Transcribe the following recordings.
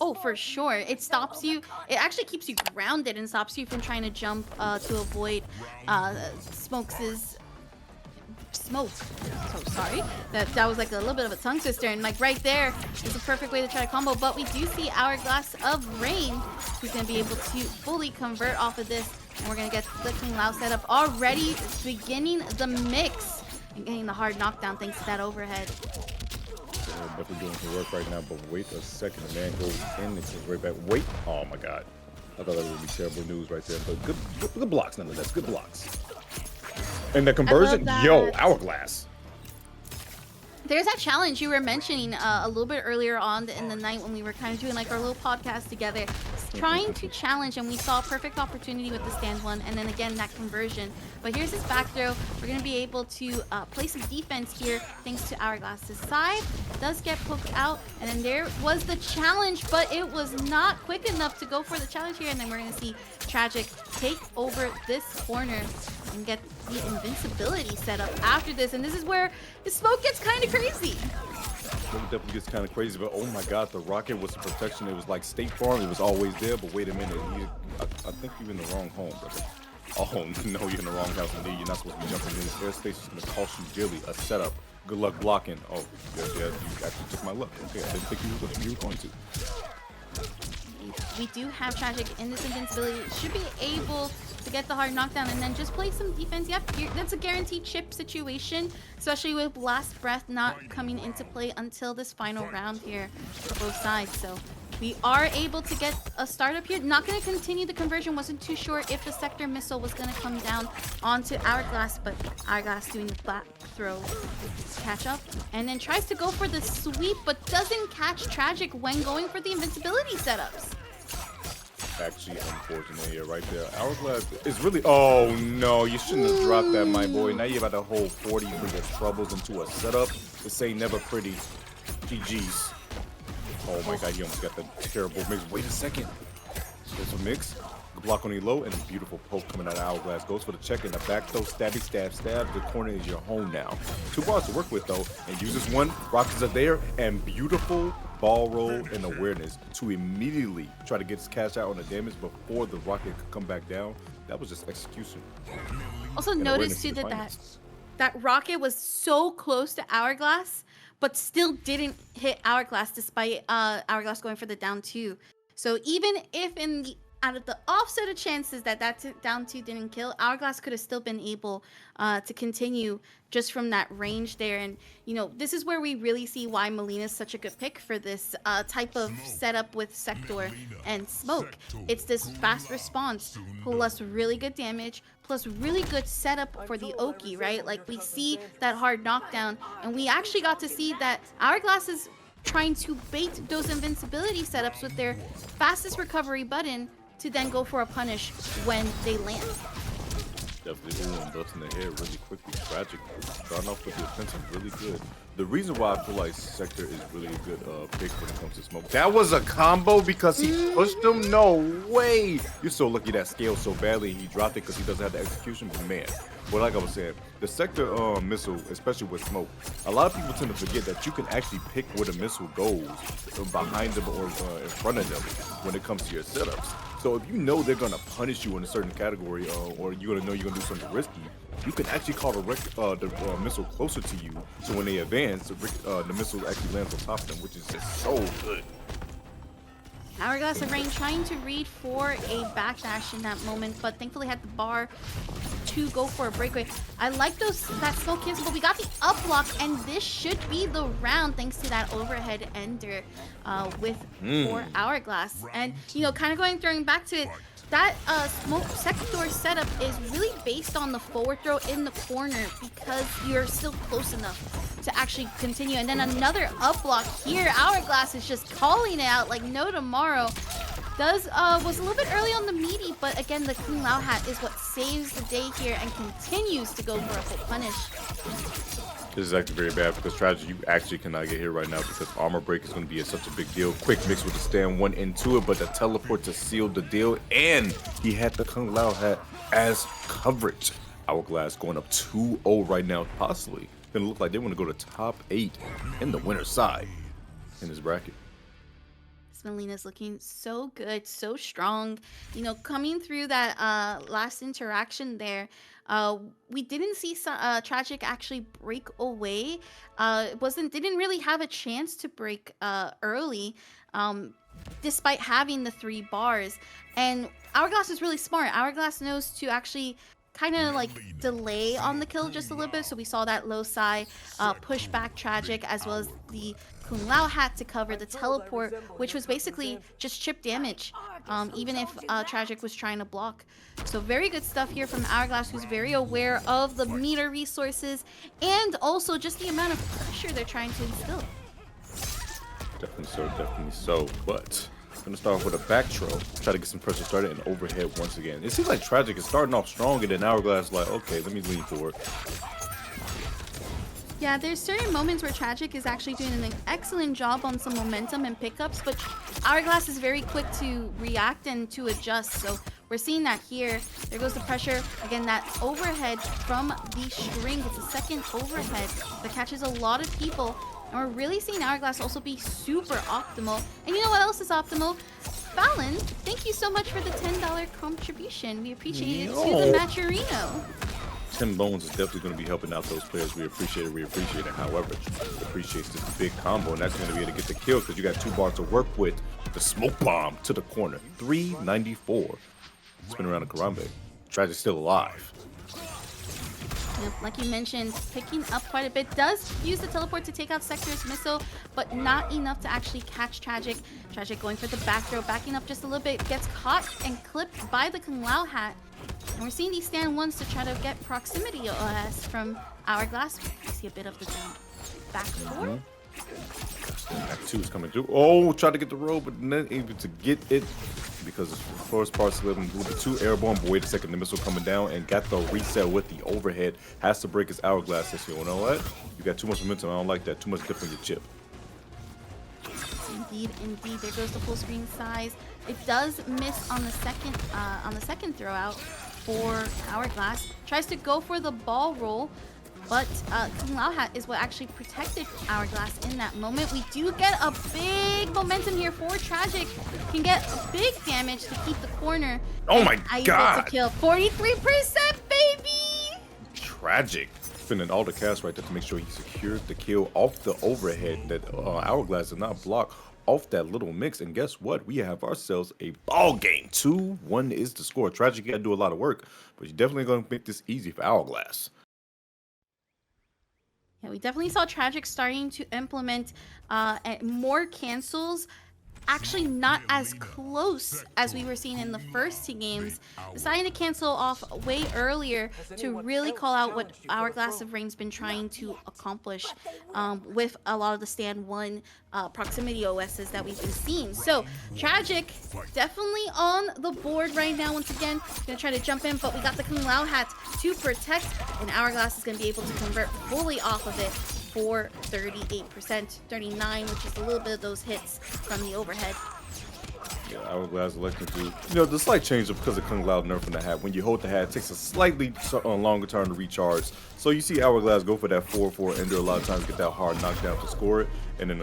Oh, for sure. It stops you. It actually keeps you grounded and stops you from trying to jump to avoid Smokes' smoke. So sorry. That was like a little bit of a tongue twister, and like right there is a perfect way to try to combo. But we do see Hourglass of Rain, who's gonna be able to fully convert off of this, and we're gonna get the King Lao setup already beginning the mix and getting the hard knockdown thanks to that overhead. Definitely doing some work right now, but wait a second, the man goes in and comes right back. Wait, oh my god. I thought that would be terrible news right there, but good blocks nonetheless, good blocks. And the conversion, yo, Hourglass. There's that challenge you were mentioning a little bit earlier on in the night when we were kind of doing like our little podcast together, trying to challenge, and we saw a perfect opportunity with the stand one, and then again that conversion. But here's his back throw. We're going to be able to play some defense here thanks to Hourglass's side. Does get poked out, and then there was the challenge, but it was not quick enough to go for the challenge here, and then we're going to see Tragic take over this corner and get the invincibility set up after this. And this is where the smoke gets kind of crazy. It definitely gets kind of crazy, but oh my god, the rocket was the protection. It was like State Farm, it was always there, but wait a minute, I think you're in the wrong home, brother. Oh no, you're in the wrong house indeed. You're not supposed to be jumping in this airspace. It's going to cost you dearly a setup. Good luck blocking. Oh, yeah, you actually took my luck. Okay, I didn't think you were going to. We do have Tragic in this invincibility. Should be able to get the hard knockdown and then just play some defense. Yep, that's a guaranteed chip situation, especially with Last Breath not coming into play until this final round here for both sides. So we are able to get a startup here. Not going to continue the conversion. Wasn't too sure if the Sektor missile was going to come down onto Hourglass, but Hourglass doing the back throw catch up and then tries to go for the sweep, but doesn't catch Tragic when going for the invincibility setups. Actually, unfortunately, yeah, right there. Hourglass is really. Oh no, you shouldn't have dropped that, my boy. Now you about to hold 40 for your troubles into a setup. This ain't never pretty. GG's. Oh my god, you almost got the terrible mix. Wait a second. There's a mix. Good block on the low, and a beautiful poke coming out of Hourglass. Goes for the check in the back throw. Stabby, stab, stab. The corner is your home now. 2 bars to work with though, and uses one. Rockets are there, and beautiful ball roll and awareness to immediately try to get his cash out on the damage before the rocket could come back down. That was just execution. Also notice too that rocket was so close to Hourglass, but still didn't hit Hourglass despite Hourglass going for the down 2. So even if out of the offset of chances that down 2 didn't kill, Hourglass could have still been able to continue just from that range there. And you know, this is where we really see why Mileena is such a good pick for this type of setup with Sektor and Smoke. It's this fast response plus really good damage plus really good setup for the Oki, right? Like we see that hard knockdown, and we actually got to see that Hourglass is trying to bait those invincibility setups with their fastest recovery button to then go for a punish when they land. Definitely doing belts in the air really quickly. Tragic. Starting off with the offensive really good. The reason why I feel like Sektor is really a good pick when it comes to Smoke. That was a combo because he pushed him? No way! You're so lucky that scaled so badly he dropped it because he doesn't have the execution, but man. But like I was saying, the Sektor missile, especially with Smoke, a lot of people tend to forget that you can actually pick where the missile goes behind them or in front of them when it comes to your setups. So if you know they're gonna punish you in a certain category, or you're gonna know you're gonna do something risky, you can actually call the missile closer to you. So when they advance, the missile actually lands on top of them, which is just so good. Hourglass of Rain trying to read for a backdash in that moment, but thankfully had the bar to go for a breakaway. I like that smoke cancel, but we got the up block, and this should be the round thanks to that overhead ender for Hourglass. And you know, kind of throwing back to it, that smoke Sektor setup is really based on the forward throw in the corner because you're still close enough to actually continue. And then another up block here. Hourglass is just calling it out like no tomorrow. Was a little bit early on the meaty, but again, the King Lao hat is what saves the day here and continues to go for a full punish. This is actually very bad because Tragic, you actually cannot get here right now because armor break is going to be such a big deal. Quick mix with the stand 1 into it, but the teleport to seal the deal, and he had the Kung Lao hat as coverage. Hourglass going up 2-0 right now, possibly. Gonna look like they want to go to top 8 in the winner's side in this bracket. Mileena's looking so good, so strong. You know, coming through that last interaction there, we didn't see Tragic actually break away. Didn't really have a chance to break early, despite having the 3 bars. And Hourglass is really smart. Hourglass knows to actually kind of like delay on the kill just a little bit. So we saw that low side push back Tragic, as well as the Kung Lao hat to cover the teleport, which was basically just chip damage, even if Tragic was trying to block. So very good stuff here from Hourglass, who's very aware of the meter resources and also just the amount of pressure they're trying to instill. Definitely so. But I'm gonna start off with a back throw, try to get some pressure started, and overhead once again. It seems like Tragic is starting off strong, and then Hourglass like, okay, let me lean forward. Yeah, there's certain moments where Tragic is actually doing an excellent job on some momentum and pickups, but Hourglass is very quick to react and to adjust. So we're seeing that here. There goes the pressure. Again, that overhead from the string. It's a second overhead that catches a lot of people. And we're really seeing Hourglass also be super optimal. And you know what else is optimal? Fallon, thank you so much for the $10 contribution. We appreciate it to the Matcherino. 10 bones is definitely going to be helping out those players. We appreciate it. However, appreciates this big combo, and that's going to be able to get the kill because you got 2 bars to work with. The smoke bomb to the corner, 394. Spin around the Karambe. Tragic still alive. Yep, like you mentioned, picking up quite a bit. Does use the teleport to take out Sektor's missile, but not enough to actually catch Tragic. Tragic going for the back throw, backing up just a little bit, gets caught and clipped by the Kung Lao hat. And we're seeing these stand ones to try to get proximity OS from Hourglass. We see a bit of the back four. Back 2 is coming through. Oh, tried to get the roll, but not able to get it because it's first part slip and the 2 airborne. But wait a second, the missile coming down and got the reset with the overhead. Has to break his Hourglass. Says, you know what? You got too much momentum. I don't like that. Too much dip on your chip. Indeed. There goes the full screen size. It does miss on the second throw out for Hourglass. Tries to go for the ball roll, but Kung Lao hat is what actually protected Hourglass in that moment. We do get a big momentum here for Tragic. Can get big damage to keep the corner. Oh my god! Able to kill 43%, baby! Tragic. Spending all the cast right there to make sure he secured the kill off the overhead that Hourglass did not block off that little mix. And guess what? We have ourselves a ball game. 2-1 is the score. Tragic, you got to do a lot of work, but you're definitely going to make this easy for Hourglass. Yeah, we definitely saw Tragic starting to implement more cancels. Actually not as close as we were seeing in the first 2 games. Deciding to cancel off way earlier to really call out what Hourglass of Rain's been trying to accomplish with a lot of the stand 1 proximity OSs that we've been seeing. So Tragic definitely on the board right now. Once again, gonna try to jump in, but we got the Kung Lao hat to protect, and Hourglass is gonna be able to convert fully off of it for 38%, 39%, which is a little bit of those hits from the overhead. Yeah, Hourglass electing to, the slight change up because of Kung Lao nerfing the hat. When you hold the hat, it takes a slightly longer time to recharge. So you see Hourglass go for that 4-4 ender a lot of times, get that hard knockdown to score it, and then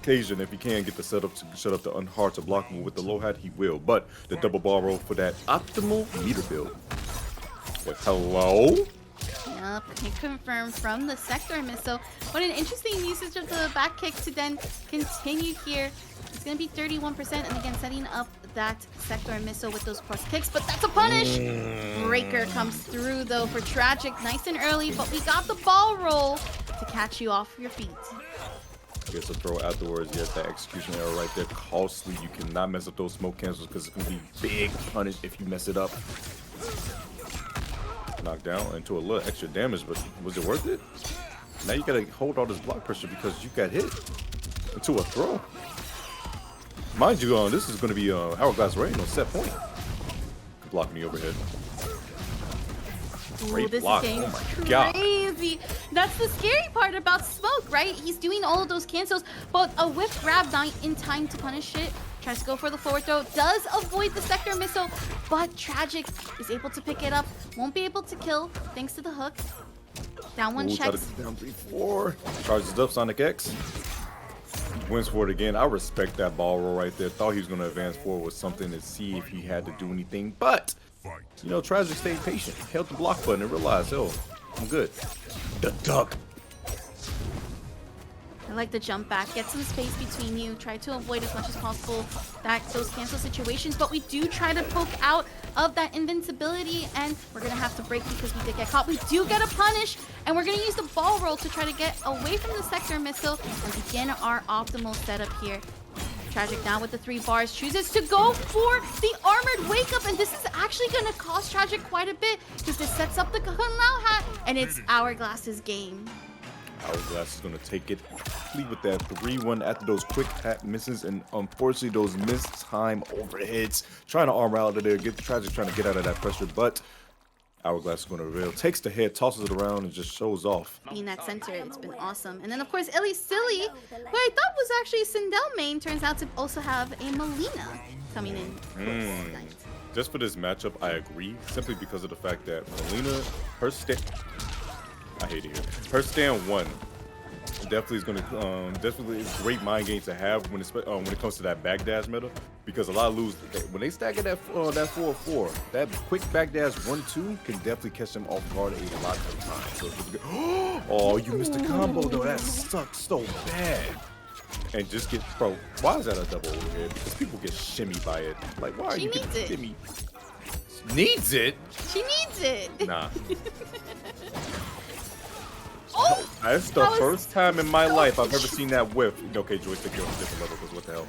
occasion, if he can get the setup to shut up the hard to block move with the low hat, he will. But the double ball roll for that optimal meter build. But hello? Yep, can confirm from the Sektor missile. What an interesting usage of the back kick to then continue here. It's going to be 31%, and again, setting up that Sektor missile with those cross kicks, but that's a punish! Breaker comes through, though, for Tragic, nice and early, but we got the ball roll to catch you off your feet. Gets a throw afterwards. Yes, that execution error right there, costly. You cannot mess up those smoke cancels because it's going to be big punish if you mess it up. Knocked down into a little extra damage, but was it worth it? Now you gotta hold all this block pressure because you got hit into a throw. Mind you, this is gonna be Hourglass Raiden on set point. Blocking the overhead. Great block. Oh my god. Crazy. That's the scary part about Smoke, right? He's doing all of those cancels, but a whip grab not in time to punish it. Tries to go for the forward throw, does avoid the Sektor missile, but Tragic is able to pick it up. Won't be able to kill thanks to the hook. Down one checks. Down 3-4. Charges up Sonic X. wins for it again. I respect that ball roll right there. Thought he was going to advance forward with something to see if he had to do anything. But, you know, Tragic stayed patient. Held the block button and realized, oh, I'm good. The duck. I like the jump back. Get some space between you. Try to avoid as much as possible those cancel situations. But we do try to poke out of that invincibility. And we're going to have to break because we did get caught. We do get a punish. And we're going to use the ball roll to try to get away from the Sektor missile and begin our optimal setup here. Tragic now with the 3 bars. Chooses to go for the armored wake up. And this is actually going to cost Tragic quite a bit because this sets up the Kung Lao hat. And it's Hourglass's game. Hourglass is going to take it, complete with that 3-1 after those quick hat misses, and unfortunately those missed time overheads. Trying to armor out of there, get the Tragic trying to get out of that pressure, but Hourglass is going to reveal. Takes the head, tosses it around, and just shows off. Being that center, it's been awesome. And then of course ILLYSILLY, who I thought was actually a Sindel main, turns out to also have a Mileena coming in. Just for this matchup, I agree, simply because of the fact that Mileena, I hate it here. Her stand 1 definitely is gonna definitely is a great mind game to have when it comes to that backdash meta, because a lot of lose when they stack at that 4-4, that quick backdash 1-2 can definitely catch them off guard a lot of times. So it's good. Oh, you missed the combo though. That sucks so bad. And just get why is that a double overhead? Because people get shimmy by it. Like, why are you getting shimmy? Needs it? She needs it. Nah. Oh, that's the first time in my life I've ever seen that whiff. Okay, Joystick, you're on a different level, because what the hell?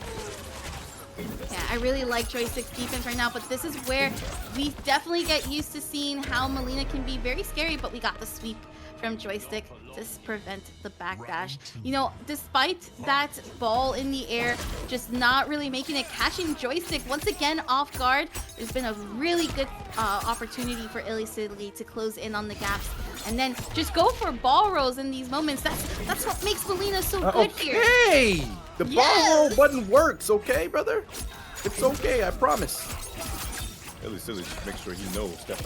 Yeah, I really like Joystick's defense right now, but this is where we definitely get used to seeing how Mileena can be very scary, but we got the sweep from Joystick to prevent the backdash. You know, despite that ball in the air, just not really making it, catching Joystick once again off guard. There's been a really good opportunity for ILLYSILLY to close in on the gaps and then just go for ball rolls in these moments. That's what makes Mileena so good here. Hey, the ball roll button works, okay, brother? It's okay, I promise. ILLYSILLY just make sure he knows that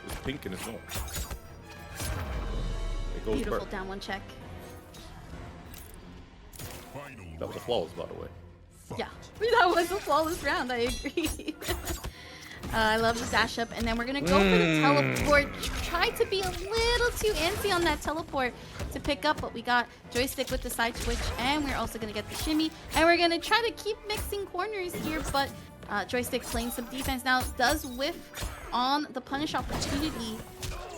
it's pink and it's on. Beautiful down 1 check. That was a flawless, by the way. Yeah, that was a flawless round. I agree. I love the dash up, and then we're gonna go for the teleport. Try to be a little too antsy on that teleport to pick up, but we got Joystick with the side switch, and we're also gonna get the shimmy, and we're gonna try to keep mixing corners here, but Joystick playing some defense now, does whiff on the punish opportunity.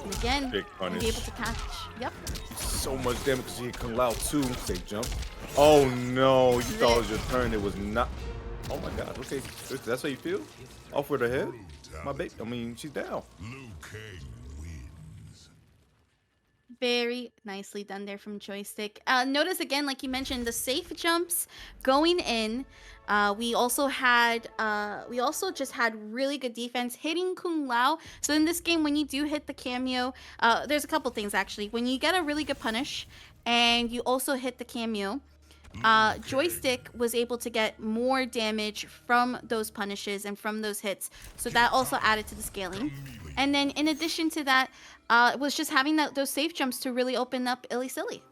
And again, big punish. Be able to catch. Yep. So much damage because he hit Kung Lao too. Safe jump. Oh no, you thought it was your turn. It was not. Oh my god. Okay, that's how you feel? Off with her head? My baby. I mean, she's down. Very nicely done there from Joystick. Notice again, like you mentioned, the safe jumps going in. We also just had really good defense hitting Kung Lao. So in this game, when you do hit the cameo, there's a couple things actually. When you get a really good punish and you also hit the cameo, Joystick was able to get more damage from those punishes and from those hits. So that also added to the scaling. And then in addition to that, it was just having those safe jumps to really open up ILLYSILLY.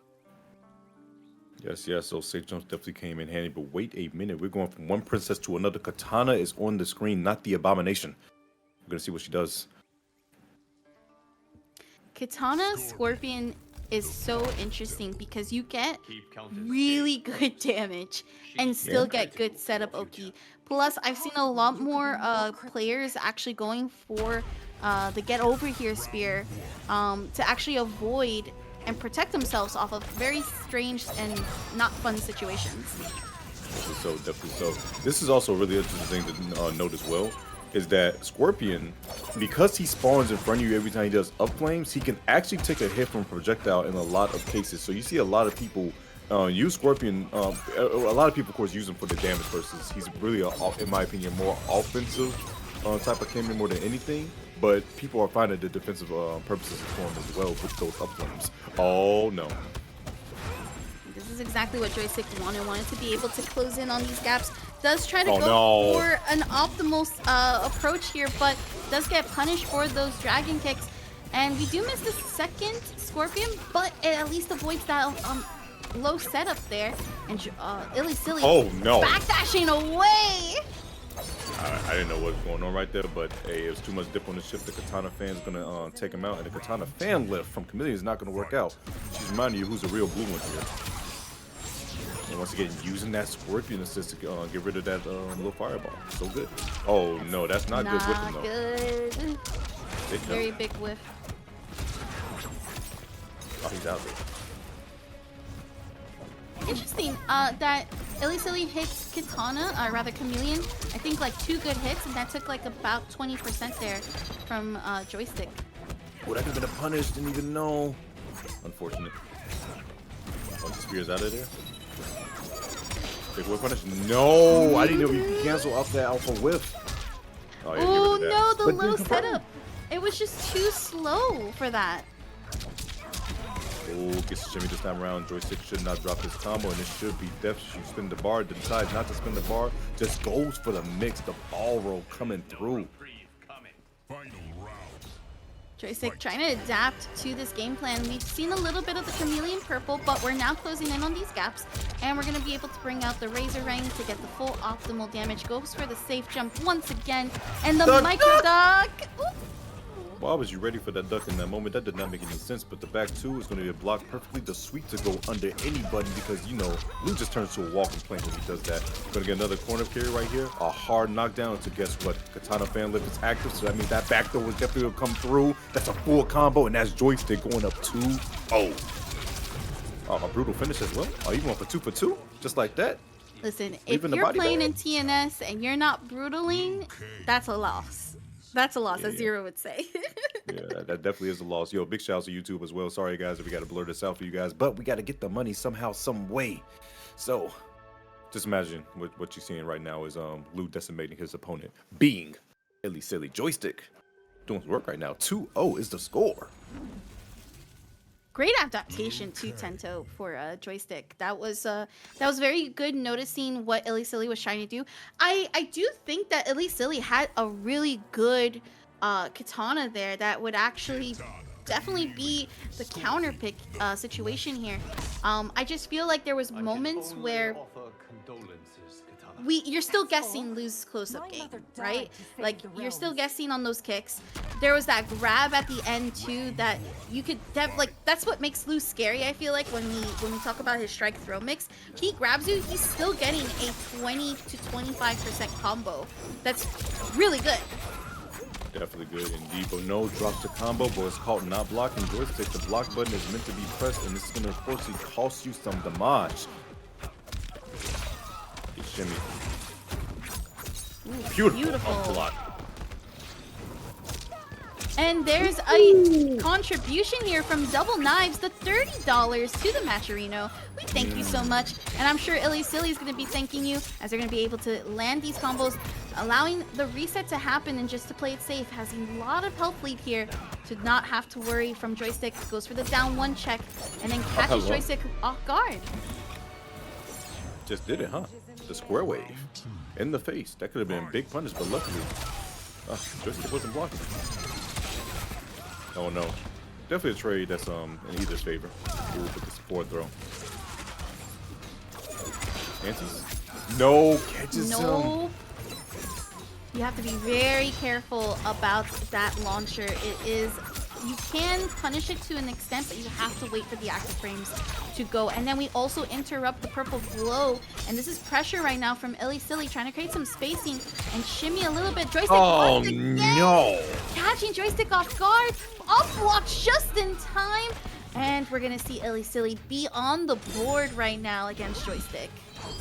Yes, those safe jumps definitely came in handy. But wait a minute, we're going from one princess to another. Kitana is on the screen, not the Abomination. We're gonna see what she does. Kitana Scorpion is so interesting because you get really good damage and still get good setup Oki. Plus, I've seen a lot more players actually going for the get over here spear to actually avoid and protect themselves off of very strange and not fun situations. Definitely so. This is also a really interesting thing to note as well, is that Scorpion, because he spawns in front of you every time he does up flames, he can actually take a hit from projectile in a lot of cases. So you see a lot of people use Scorpion, a lot of people of course use him for the damage versus he's really, in my opinion, more offensive type of Khameleon more than anything. But people are finding the defensive purposes for him as well with those up flames. Oh no. This is exactly what Joystick wanted to be able to close in on these gaps. Does try to go for an optimal approach here, but does get punished for those dragon kicks. And we do miss the second Scorpion, but it at least avoids that low setup there, and ILLYSILLY backdashing away. I didn't know what was going on right there, but hey, it was too much dip on the ship. The Kitana fan's gonna take him out, and the Kitana fan lift from Khameleon is not gonna work out. She's reminding you who's the real blue one here. And once again, using that Scorpion assist to get rid of that little fireball. So good. Oh no, that's not good with him though. Good. Very big whiff. Oh, he's out there. Interesting that ILLYSILLY hits Kitana, or rather Khameleon, I think like 2 good hits, and that took like about 20% there from Joystick. Oh, that could have been a punish, didn't even know. Unfortunate. Oh, the spear's out of there. Big whiff punish. No, I didn't know you could cancel off that alpha whiff. Oh, yeah, oh no, the low setup. It was just too slow for that. Oh, gets shimmy this time around. Joystick should not drop this combo, and it should be death. She spin the bar, decides not to spin the bar, just goes for the mix, the ball roll coming through. Joystick trying to adapt to this game plan. We've seen a little bit of the Khameleon purple, but we're now closing in on these gaps, and we're going to be able to bring out the Razor Ring to get the full optimal damage. Goes for the safe jump once again, and the micro duck. Why was you ready for that duck in that moment? That did not make any sense, but the back two is going to be blocked perfectly. The sweep to go under anybody because, you know, Blue just turns to a walking plank when he does that. Going to get another corner carry right here. A hard knockdown to guess what? Kitana fan lift is active, so that means that back door will definitely come through. That's a full combo, and that's Joystick going up 2-0. Oh, a brutal finish as well. Oh, you went for 2 for 2? Just like that? Listen, if you're playing in TNS and you're not brutaling, that's a loss. That's a loss, as Zero would say. Yeah, that definitely is a loss. Yo, big shout out to YouTube as well. Sorry, guys, if we got to blur this out for you guys, but we got to get the money somehow, some way. So, just imagine what you're seeing right now is Lou decimating his opponent, being ILLYSILLY. Joystick doing his work right now. 2-0 is the score. Great adaptation to Tento for Joystick. That was very good, noticing what ILLYSILLY was trying to do. I do think that ILLYSILLY had a really good Kitana there that would actually definitely be the counter pick situation here. I just feel like there was moments where you're still guessing Lou's close-up game, right? Like, you're still guessing on those kicks. There was that grab at the end too that you could like, that's what makes Lou scary. I feel like when we talk about his strike throw mix, he grabs you, he's still getting a 20 to 25% combo. That's really good. Definitely good indeed, but no drops to combo, but it's called not blocking. Joystick, the block button is meant to be pressed, and this is going to unfortunately cost you some damage. Shimmy. Ooh, beautiful. Block. And there's a contribution here from Double Knives, the $30 to the Matcherino. We thank you so much, and I'm sure ILLYSILLY is going to be thanking you, as they're going to be able to land these combos, allowing the reset to happen, and just to play it safe. Has a lot of health lead here to not have to worry from Joystick. Goes for the down 1 check, and then catches Joystick off guard. Just did it, huh? The square wave in the face. That could have been a big punish, but luckily, Joystick wasn't blocking. Oh no. Definitely a trade that's in either's favor. Ooh, with this forward throw. Antes? No, catches him. You have to be very careful about that launcher. You can punish it to an extent, but you have to wait for the active frames to go. And then we also interrupt the purple glow. And this is pressure right now from ILLYSILLY, trying to create some spacing and shimmy a little bit. Joystick once again, no! Catching Joystick off guard. Up block just in time. And we're going to see ILLYSILLY be on the board right now against Joystick.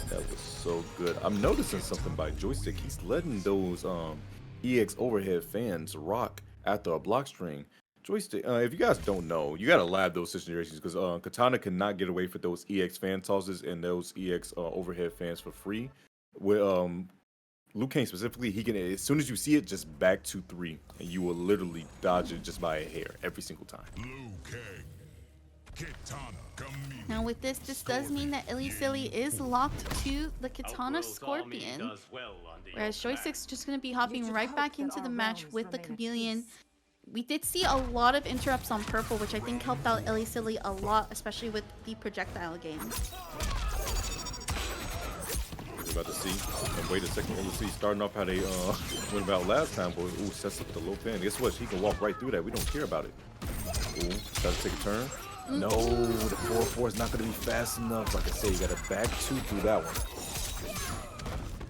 That was so good. I'm noticing something by Joystick. He's letting those EX overhead fans rock after a block string. Joystick, if you guys don't know, you gotta lab those situations because Kitana cannot get away with those EX fan tosses and those EX overhead fans for free. With Liu Kang specifically, he can, as soon as you see it, just back 2-3, and you will literally dodge it just by a hair every single time. Now with this does mean that ILLYSILLY is locked to the Kitana Scorpion, whereas Joystick's just going to be hopping right back into the match with the Khameleon. We did see a lot of interrupts on purple, which I think helped out ILLYSILLY a lot, especially with the projectile game. We're about to see. And wait a second, ILLYSILLY starting off how they went about last time, but ooh, sets up the low fan. Guess what? He can walk right through that. We don't care about it. Ooh, got to take a turn. No, the 4-4 is not going to be fast enough. Like I say, you got to back 2 through that one.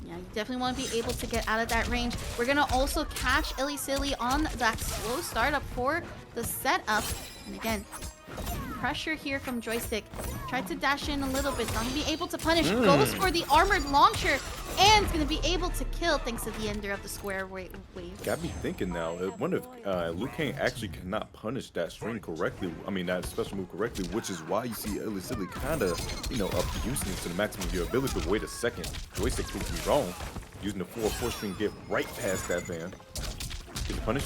Yeah, you definitely want to be able to get out of that range. We're going to also catch ILLYSILLY on that slow startup for the setup. And again, pressure here from Joystick. Tried to dash in a little bit. Not going to be able to punish. Goes for the armored launcher. And it's going to be able to kill thanks to the ender of the square wave. Got me thinking now. I wonder if Liu Kang actually cannot punish that string correctly. I mean, that special move correctly, which is why you see ILLYSILLY kind of, abusing it to the maximum of your ability. But wait a second. Joystick proves me wrong. Using the 4-4 string, get right past that van. Get the punish.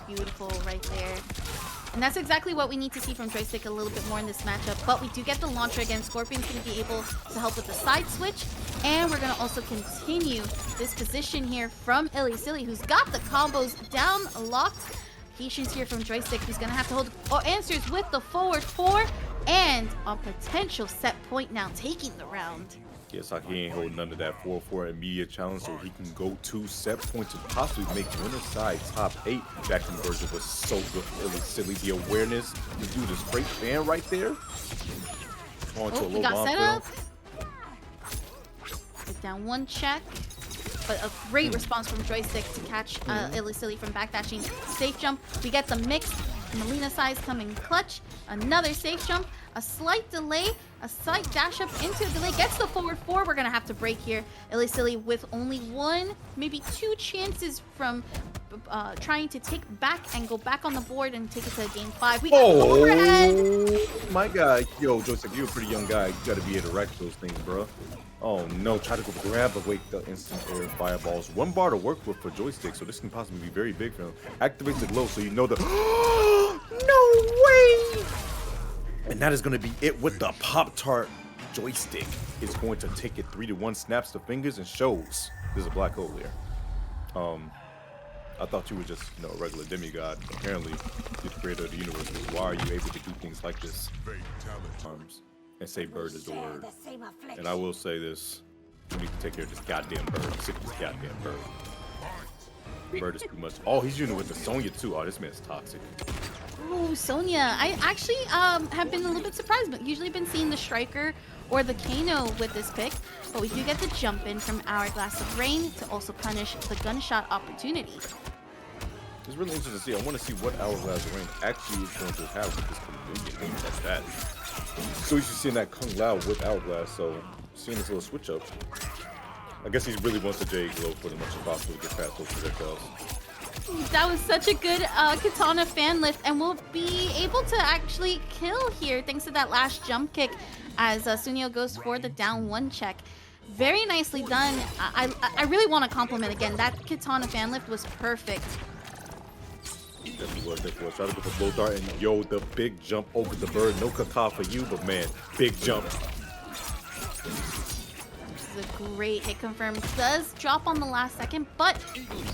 Beautiful right there. And that's exactly what we need to see from Joystick a little bit more in this matchup. But we do get the launcher again. Scorpion's going to be able to help with the side switch. And we're going to also continue this position here from ILLYSILLY, who's got the combos down locked. Patience here from Joystick, who's going to have to hold answers with the forward 4. And a potential set point now, taking the round. Yes, he ain't holding none of that 4-4 immediate challenge, so he can go 2 set points and possibly make winner side top 8. That conversion was so good for ILLYSILLY. The awareness to do the straight fan right there. He got set up. Get down 1 check. But a great response from Joystick to catch ILLYSILLY from backdashing. Safe jump. We get the mix. Mileena size coming clutch. Another safe jump. A slight delay. A slight dash up into a delay. Gets the forward 4. We're going to have to break here. ILLYSILLY with only 1, maybe 2 chances from trying to take back and go back on the board and take it to game 5. We got overhead. My guy. Yo, Joystick, you're a pretty young guy. You got to be able to wreck those things, bro. Oh no, try to go grab, but wait, the instant air fireballs. 1 bar to work with for Joystick, so this can possibly be very big for him. Activates the glow, so you know the... No way! And that is going to be it with the Pop-Tart. Joystick is going to take it 3-1, snaps the fingers, and shows there's a black hole there. I thought you were just, a regular demigod. Apparently, you're the creator of the universe. Why are you able to do things like this? And say bird is the word. And I will say this. We need to take care of this goddamn bird. Sick of this goddamn bird. Bird is too much. Oh, he's using it with the Sonya too. Oh, this man's toxic. Oh, Sonya. I actually have been a little bit surprised, but usually been seeing the Striker or the Kano with this pick. But we do get the jump in from Hourglass of Rain to also punish the gunshot opportunity. It's really interesting to see. I want to see what Hourglass of Rain actually is going to have with this Khameleon, things like that. So he's just seeing that Kung Lao with Hourglass, so seeing this little switch up. I guess he really wants the Jade Glow for as much as possible to get past those projectiles. That was such a good Kitana fan lift, and we'll be able to actually kill here thanks to that last jump kick as Sooneo goes for the down 1 check. Very nicely done. I really want to compliment again. That Kitana fan lift was perfect. Definitely was. Try to get the blow dart, and yo, the big jump over the bird. No caca for you, but man, big jump. This is a great hit confirm. Does drop on the last second, but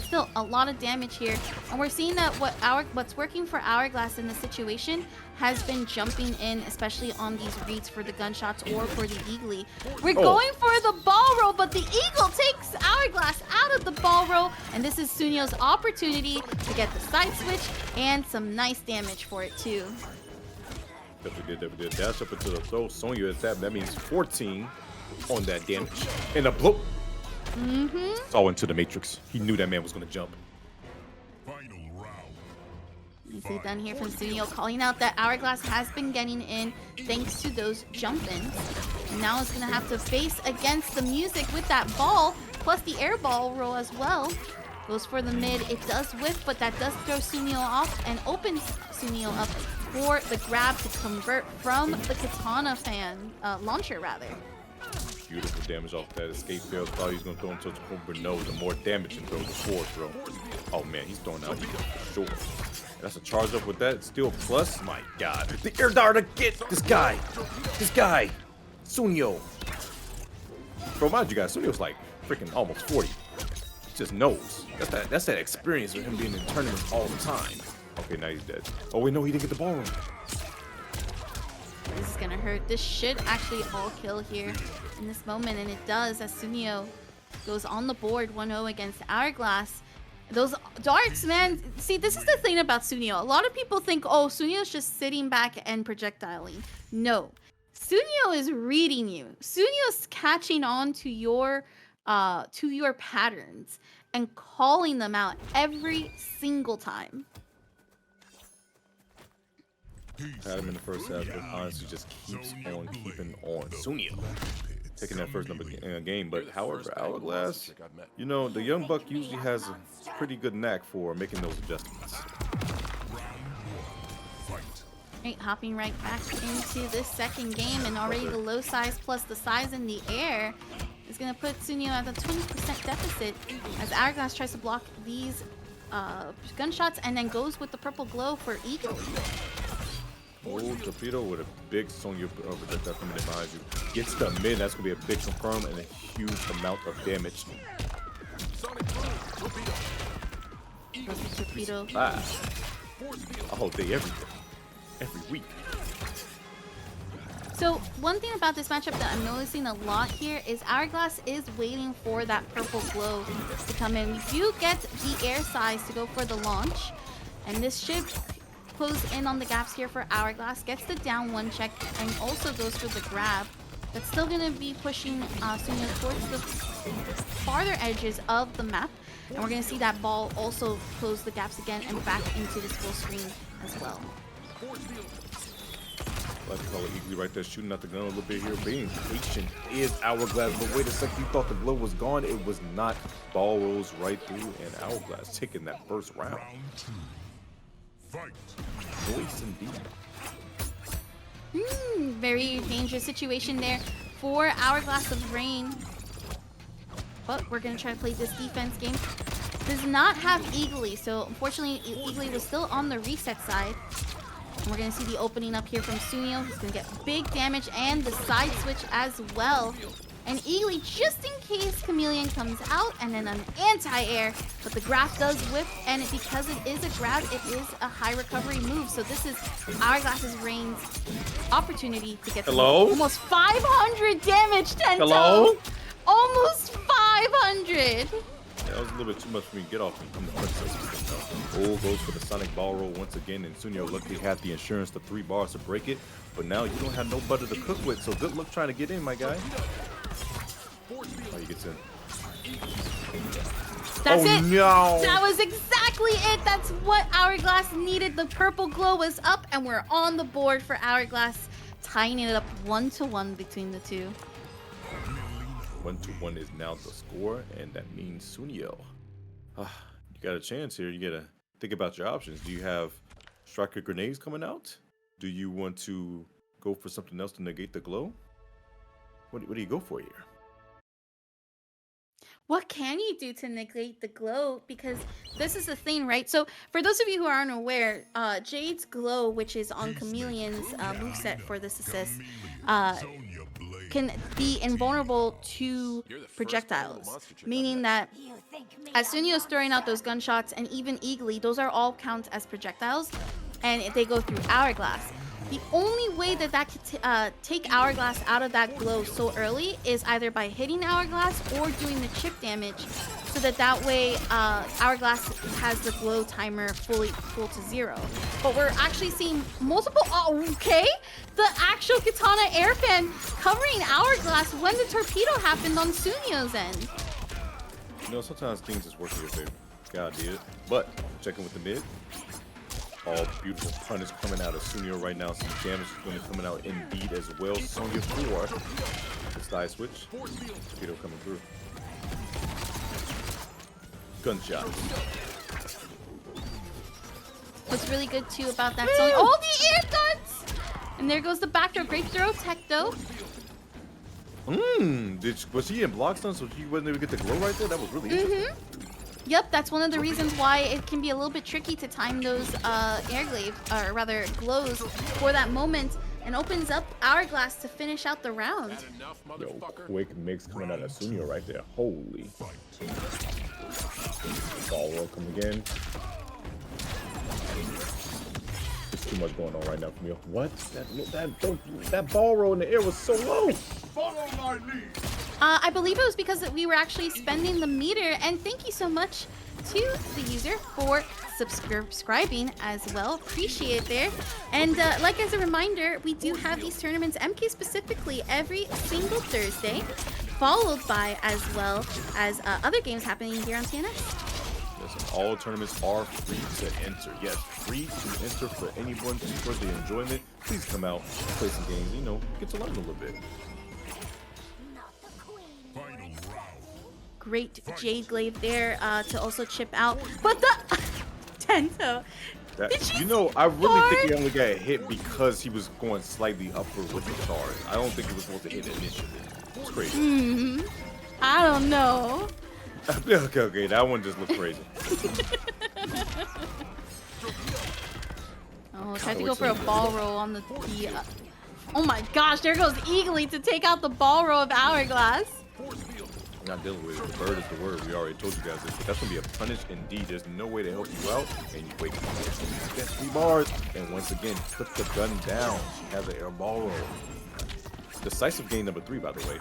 still a lot of damage here. And we're seeing that what's working for Hourglass in this situation has been jumping in, especially on these reads for the gunshots or for the eagly. We're going for the ball roll, but the eagle takes Hourglass out of the ball roll, and this is Suneo's opportunity to get the side switch and some nice damage for it too. Definitely did. Dash up into the throw. Sonya is that means 14 on that damage. And a blow. Saw into the Matrix. He knew that man was going to jump. Easily done here from Suneo, calling out that Hourglass has been getting in thanks to those jump-ins. Now it's going to have to face against the music with that ball, plus the air ball roll as well. Goes for the mid. It does whiff, but that does throw Suneo off and opens Suneo up for the grab to convert from the Kitana fan, launcher rather. Beautiful damage off that escape fail. Thought he was going to throw him to the Cobra. No, the more damage and throw the forward throw. Oh man, he's throwing out eagle for sure. That's a charge up with that. Still plus. My God. The air dart again. This guy. Suneo. Bro, mind you guys, Suneo's like freaking almost 40. just knows. That's that experience of him being in tournaments all the time. Okay, now he's dead. Oh wait, no, he didn't get the ballroom. This is gonna hurt. This should actually all kill here in this moment, and it does as Sooneo goes on the board 1-0 against Hourglass. Those darts, man. See, this is the thing about Sooneo. A lot of people think, oh, Suneo's just sitting back and projectiling. No. Sooneo is reading you. Suneo's catching on to your patterns and calling them out every single time. Had him in the first half, but honestly just keeps on keeping on. Sooneo taking that first number game, but however, Hourglass, you know, the young buck usually has a pretty good knack for making those adjustments. Right, hopping right back into this second game, and already the low size plus the size in the air is going to put Sooneo at a 20% deficit as Hourglass tries to block these gunshots and then goes with the purple glow for Eagle. Oh, Torpedo with a big Sonya projectile coming in behind you. Gets the mid, that's going to be a big confirm and a huge amount of damage. Goes the Torpedo. A whole day, every week. So one thing about this matchup that I'm noticing a lot here is Hourglass is waiting for that purple glow to come in. We do get the air size to go for the launch, and this should close in on the gaps here for Hourglass. Gets the down one check and also goes for the grab. That's still going to be pushing Sonya towards the farther edges of the map, and we're going to see that ball also close the gaps again and back into this full screen as well. I like to call it Eagly right there, shooting out the gun a little bit here. Being patient is Hourglass, but wait a second, you thought the glow was gone. It was not. Ball rolls right through, and Hourglass taking that first round. Voice indeed. Very dangerous situation there for Hourglass of Rain. But we're going to try to play this defense game. Does not have Eagly, so unfortunately Eagly was still on the reset side. And we're going to see the opening up here from Sooneo. He's going to get big damage and the side switch as well. And Eagly, just in case Khameleon comes out, and then an anti-air, but the grab does whip, and because it is a grab, it is a high recovery move. So this is Hourglass's Rain's opportunity to get almost 500 damage, Tento. Hello? Almost 500. That was a little bit too much for me to get off and come to princess. Oh, goes for the Sonic ball roll once again, and Sooneo luckily had the insurance, the 3 bars to break it, but now you don't have no butter to cook with, so good luck trying to get in, my guy. Oh, he gets in. That's it. No. That was exactly it. That's what Hourglass needed. The purple glow was up, and we're on the board for Hourglass, tying it up 1-1 between the two. 1-1 is now the score, and that means Sooneo. You got a chance here. You gotta think about your options. Do you have striker grenades coming out? Do you want to go for something else to negate the glow? What do you go for here? What can you do to negate the glow? Because this is the thing, right? So for those of you who aren't aware, Jade's glow, which is on Khameleon's moveset for this assist, can be invulnerable to projectiles, meaning that as Sooneo is throwing out those gunshots, and even Eagly, those are all count as projectiles, and they go through Hourglass. The only way that could take Hourglass out of that glow so early is either by hitting Hourglass or doing the chip damage, so that way Hourglass has the glow timer full to 0. But we're actually seeing multiple. The actual Kitana airfan covering Hourglass when the torpedo happened on Suneo's end. You know, sometimes things just work in your favor. God did it. But checking with the mid. All beautiful punish coming out of Sooneo right now. Some damage is going to coming out indeed as well. Sonya 4. The side switch. Torpedo coming through. Gunshot. What's really good too about that Sonya. Oh, the air guns! And there goes the backdoor. Great throw, tech though. Was she in block stun, so she wasn't able to get the glow right there? That was really interesting. Yep, that's one of the reasons why it can be a little bit tricky to time those glows for that moment, and opens up Hourglass to finish out the round. Yo, quick mix coming out of Sooneo right there. Holy. ball come again. There's too much going on right now for me. What? That ball roll in the air was so low. Follow my lead. I believe it was because we were actually spending the meter, and thank you so much to the user for subscribing as well. Appreciate it there. And like as a reminder, we do have these tournaments, MK specifically, every single Thursday, followed by as well as other games happening here on TNS. Listen, all tournaments are free to enter. Yes, free to enter for anyone for the enjoyment. Please come out, play some games, you know, get to learn a little bit. Great Jade Glaive there to also chip out. But the Tento. You know, I really think he only got hit because he was going slightly upward with the charge. I don't think he was supposed to hit initially. It's crazy. I don't know. Okay, that one just looked crazy. Oh, tried to go for a ball roll on the oh my gosh, there goes Eagly to take out the ball roll of Hourglass. Not dealing with it. The bird is the word. We already told you guys this, but that's gonna be a punish indeed. There's no way to help you out, and you wait. That's 3 bars, and once again, put the gun down. She has an air ball roll. Decisive game number 3, by the way.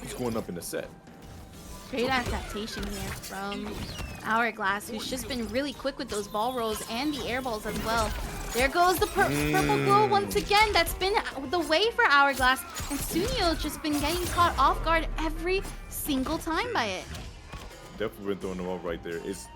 He's going up in the set. Great adaptation here from Hourglass, who's just been really quick with those ball rolls and the air balls as well. There goes the purple glow once again. That's been the way for Hourglass, and Sooneo just been getting caught off guard every single time by it. Definitely been throwing them off right there. It's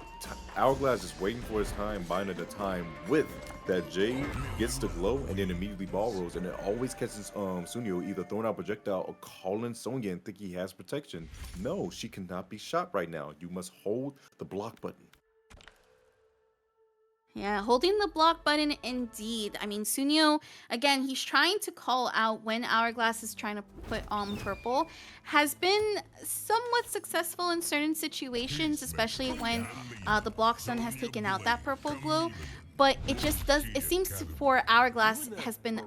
Hourglass just waiting for his time, buying at the time with that Jade gets the glow and then immediately ball rolls, and it always catches Sooneo either throwing out projectile or calling Sonya and think he has protection. No, she cannot be shot right now. You must hold the block button. Yeah, holding the block button indeed. I mean, Sooneo, again, he's trying to call out when Hourglass is trying to put on purple. Has been somewhat successful in certain situations, especially when the block stun has taken out that purple glow. But it just does, it seems for Hourglass has been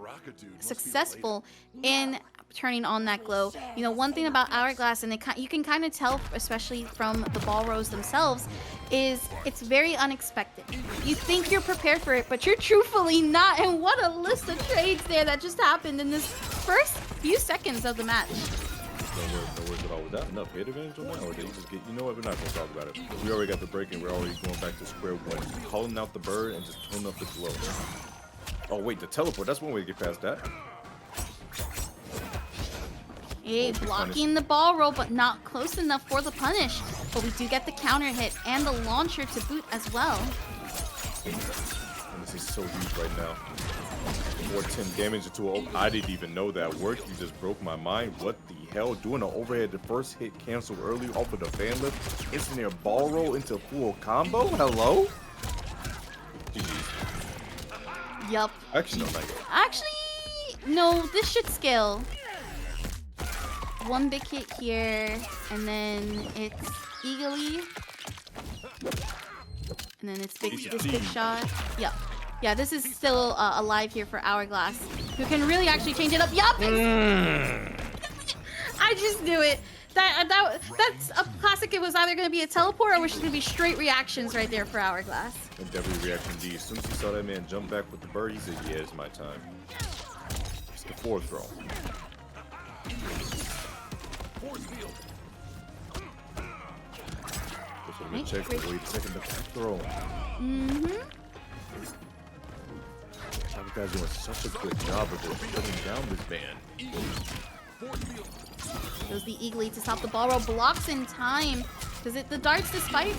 successful in turning on that glow. You know, one thing about Hourglass, and you can kind of tell, especially from the ball rolls themselves, is it's very unexpected. You think you're prepared for it, but you're truthfully not. And what a list of trades there that just happened in this first few seconds of the match. No worries at all. Was that enough hit advantage on that, or did he just get? You know what? We're not gonna talk about it. We already got the break, and we're already going back to square one. Calling out the bird and just turning up the glow. Oh wait, the teleport. That's one way to get past that. Hey, blocking the ball roll, but not close enough for the punish. But we do get the counter hit and the launcher to boot as well. And this is so huge right now. 410 damage into a... I didn't even know that worked. You just broke my mind. What the hell? Doing an overhead, the first hit canceled early off of the fan lift. Instant air ball roll into full combo? Hello? GG. Yup. Actually, no, not yet. Actually, no, this should scale. One big hit here, and then it's Eagly. And then it's this big shot. Yup. Yeah, this is still alive here for Hourglass, who can really actually change it up. Yup! I just knew it. That's a classic. It was either going to be a teleport or was just going to be straight reactions right there for Hourglass. And definitely reaction D. As soon as he saw that man jump back with the bird, he said, yeah, it's my time. It's the 4th throw. Right, check the wait second the throw. You guys doing such a good job of just putting down this band. Goes the Eagly to stop the ball roll, blocks in time. Because the darts, despite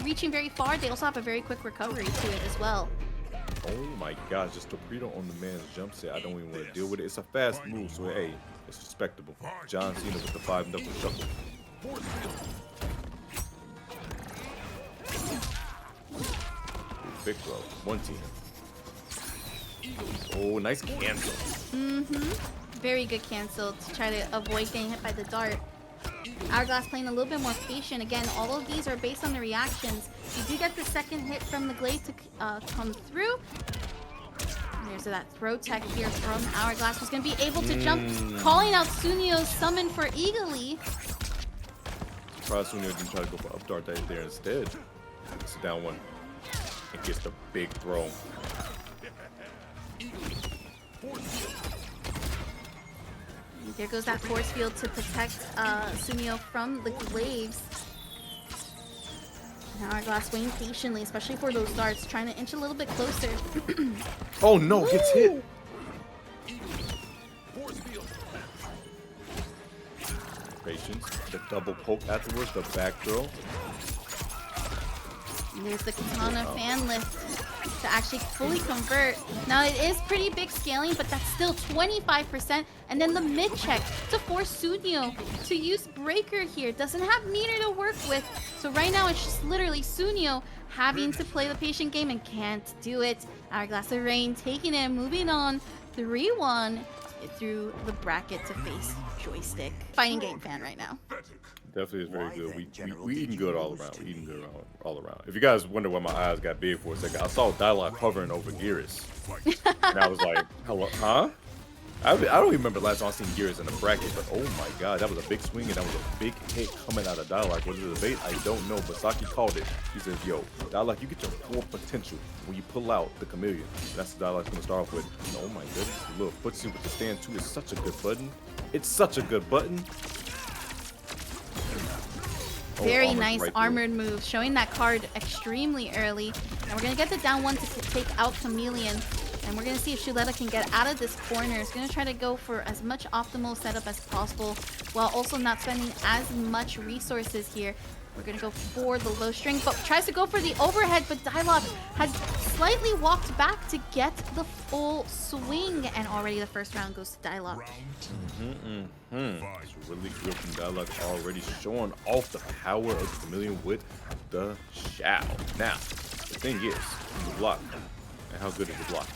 reaching very far, they also have a very quick recovery to it as well. Oh my gosh, just torpedo on the man's jump set. I don't even want to deal with it. It's a fast move, so hey, it's respectable. John Cena with the 5-knuckle shuffle. Big throw. 1 team. Oh, nice cancel. Very good cancel to try to avoid getting hit by the dart. Hourglass playing a little bit more patient. Again, all of these are based on the reactions. You do get the second hit from the Glaive to come through. And there's that throw tech here from Hourglass, who's going to be able to jump, calling out Suneo's summon for Eagly. surprised Sonya didn't try to go for up dart right there instead. It's a down one. And gets the big throw. There goes that force field to protect Sooneo from the glaives. Now Hourglass waiting patiently, especially for those darts, trying to inch a little bit closer. Oh no, gets hit. Patience. The double poke afterwards, the back throw. And there's the Kitana fan lift to actually fully convert. Now it is pretty big scaling, but that's still 25%. And then the mid check to force Sooneo to use breaker here. Doesn't have meter to work with. So right now it's just literally Sooneo having to play the patient game and can't do it. Hourglass of Rain taking it, moving on 3-1 through the bracket to face Joystick. Fighting game fan right now. Definitely is very good. We eating good all around. We eating good all around. If you guys wonder why my eyes got big for a second, I saw Dyloch hovering over Geras. And I was like, hello, huh? I don't even remember last time I seen Geras in a bracket, but oh my god, that was a big swing and that was a big hit coming out of Dyloch. Was it a bait? I don't know, but Saki called it. He says, yo, Dyloch, you get your full potential when you pull out the Khameleon. That's the Dyloch's gonna start off with. And oh my goodness, the little footsie with the stand too is such a good button. It's such a good button. Very nice armored move, showing that card extremely early. And we're going to get the down one to take out Khameleon. And we're going to see if Shuletah can get out of this corner. It's going to try to go for as much optimal setup as possible while also not spending as much resources here. We're going to go for the low string, but tries to go for the overhead, but Dyloch has slightly walked back to get the full swing, and already the first round goes to Dyloch. It's really good from Dyloch, already showing off the power of the Khameleon with the Shao. Now, the thing is, the block, and how good is the block?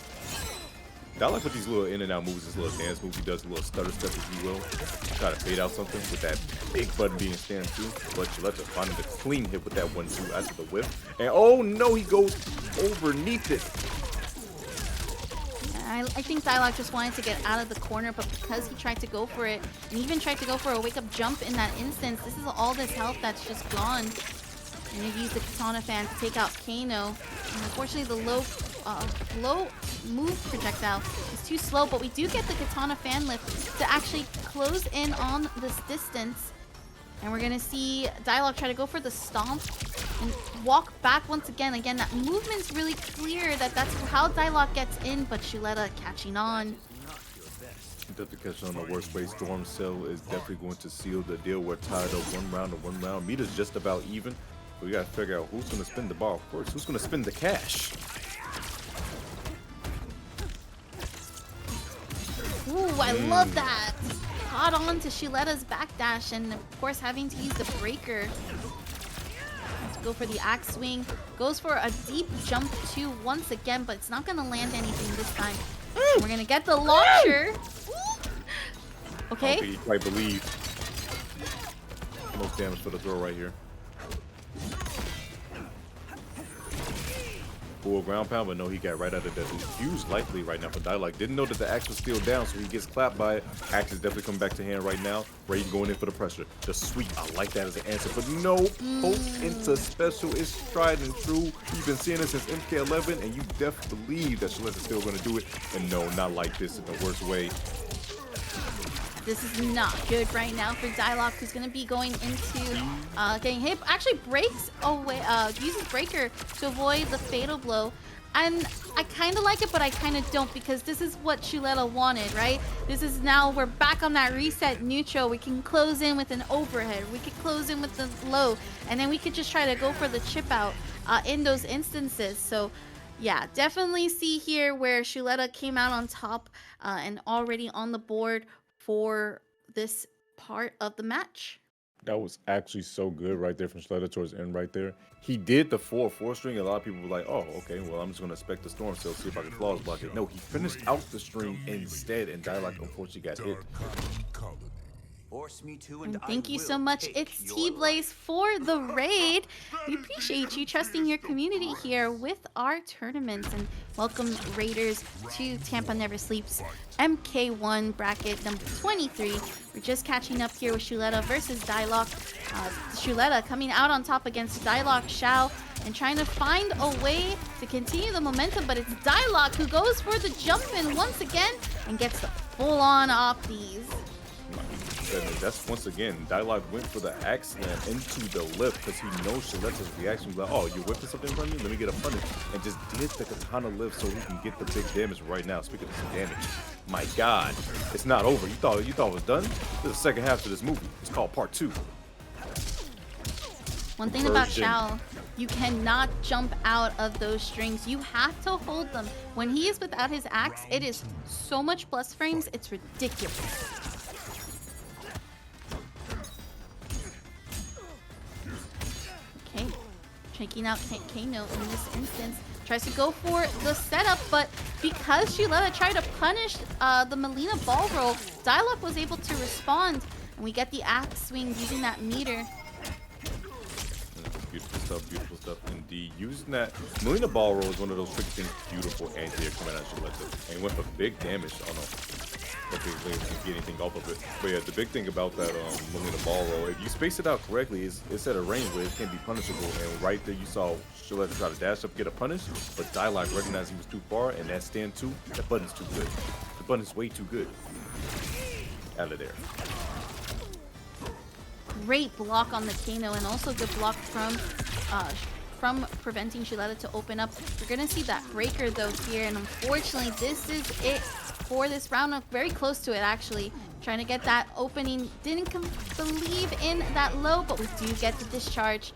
Dyloch with these little in and out moves, this little dance move, he does a little stutter step, if you will. Try to fade out something with that big button being stand too. But Shuletah finding the clean hit with that 1-2 after the whip. And oh no, he goes overneath it. I think Dyloch just wanted to get out of the corner, but because he tried to go for it, and even tried to go for a wake-up jump in that instance, this is all this health that's just gone. And you use the Kitana fan to take out Kano. And unfortunately, the low move projectile is too slow, but we do get the Kitana fan lift to actually close in on this distance. And we're going to see Dyloch try to go for the stomp and walk back once again. Again, that movement's really clear that's how Dyloch gets in, but Shuletah catching on. Definitely catching on the worst way. Storm Cell is definitely going to seal the deal. We're tied up 1 round to 1 round. Meter's just about even. We got to figure out who's going to spin the ball first. Who's going to spin the cash? Ooh, I love that. Caught on to Shuletah's backdash, and of course having to use the breaker. Let's go for the axe swing. Goes for a deep jump too once again, but it's not going to land anything this time. We're going to get the launcher. Okay. I don't think you quite believe. Most damage for the throw right here. Full ground pound, but no, he got right out of that. Huge likely right now for Dyloch. Didn't know that the axe was still down, so he gets clapped by it. Axe is definitely coming back to hand right now. Raiden going in for the pressure. The sweep, I like that as an answer, but no, poke into special is tried and true. You've been seeing it since MK11, and you definitely believe that Shuletah's still going to do it. And no, not like this in the worst way. This is not good right now for Dyloch, who's going to be going into getting hit. Actually breaks away, uses breaker to avoid the fatal blow. And I kind of like it, but I kind of don't, because this is what Shuletah wanted, right? This is now, we're back on that reset neutral. We can close in with an overhead. We could close in with the low. And then we could just try to go for the chip out in those instances. So yeah, definitely see here where Shuletah came out on top and already on the board for this part of the match. That was actually so good right there from Shuletah towards the end right there. He did the 4-4 string. A lot of people were like, oh, okay, well, I'm just going to expect the Storm Cell, see if I can flawless block it. No, he finished out the string instead, and Dyloch unfortunately got hit. Force me to, And and thank I you will so much. take It's your T-Blaze life. for the raid. We appreciate you trusting your community here with our tournaments. And welcome Raiders to Tampa Never Sleeps MK1 bracket number 23. We're just catching up here with Shuletah versus Dyloch. Shuletah coming out on top against Dyloch, Shao, and trying to find a way to continue the momentum. But it's Dyloch who goes for the jump in once again and gets the full-on opties. That's once again, Dyloch went for the axe slam into the lip because he knows Shuletah's reaction. Like, oh, you're whipping something from you? Let me get a punish. And just did the katana lift so he can get the big damage right now. Speaking of some damage, my God, it's not over. You thought it was done? This is the second half to this movie. It's called part 2. One thing about Shao, you cannot jump out of those strings. You have to hold them. When he is without his axe, it is so much plus frames, it's ridiculous. Okay, checking out Kano in this instance. Tries to go for the setup, but because Shuletah tried to punish the Mileena ball roll, Dyloch was able to respond, and we get the axe swing using that meter. Beautiful stuff indeed. Using that, Mileena ball roll is one of those tricky things, beautiful anti-air coming out of Shuletah. And he went for big damage. I don't know if they get anything off of it. But yeah, the big thing about that Mileena ball roll, if you space it out correctly, it's at a range where it can be punishable. And right there you saw Shuletah try to dash up, get a punish, but Dyloch recognized he was too far, and that stand 2, that button's too good. The button's way too good. Out of there. Great block on the Kano, and also good block from preventing Shuletah to open up. We're gonna see that breaker though here, and unfortunately this is it for this round. Very close to it actually. Trying to get that opening. Didn't believe in that low, but we do get the discharge.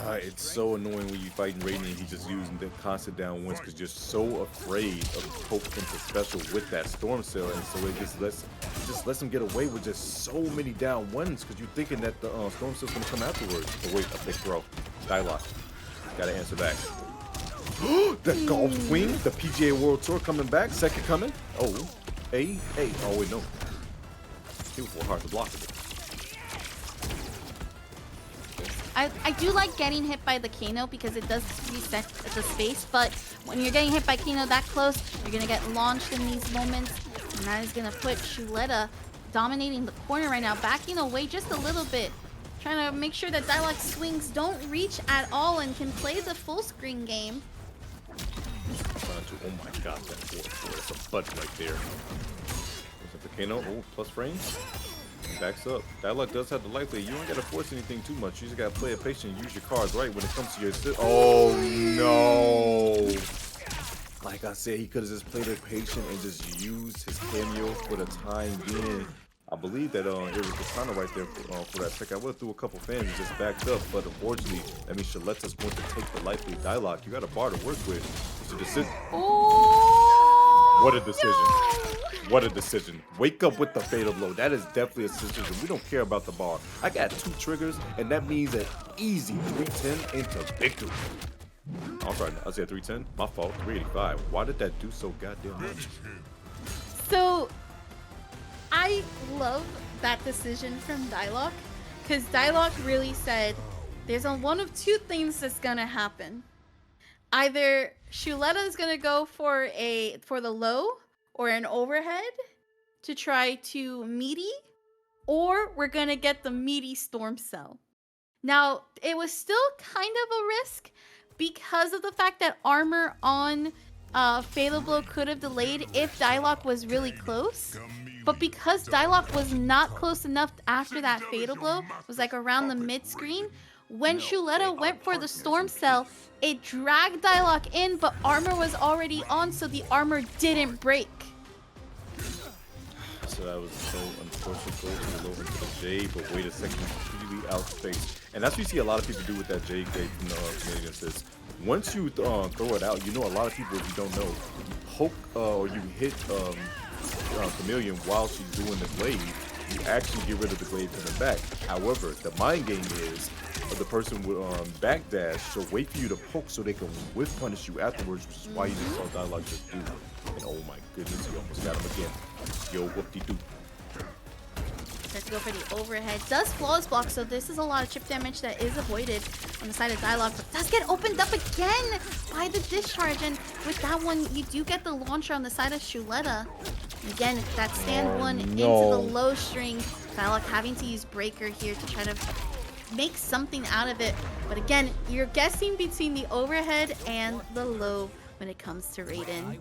It's so annoying when you fighting Raiden and he's just using the constant down winds because you're so afraid of poke into special with that storm cell, and so it just lets him get away with just so many down ones because you're thinking that the storm cell's gonna come afterwards. But wait, a big throw. Dyloch gotta answer back. The golf queen, the PGA World Tour coming back, second coming. Oh, oh wait, no. It was hard to block it. I do like getting hit by the Kano because it does reset the space, but when you're getting hit by Kano that close, you're going to get launched in these moments, and that is going to put Shuletah dominating the corner right now, backing away just a little bit, trying to make sure that Dyloch's swings don't reach at all and can play the full screen game. Oh my God, that's a button right there. Is it the Kano? Oh, plus frames. Backs up. Dyloch does have the life lead. You ain't gotta force anything too much. You just gotta play it patient. Use your cards right when it comes to your. Oh no! Like I said, he could have just played it patient and just used his cameo for the time being. I believe that it was Kitana right there for that second. I would have threw a couple fans and just backed up, but unfortunately, that means Shuletah's going to take the life lead. Dyloch, you got a bar to work with. It's a decision. Oh, what a decision! No. What a decision. Wake up with the fatal blow. That is definitely a decision. We don't care about the bar. I got 2 triggers, and that means an easy 310 into victory. I'm sorry, I said 310. My fault. 385. Why did that do so goddamn much? So, I love that decision from Dyloch, because Dyloch really said, there's one of 2 things that's gonna happen. Either Shuletah is gonna go for the low or an overhead to try to meaty, or we're gonna get the meaty storm cell. Now, it was still kind of a risk because of the fact that armor on Fatal Blow could have delayed if Dyloch was really close. But because Dyloch was not close enough after that Fatal Blow, it was like around the mid-screen, when Shuletah went for the storm cell, it dragged Dyloch in, but armor was already on, so the armor didn't break. So that was so unfortunate. Goes to the low into the J, but wait a second, completely out space. And that's what you see a lot of people do with that J from the Canadians is once you throw it out, you know a lot of people, if you don't know, you poke or you hit Khameleon while she's doing the glaive, you actually get rid of the glaive coming back. However, the mind game is the person with backdash, so wait for you to poke so they can whiff punish you afterwards, which is why you just saw Dyloch just do. And oh my goodness, you almost got him again. Yo, whoop-de-doo. Tries to go for the overhead. Does flawless block, so this is a lot of chip damage that is avoided on the side of Dyloch, but does get opened up again by the discharge. And with that one, you do get the launcher on the side of Shuletah. Again, that stand one into the low string. Dyloch having to use breaker here to try to make something out of it. But again, you're guessing between the overhead and the low when it comes to Raiden.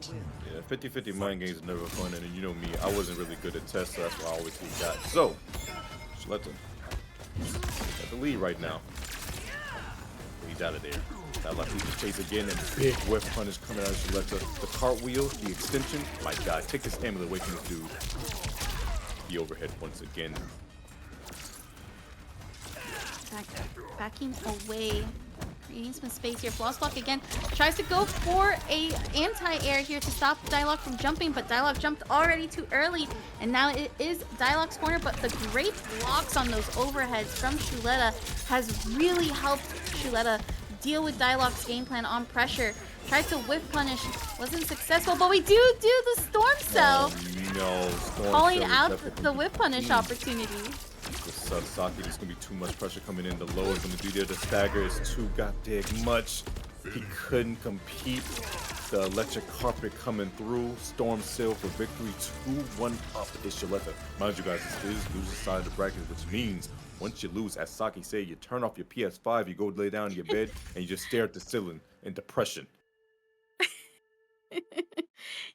Yeah, 50-50 mind games are never fun, and you know me, I wasn't really good at tests, so that's why I always get got. So, Shuletah at the lead right now. He's out of there. Dyloch leads the chase again, and big whiff punish coming out of Shuletah. The cartwheel, the extension, my God, take this amulet away from this dude. The overhead once again. Backing away, creating some space here. Flawless block again. Tries to go for a anti-air here to stop Dyloch from jumping, but Dyloch jumped already too early, and now it is Dyloch's corner. But the great blocks on those overheads from Shuletah has really helped Shuletah deal with Dyloch's game plan on pressure. Tried to whiff punish, wasn't successful, but we do the storm cell. No, calling out the whiff punish opportunity. Saki, there's gonna be too much pressure coming in. The low is gonna be there. The stagger is too goddamn much. He couldn't compete. The electric carpet coming through. Storm sail for victory. 2-1 up is Shuletah. Mind you guys, this is loser side of the bracket, which means once you lose, as Saki said, you turn off your PS5, you go lay down in your bed, and you just stare at the ceiling in depression.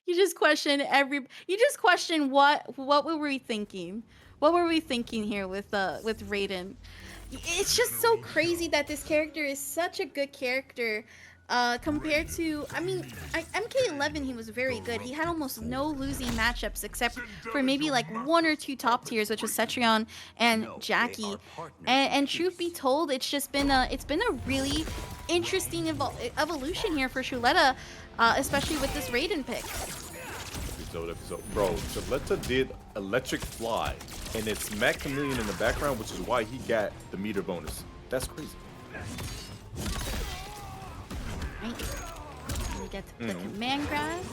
You just question what were we thinking? What were we thinking here with Raiden? It's just so crazy that this character is such a good character compared to, I mean, MK11 he was very good. He had almost no losing matchups except for maybe like 1 or 2 top tiers, which was Cetrion and Jackie. And truth be told, it's been a really interesting evolution here for Shuletah, especially with this Raiden pick. Bro, Shuletah did electric fly, and it's Khameleon in the background, which is why he got the meter bonus. That's crazy. Right. We get the command grab,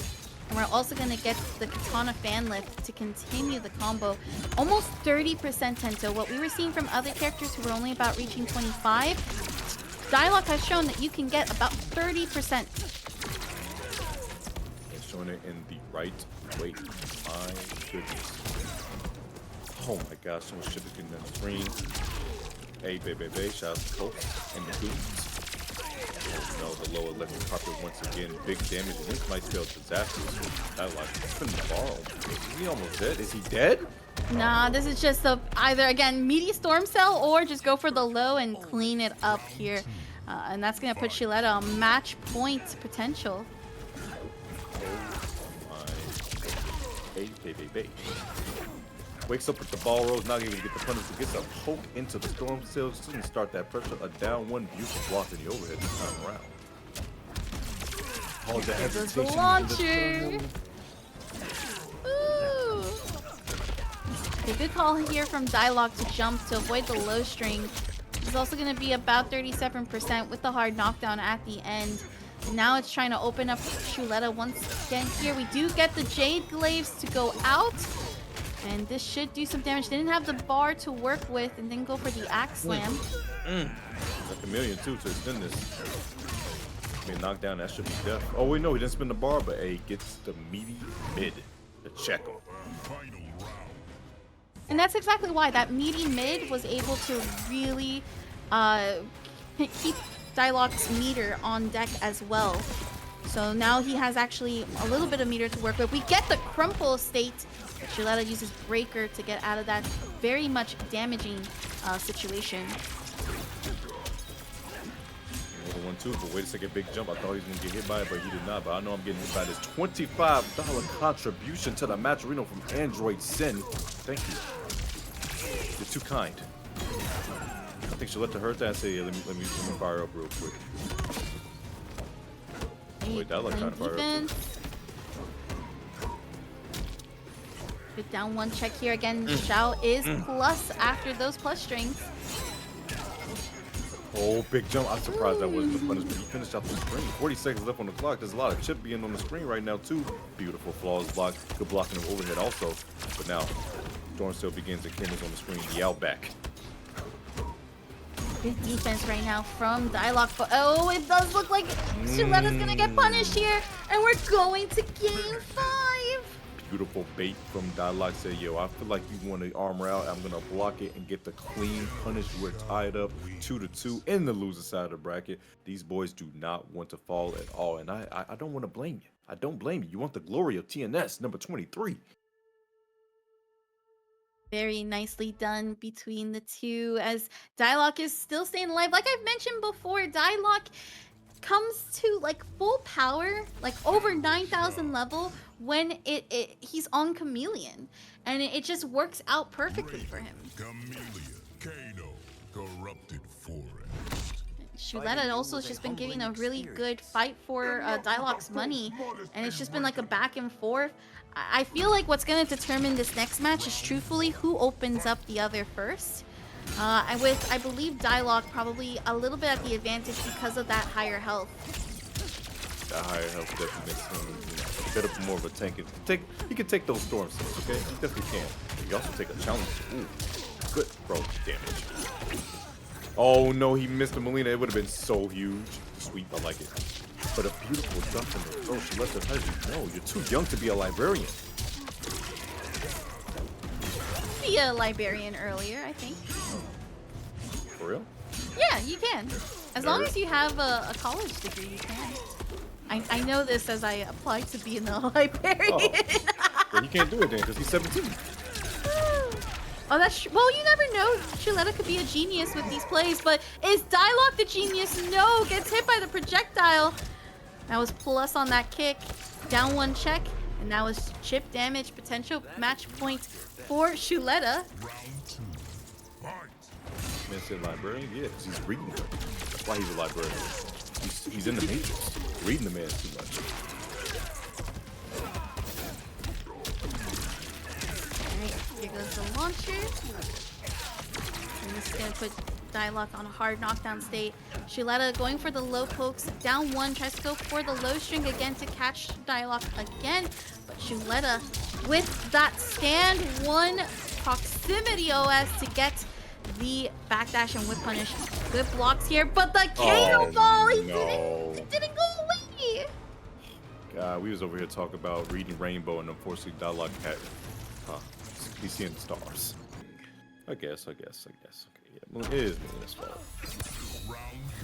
and we're also gonna get the Kitana fan lift to continue the combo. Almost 30% Tento. What we were seeing from other characters who were only about reaching 25, Dyloch has shown that you can get about 30%. Showing it in the right way. My goodness. Oh my gosh, so much shit is getting on the screen. Hey, baby, shout out to Coke and the boots. Oh no, the lower electric carpet once again. Big damage, and this might spell disastrous. Dyloch spin the ball. Is he almost dead? Is he dead? Nah, this is just either, again, meaty storm cell or just go for the low and clean it up here. And that's going to put Shuletah on match point potential. Hey, baby. Wakes up with the ball rolls, not able to get the punish, but gets a poke into the storm cell. Just didn't start that pressure. A down one, beautiful block in the overhead this time around. Oh, that hesitation. The launcher. Ooh. A good call here from Dyloch to jump to avoid the low string. He's also going to be about 37% with the hard knockdown at the end. Now it's trying to open up Shuletah once again here. We do get the Jade Glaives to go out. And this should do some damage. Didn't have the bar to work with and then go for the Axe Slam. The Khameleon too to extend this. I mean, knockdown, that should be death. Oh wait, no, he didn't spin the bar, but he gets the meaty mid to check him. And that's exactly why that meaty mid was able to really keep Dyloch's meter on deck as well. So now he has actually a little bit of meter to work with. We get the crumple state. Shuletah uses breaker to get out of that very much damaging situation. Another 1-2, but wait a second, big jump. I thought he was going to get hit by it, but he did not. But I know I'm getting hit by this $25 contribution to the match arena from Android Sin. Thank you. You're too kind. I think Shuletah heard that and say, yeah, let me fire up real quick. Wait, that looked kind of fire up too. Good down one check here again. Shao is plus after those plus strings. Oh, big jump. I'm surprised that wasn't the punishment. He finished out the screen. 40 seconds left on the clock. There's a lot of chip being on the screen right now, too. Beautiful flawless block. Good blocking of overhead also. But now, Storm still begins and Ken's on the screen. The Outback. Good defense right now from Dyloch, but oh, it does look like Shuletah's gonna get punished here, and we're going to game 5. Beautiful bait from Dyloch. Said, yo, I feel like you want to armor out. I'm gonna block it and get the clean punish. We're tied up 2-2 in the loser side of the bracket. These boys do not want to fall at all, and I don't want to blame you. I don't blame you. You want the glory of TNS number 23. Very nicely done between the two, as Dyloch is still staying alive. Like I've mentioned before, Dyloch comes to like full power, like over 9,000 level, when he's on Khameleon, and it just works out perfectly for him. Khameleon, Kano, corrupted forest. Shuletah also has just been giving a really good fight for Dyloch's money, and it's just been like a back and forth. I feel like what's going to determine this next match is truthfully who opens up the other first. With, I believe, Dyloch probably a little bit at the advantage because of that higher health. That higher health definitely makes him a bit of more of a tank. He can take those storms, okay? He definitely can. He can also take a challenge. Ooh, good bro damage. Oh no, he missed the Mileena. It would have been so huge. Sweep, I like it. But a beautiful duck in there. Bro, Shuletah, how did you know? You're too young to be a librarian. Be a librarian earlier, I think. For real? Yeah, you can. As long as you have a college degree, you can. I know this as I applied to be in the librarian. Oh. Well, he can't do it then because he's 17. Oh, that's well, you never know. Shuletah could be a genius with these plays, but is Dyloch the genius? No, gets hit by the projectile. That was plus on that kick. Down one check, and that was chip damage. Potential match point for Shuletah. Man said librarian? Yeah, because he's reading them. That's why he's a librarian. He's in the Matrix. Reading the man too much. Alright, here goes the launcher. And this is going to put Dyloch on a hard knockdown state. Shuletah going for the low pokes. Down one, tries to go for the low string again to catch Dyloch again. But Shuletah with that stand one proximity OS to get the backdash and whip punish. Good blocks here, but the Kano ball, he didn't go away. God, we was over here talking about reading Rainbow, and unfortunately Dyloch had, he's seeing the stars. I guess. Okay, yeah, it is Mileena's fault.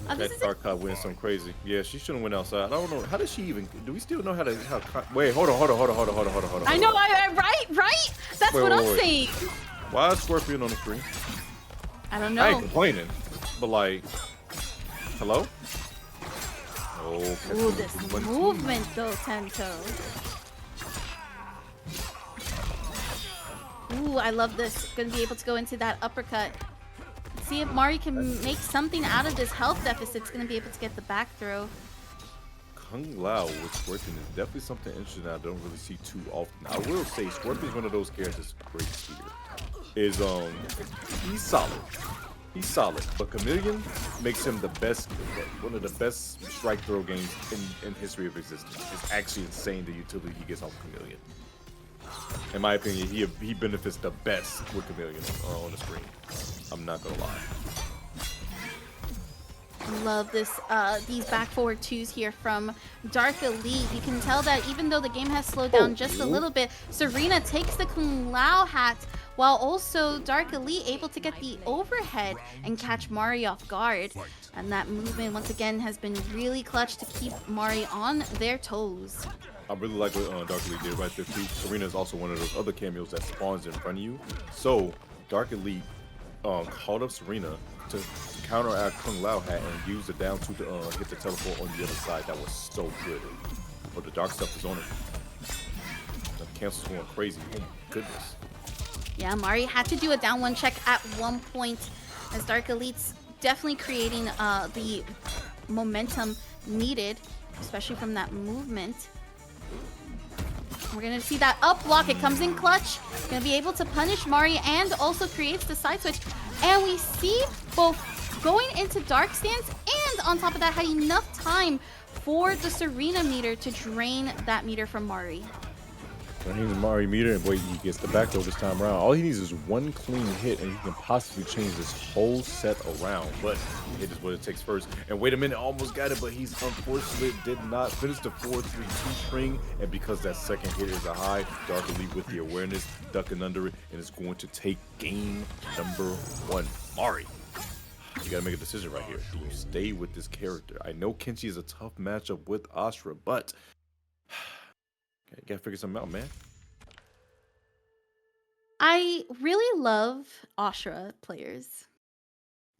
That Dark went some crazy. Yeah, she shouldn't went outside. I don't know. How does she even? Do we still know how to? Wait, hold on. I know, right? That's what I'm saying. Why is Scorpion on the screen? I don't know. I ain't complaining, but like, hello? Oh, ooh, this movement though, Tento. Ooh, I love this. Gonna be able to go into that uppercut. See if Mari can make something out of this health deficit. It's gonna be able to get the back throw. Kung Lao with Scorpion is definitely something interesting that I don't really see too often. I will say Scorpion's one of those characters, great speeder. Is he's solid, but Khameleon makes him the best, one of the best strike throw games in history of existence. It's actually insane the utility he gets off Khameleon. In my opinion, he benefits the best with Khameleon on the screen. I'm not gonna lie. Love this these back forward twos here from Dark Elite. You can tell that even though the game has slowed down just a little bit, Sareena takes the Kung Lao hat, while also Dark Elite able to get the overhead and catch Mari off guard. And that movement once again has been really clutch to keep Mari on their toes. I really like what Dark Elite did right there too. Sareena is also one of those other cameos that spawns in front of you. So Dark Elite called up Sareena to counteract Kung Lao hat and use the down two to hit the teleport on the other side. That was so good. But the dark stuff is on it. The cancel's going crazy. Oh my goodness. Yeah, Mari had to do a down one check at one point, as Dark Elite's definitely creating the momentum needed, especially from that movement. We're gonna see that up block. It comes in clutch. Gonna be able to punish Mari and also creates the side switch. And we see both going into dark stance and on top of that had enough time for the Sareena meter to drain that meter from Mari. He needs Mari meter, and boy, he gets the back throw this time around. All he needs is one clean hit, and he can possibly change this whole set around. But hit is what it takes first. And wait a minute, almost got it, but he's unfortunately did not finish the 4-3-2 string. And because that second hit is a high, Dark Elite with the awareness, ducking under it, and it's going to take game number 1. Mari, you gotta make a decision right here. Do you stay with this character? I know Kenshi is a tough matchup with Ashrah, but you gotta figure something out, man. I really love Ashrah players.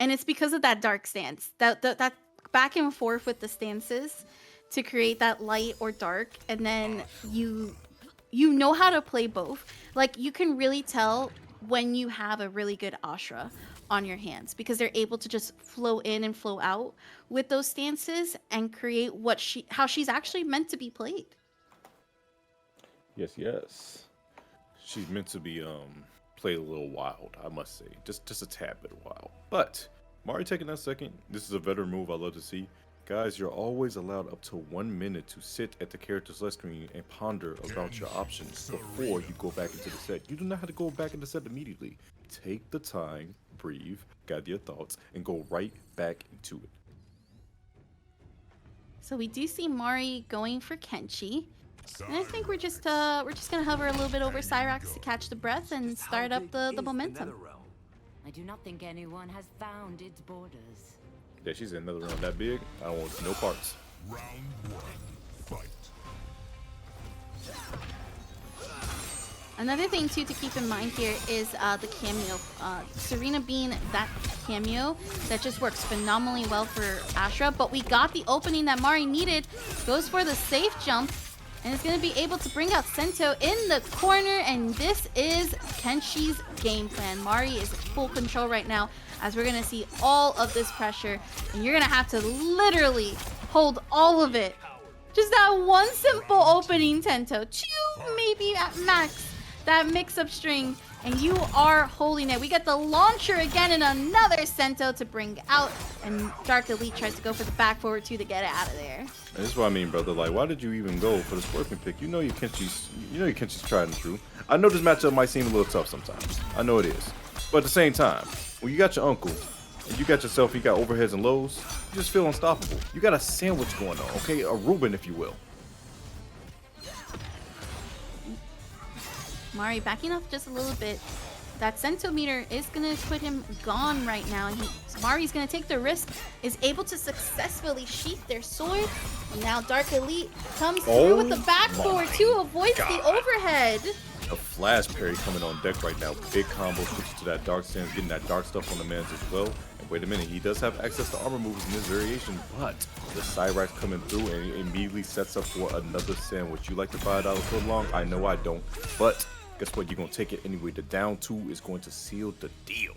And it's because of that dark stance. That back and forth with the stances to create that light or dark. And then you know how to play both. Like, you can really tell when you have a really good Ashrah on your hands, because they're able to just flow in and flow out with those stances and create how she's actually meant to be played. Yes, yes. She's meant to be played a little wild, I must say. Just a tad bit wild. But Mari taking that second. This is a veteran move I love to see. Guys, you're always allowed up to 1 minute to sit at the character select screen and ponder about your options before you go back into the set. You do not have to go back into the set immediately. Take the time, breathe, gather your thoughts, and go right back into it. So we do see Mari going for Kenshi. And I think we're just gonna hover a little bit over Cyrax to catch the breath and start up the momentum. I do not think anyone has found its borders. Yeah, she's in another round that big. I don't want no parts. Round 1, fight. Another thing too to keep in mind here is the cameo. Sareena being that cameo that just works phenomenally well for Ashrah, but we got the opening that Mari needed. Goes for the safe jump and is going to be able to bring out Sento in the corner, and this is Kenshi's game plan. Mari is in full control right now as we're going to see all of this pressure, and you're going to have to literally hold all of it. Just that one simple opening Sento, 2 maybe at max, that mix-up string, and you are holding it. We get the launcher again and another Sento to bring out, and Dark Elite tries to go for the back forward 2 to get it out of there. And this is what I mean, brother. Like, why did you even go for the Scorpion pick? You know your Kenshi's tried and true. I know this matchup might seem a little tough sometimes. I know it is. But at the same time, when you got your uncle, and you got yourself, you got overheads and lows, you just feel unstoppable. You got a sandwich going on, okay? A Reuben, if you will. Mari backing off just a little bit. That Centometer is going to put him gone right now. And Mari's going to take the risk, is able to successfully sheath their sword. And now Dark Elite comes through with the back forward too, avoids the overhead. A flash parry coming on deck right now. Big combo switches to that dark stance, getting that dark stuff on the mans as well. And wait a minute, he does have access to armor moves in this variation, but the Cyrax coming through and he immediately sets up for another sandwich. You like the $5 foot long? I know I don't, but guess what? You're going to take it anyway. The down 2 is going to seal the deal.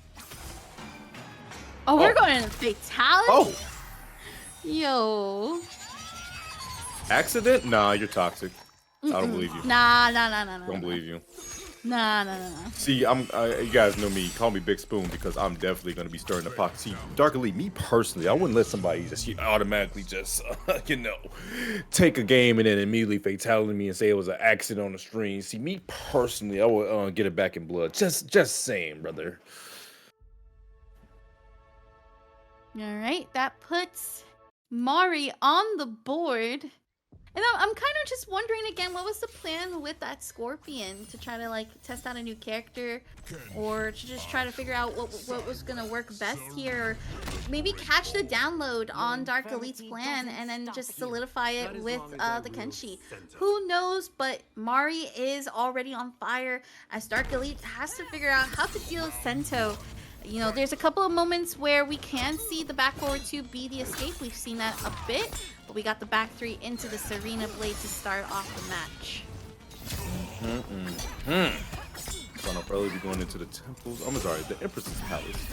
Oh, we're going to fatality? Oh! Yo. Accident? Nah, you're toxic. I don't believe you. Nah. Don't believe you. Nah. See, you guys know me. Call me Big Spoon because I'm definitely going to be stirring the pot. See, Dark Elite, me personally, I wouldn't let somebody just automatically just, take a game and then immediately fatality me and say it was an accident on the stream. See, me personally, I would get it back in blood. Just saying, brother. All right, that puts Mari on the board. And I'm kind of just wondering again, what was the plan with that Scorpion? To try to like test out a new character, or to just try to figure out what was gonna work best here, or maybe catch the download on Dark Elite's plan and then just solidify it with the Kenshi. Who knows? But Mari is already on fire as Dark Elite has to figure out how to deal with Sento. You know, there's a couple of moments where we can see the back forward 2 be the escape. We've seen that a bit, but we got the back 3 into the Sareena blade to start off the match. Starting off early, we're going into the temples. I'm sorry, the Empress's palace.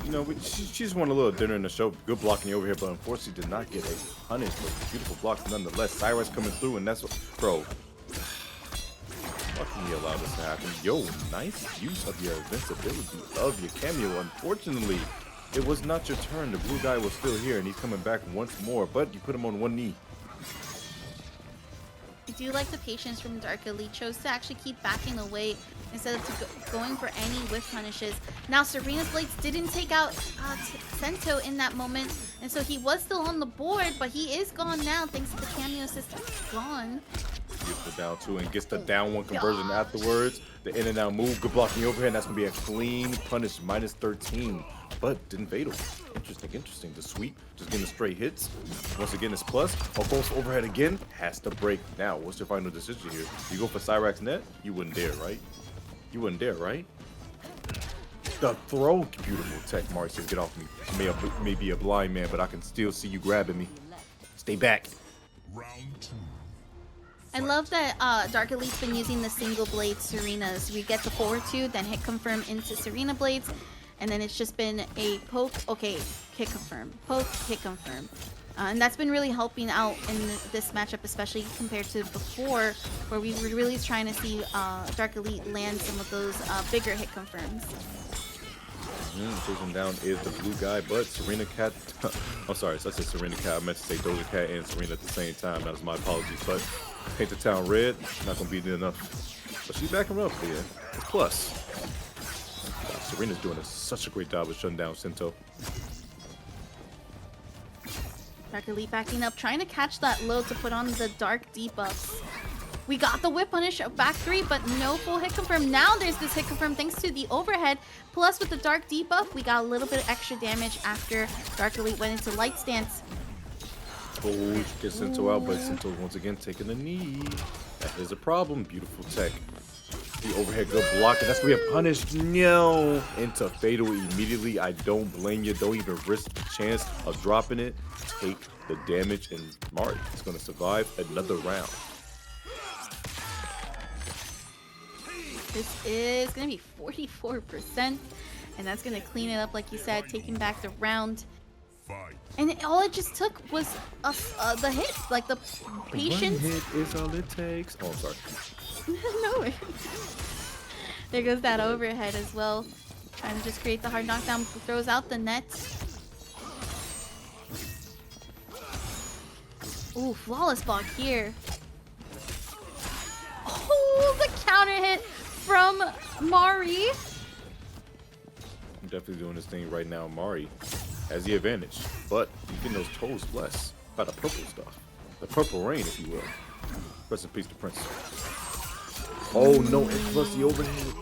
You know, she just wanted a little dinner in the show. Good blocking over here, but unfortunately did not get a punish. But beautiful blocks nonetheless. Cyrax coming through, and that's what, bro. How can you allow this to happen? Yo, nice use of your invincibility of your cameo. Unfortunately, it was not your turn. The blue guy was still here, and he's coming back once more, but you put him on one knee. We do like the patience from Dark Elite. Chose to actually keep backing away instead of going for any whiff punishes. Now Sareena's blades didn't take out Sento in that moment, and so he was still on the board, but he is gone now thanks to the cameo system. Gone. Gets the down 2 and gets the down 1 conversion afterwards. The in and out move, good blocking overhead, and that's gonna be a clean punish, minus 13. But didn't fatal. Interesting. The sweep, just getting the straight hits. Once again, it's plus. Almost overhead again, has to break. Now, what's your final decision here? You go for Cyrax net? You wouldn't dare, right? You wouldn't dare, right? The throw, beautiful tech. Mari says, get off me. May be a blind man, but I can still see you grabbing me. Stay back. Round 2. I love that Dark Elite's been using the single blade Sarenas. We get the forward 2, then hit confirm into Sareena blades, and then it's just been a poke, okay, hit confirm, poke, hit confirm. And that's been really helping out in this matchup, especially compared to before, where we were really trying to see Dark Elite land some of those bigger hit confirms. Chasing down is the blue guy, but Sareena Cat. I'm sorry, so I said Sareena Cat. I meant to say Doja Cat and Sareena at the same time. That was my apologies. But paint the town red, not gonna be enough. But she's backing up here. It's plus. Wow, Sareena's doing such a great job of shutting down Sento. Dark Elite backing up, trying to catch that low to put on the dark debuffs. We got the whip punish back 3, but no full hit confirm. Now there's this hit confirm thanks to the overhead. Plus with the dark debuff, we got a little bit of extra damage after Dark Elite went into light stance. Oh, she gets Sento out, but Sento's once again taking the knee. That is a problem. Beautiful tech. The overhead good block, and that's gonna be a punish. No! Into fatal immediately. I don't blame you. Don't even risk the chance of dropping it. Take the damage, and Mari is gonna survive another round. This is going to be 44%, and that's going to clean it up, like you said, taking back the round. Fight. And all it just took was the hit, like the patience. One hit is all it takes. Oh, I'm sorry. No. There goes that overhead as well. Trying to just create the hard knockdown, throws out the net. Ooh, flawless block here. Oh, the counter hit from Mari. I'm definitely doing this thing right now. Mari has the advantage, but you getting those toes blessed by the purple stuff. The purple rain, if you will. Rest in peace to Prince. Oh no, and plus the overhead.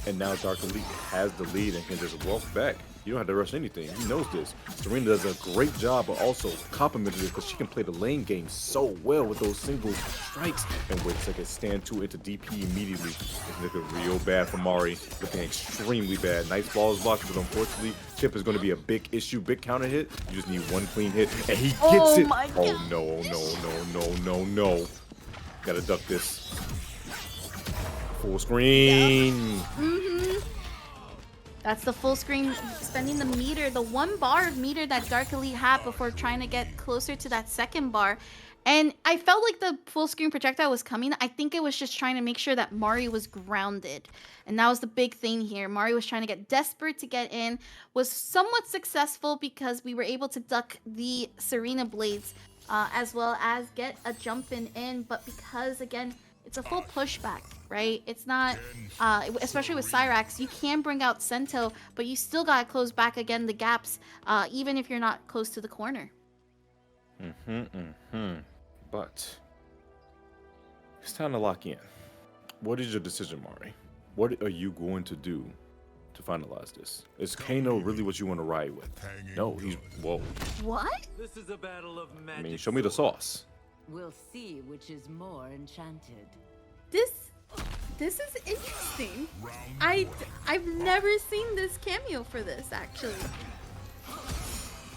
And now Dark Elite has the lead and can just walk back. You don't have to rush anything. He knows this. Sareena does a great job, but also complimented it because she can play the lane game so well with those single strikes. And wait a second, stand 2 into DP immediately. It's looking real bad for Mari. Looking extremely bad. Nice balls blocked, but unfortunately, chip is going to be a big issue, big counter hit. You just need one clean hit, and he gets it. My God. Oh no. Gotta duck this. Full screen. Yep. That's the full screen, spending the meter, the 1 bar of meter that Dark Elite had before trying to get closer to that 2nd bar. And I felt like the full screen projectile was coming. I think it was just trying to make sure that Mari was grounded. And that was the big thing here. Mari was trying to get desperate to get in, was somewhat successful because we were able to duck the Sareena blades as well as get a jump in. But because, again, it's a full pushback, right? It's not, especially with Cyrax, you can bring out Sento, but you still gotta close back again the gaps, even if you're not close to the corner. But it's time to lock in. What is your decision, Mari? What are you going to do to finalize this? Is Kano really what you want to ride with? No, he's, whoa. What? This is a battle of magic. I mean, show me the sauce. We'll see which is more enchanted. This is interesting. I've never seen this cameo for this, actually.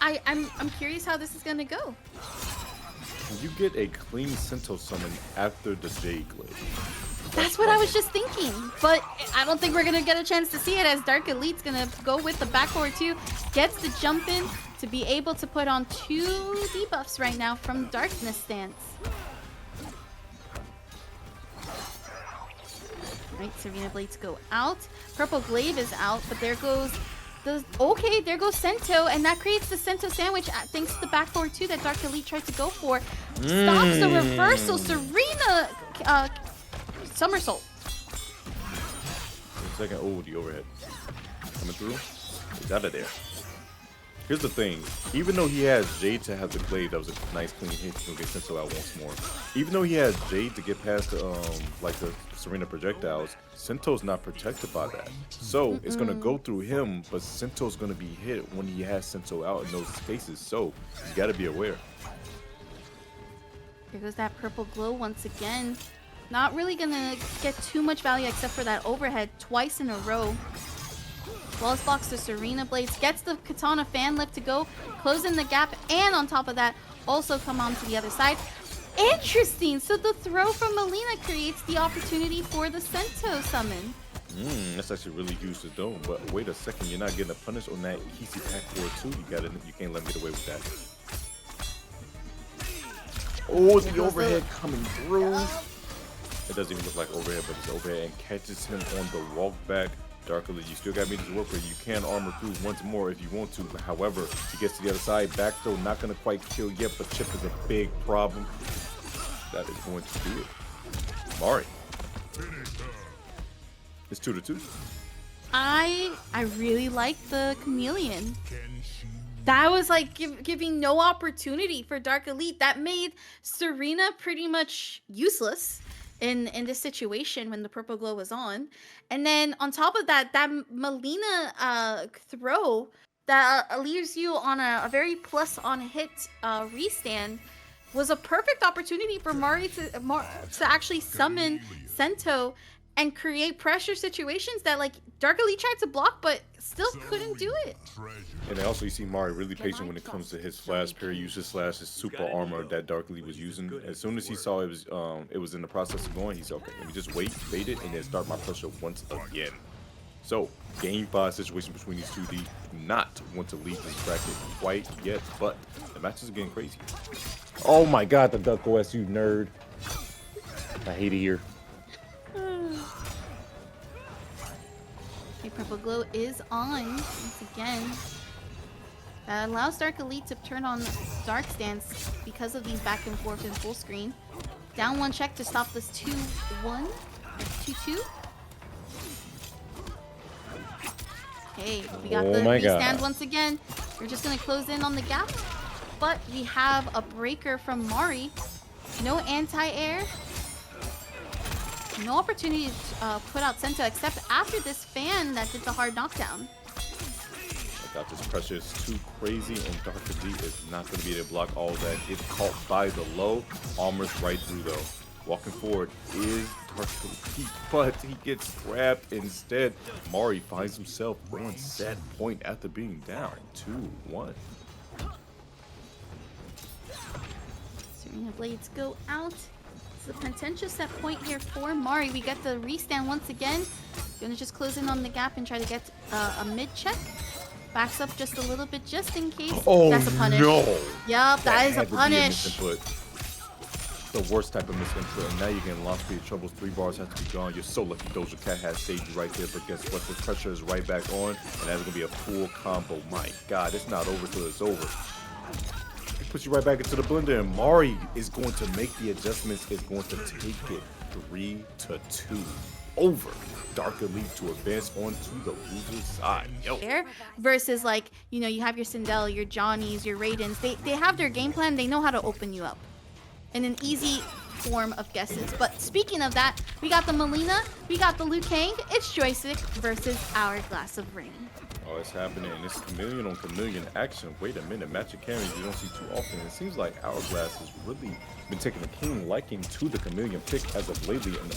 I'm curious how this is gonna go. You get a clean Sento summon after the Jade Glade. That's what I was just thinking, but I don't think we're gonna get a chance to see it as Dark Elite's gonna go with the back forward 2, gets the jump in to be able to put on 2 debuffs right now from Darkness Stance. Right, Sareena blades go out. Purple Glaive is out, but there goes Okay, there goes Sento, and that creates the Sento sandwich thanks to the back forward two that Dark Elite tried to go for. Stops the reversal. Sareena somersault. Second, oh, the overhead coming through. It's out of there. Here's the thing, even though he has Jade to have the blade, that was a nice clean hit, he'll get Sento out once more. Even though he has Jade to get past the like the Sareena projectiles, Sento's not protected by that. So it's gonna go through him, but Sento's gonna be hit when he has Sento out in those spaces. So you gotta be aware. Here goes that purple glow once again. Not really gonna get too much value except for that overhead twice in a row. Walls blocks the Sareena blades, gets the Kitana fan lift to go, closing the gap, and on top of that, also come on to the other side. Interesting! So the throw from Mileena creates the opportunity for the Sento summon. That's actually really huge to do. But wait a second, you're not getting a punish on that easy pack forward too. You can't let him get away with that. Oh, the overhead coming through. It doesn't even look like overhead, but it's overhead and catches him on the walk back. Dark Elite, you still got me this work where you can armor through once more if you want to. However, he gets to the other side. Back throw, not going to quite kill yet, but Chip is a big problem. That is going to do it. Mari. It's 2-2. I really like the Khameleon. That was like giving no opportunity for Dark Elite. That made Sareena pretty much useless in this situation when the purple glow was on. And then on top of that, that Mileena throw that leaves you on a very plus on hit restand was a perfect opportunity for Mari to actually summon Sento and create pressure situations that like Dark Elite tried to block but still couldn't do it. And also you see Mari really patient when it comes to his flash parry, use his slash, his super armor that Dark Elite was using. As soon as he saw it was in the process of going, he said, okay, let me just wait, bait it, and then start my pressure once again. So, game 5 situation between these two. Do not want to leave this bracket quite yet, but the matches are getting crazy. Oh my god, the Duck OS, you nerd. I hate it here. Okay, purple glow is on once again. That allows Dark Elite to turn on Dark Stance because of these back and forth in full screen. Down one check to stop this 2-1. 2-2. Okay, we got the restand once again. We're just gonna close in on the gap. But we have a breaker from Mari. No anti-air. No opportunity to put out Sento except after this fan that did the hard knockdown. This pressure is too crazy, and Dark Elite is not going to be able to block all that. It's caught by the low. Armor's right through though. Walking forward is Dark Elite, but he gets grabbed instead. Mari finds himself on set point after being down 2-1. Sareena blades go out. It's a potential set point here for Mari. We get the restand once again. Gonna just close in on the gap and try to get a mid check. Backs up just a little bit just in case. Oh, that's a punish. No. Yup, that is a punish. The worst type of misinput, and now you're getting lost for your troubles. 3 bars have to be gone. You're so lucky Doja Cat has saved you right there, but guess what? The pressure is right back on, and that's gonna be a full combo. My god, it's not over till it's over. It puts you right back into the blender, and Mari is going to make the adjustments, is going to take it 3-2 over Dark Elite to advance onto the loser side. Yo. Versus like, you know, you have your Sindel, your Johnnies, your Raidens. They have their game plan. They know how to open you up in an easy form of guesses. But speaking of that, we got the Mileena, we got the Liu Kang. It's Joystick versus Hourglass of Rain. Oh, it's happening. It's Khameleon on Khameleon action. Wait a minute. Matchup carries you don't see too often. It seems like Hourglass has really been taking a keen liking to the Khameleon pick as of lately. And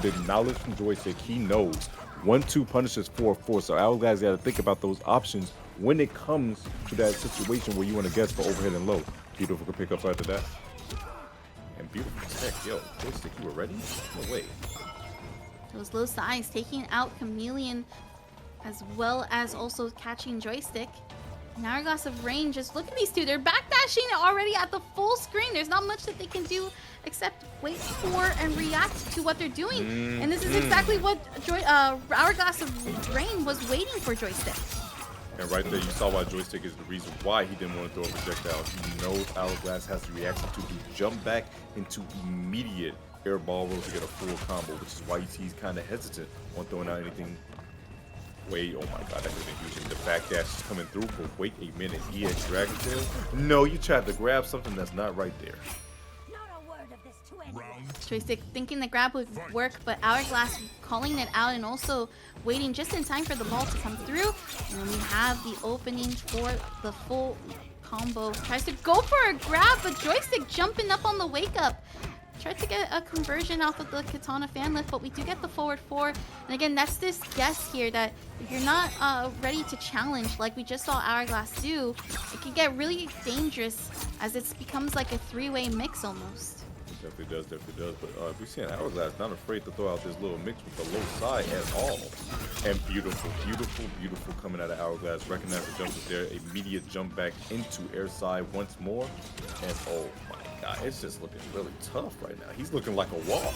the knowledge from Joystick, he knows 1-2 punishes 4-4. So Hourglass got to think about those options when it comes to that situation where you want to guess for overhead and low. Beautiful pick up after that. And beautiful tech. Yo, Joystick, you were ready? No way. Those low sides taking out Khameleon, as well as also catching Joystick. And Hourglass of Rain, just look at these two. They're backdashing already at the full screen. There's not much that they can do except wait for and react to what they're doing. And this is exactly what Hourglass of Rain was waiting for Joystick. And right there, you saw why Joystick is the reason why he didn't want to throw a projectile. He knows Hourglass has the reaction to jump back into immediate air ball rolls to get a full combo, which is why he's kind of hesitant on throwing out anything. Wait, oh my god, that could have been huge. And the back dash is coming through, but wait a minute. EX Dragon Tail? No, you tried to grab something that's not right there. Joystick thinking the grab would work, but Hourglass calling it out and also waiting just in time for the ball to come through. And then we have the opening for the full combo. Tries to go for a grab, but Joystick jumping up on the wake up. Tried to get a conversion off of the Kitana fan lift, but we do get the forward 4. And again, that's this guess here that if you're not ready to challenge like we just saw Hourglass do, it can get really dangerous as it becomes like a 3-way mix almost. Definitely does. But we've seen Hourglass not afraid to throw out this little mix with the low side at all. And beautiful coming out of Hourglass. Recognize the jump there. Immediate jump back into air side once more. And oh my god, it's just looking really tough right now. He's looking like a wall.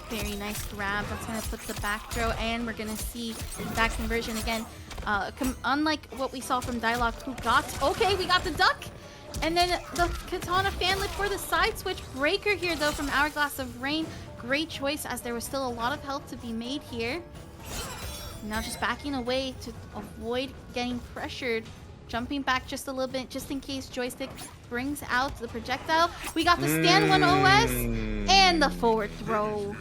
Very nice grab. That's going to put the back throw, and we're going to see that conversion again. Unlike what we saw from Dyloch, who got... Okay, we got the duck! And then the Kitana fan lift for the side switch. Breaker here, though, from Hourglass of Rain. Great choice, as there was still a lot of health to be made here. Now just backing away to avoid getting pressured. Jumping back just a little bit, just in case Joystick brings out the projectile. We got the stand 1 OS and the forward throw.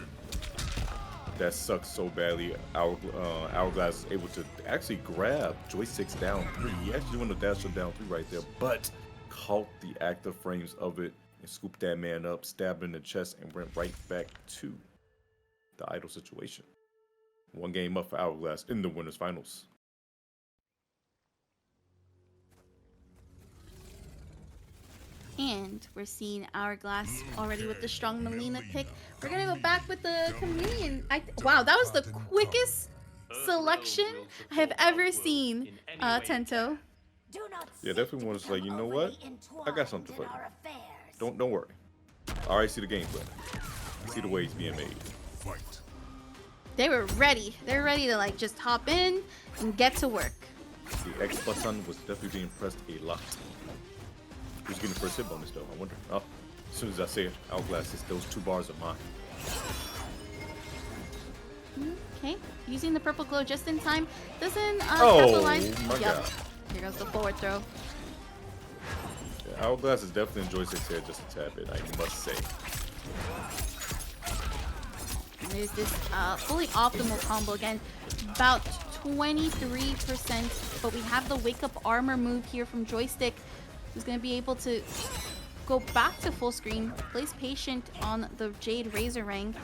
That sucks so badly. Hourglass is able to actually grab Joystick's down 3. He actually went to dash him down 3 right there, but caught the active frames of it and scooped that man up, stabbed him in the chest, and went right back to the idle situation. 1 game up for Hourglass in the winners finals. And we're seeing Hourglass already with the strong Mileena pick. We're gonna go back with the Khameleon. Wow, that was the quickest selection I have ever seen, Tento. Yeah, definitely want to say, you know what? I got something for you. Don't worry. I already see the gameplay. See the waves being made. They were ready. They're ready to like just hop in and get to work. The X button was definitely being pressed a lot. Who's getting the first hit bonus though? I wonder. Oh, as soon as I say it, Hourglass is those 2 bars of mine. Okay, using the purple glow just in time. Doesn't oh capitalize. my god. Here goes the forward throw. Yeah, Hourglass is definitely in Joystick's head just a tad bit, I must say. And there's this fully optimal combo again, about 23%, but we have the wake up armor move here from Joystick, who's going to be able to go back to full screen, plays patient on the Jade Razorang,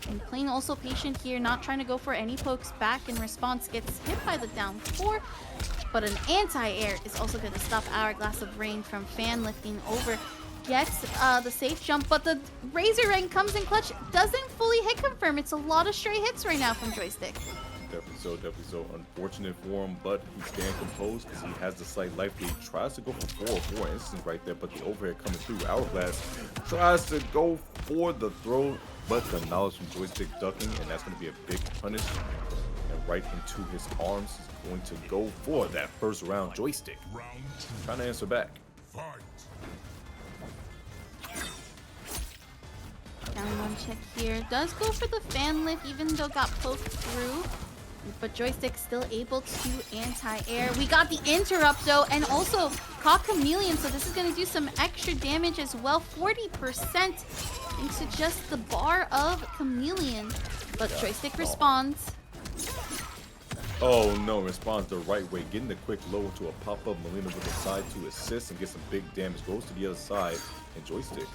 and playing also patient here, not trying to go for any pokes back in response, gets hit by the down 4, but an anti-air is also going to stop Hourglass of Rain from fan lifting over. Gets the safe jump, but the Razorang comes in clutch, doesn't fully hit confirm. It's a lot of stray hits right now from Joystick. Definitely so. Unfortunate for him, but he's staying composed because he has the slight life lead. Tries to go for 4 instants right there, but the overhead coming through. Hourglass tries to go for the throw, but the knowledge from Joystick ducking, and that's going to be a big punish. And right into his arms, he's going to go for that first round. Joystick trying to answer back. Down 1 check here. Does go for the fan lift, even though got poked through. But Joystick still able to anti-air. We got the interrupt though, and also caught Khameleon, so this is going to do some extra damage as well. 40% thanks to just the bar of Khameleon. But Joystick responds. Oh no, responds the right way. Getting the quick low to a pop-up. Mileena with the side to assist and get some big damage. Goes to the other side, and Joystick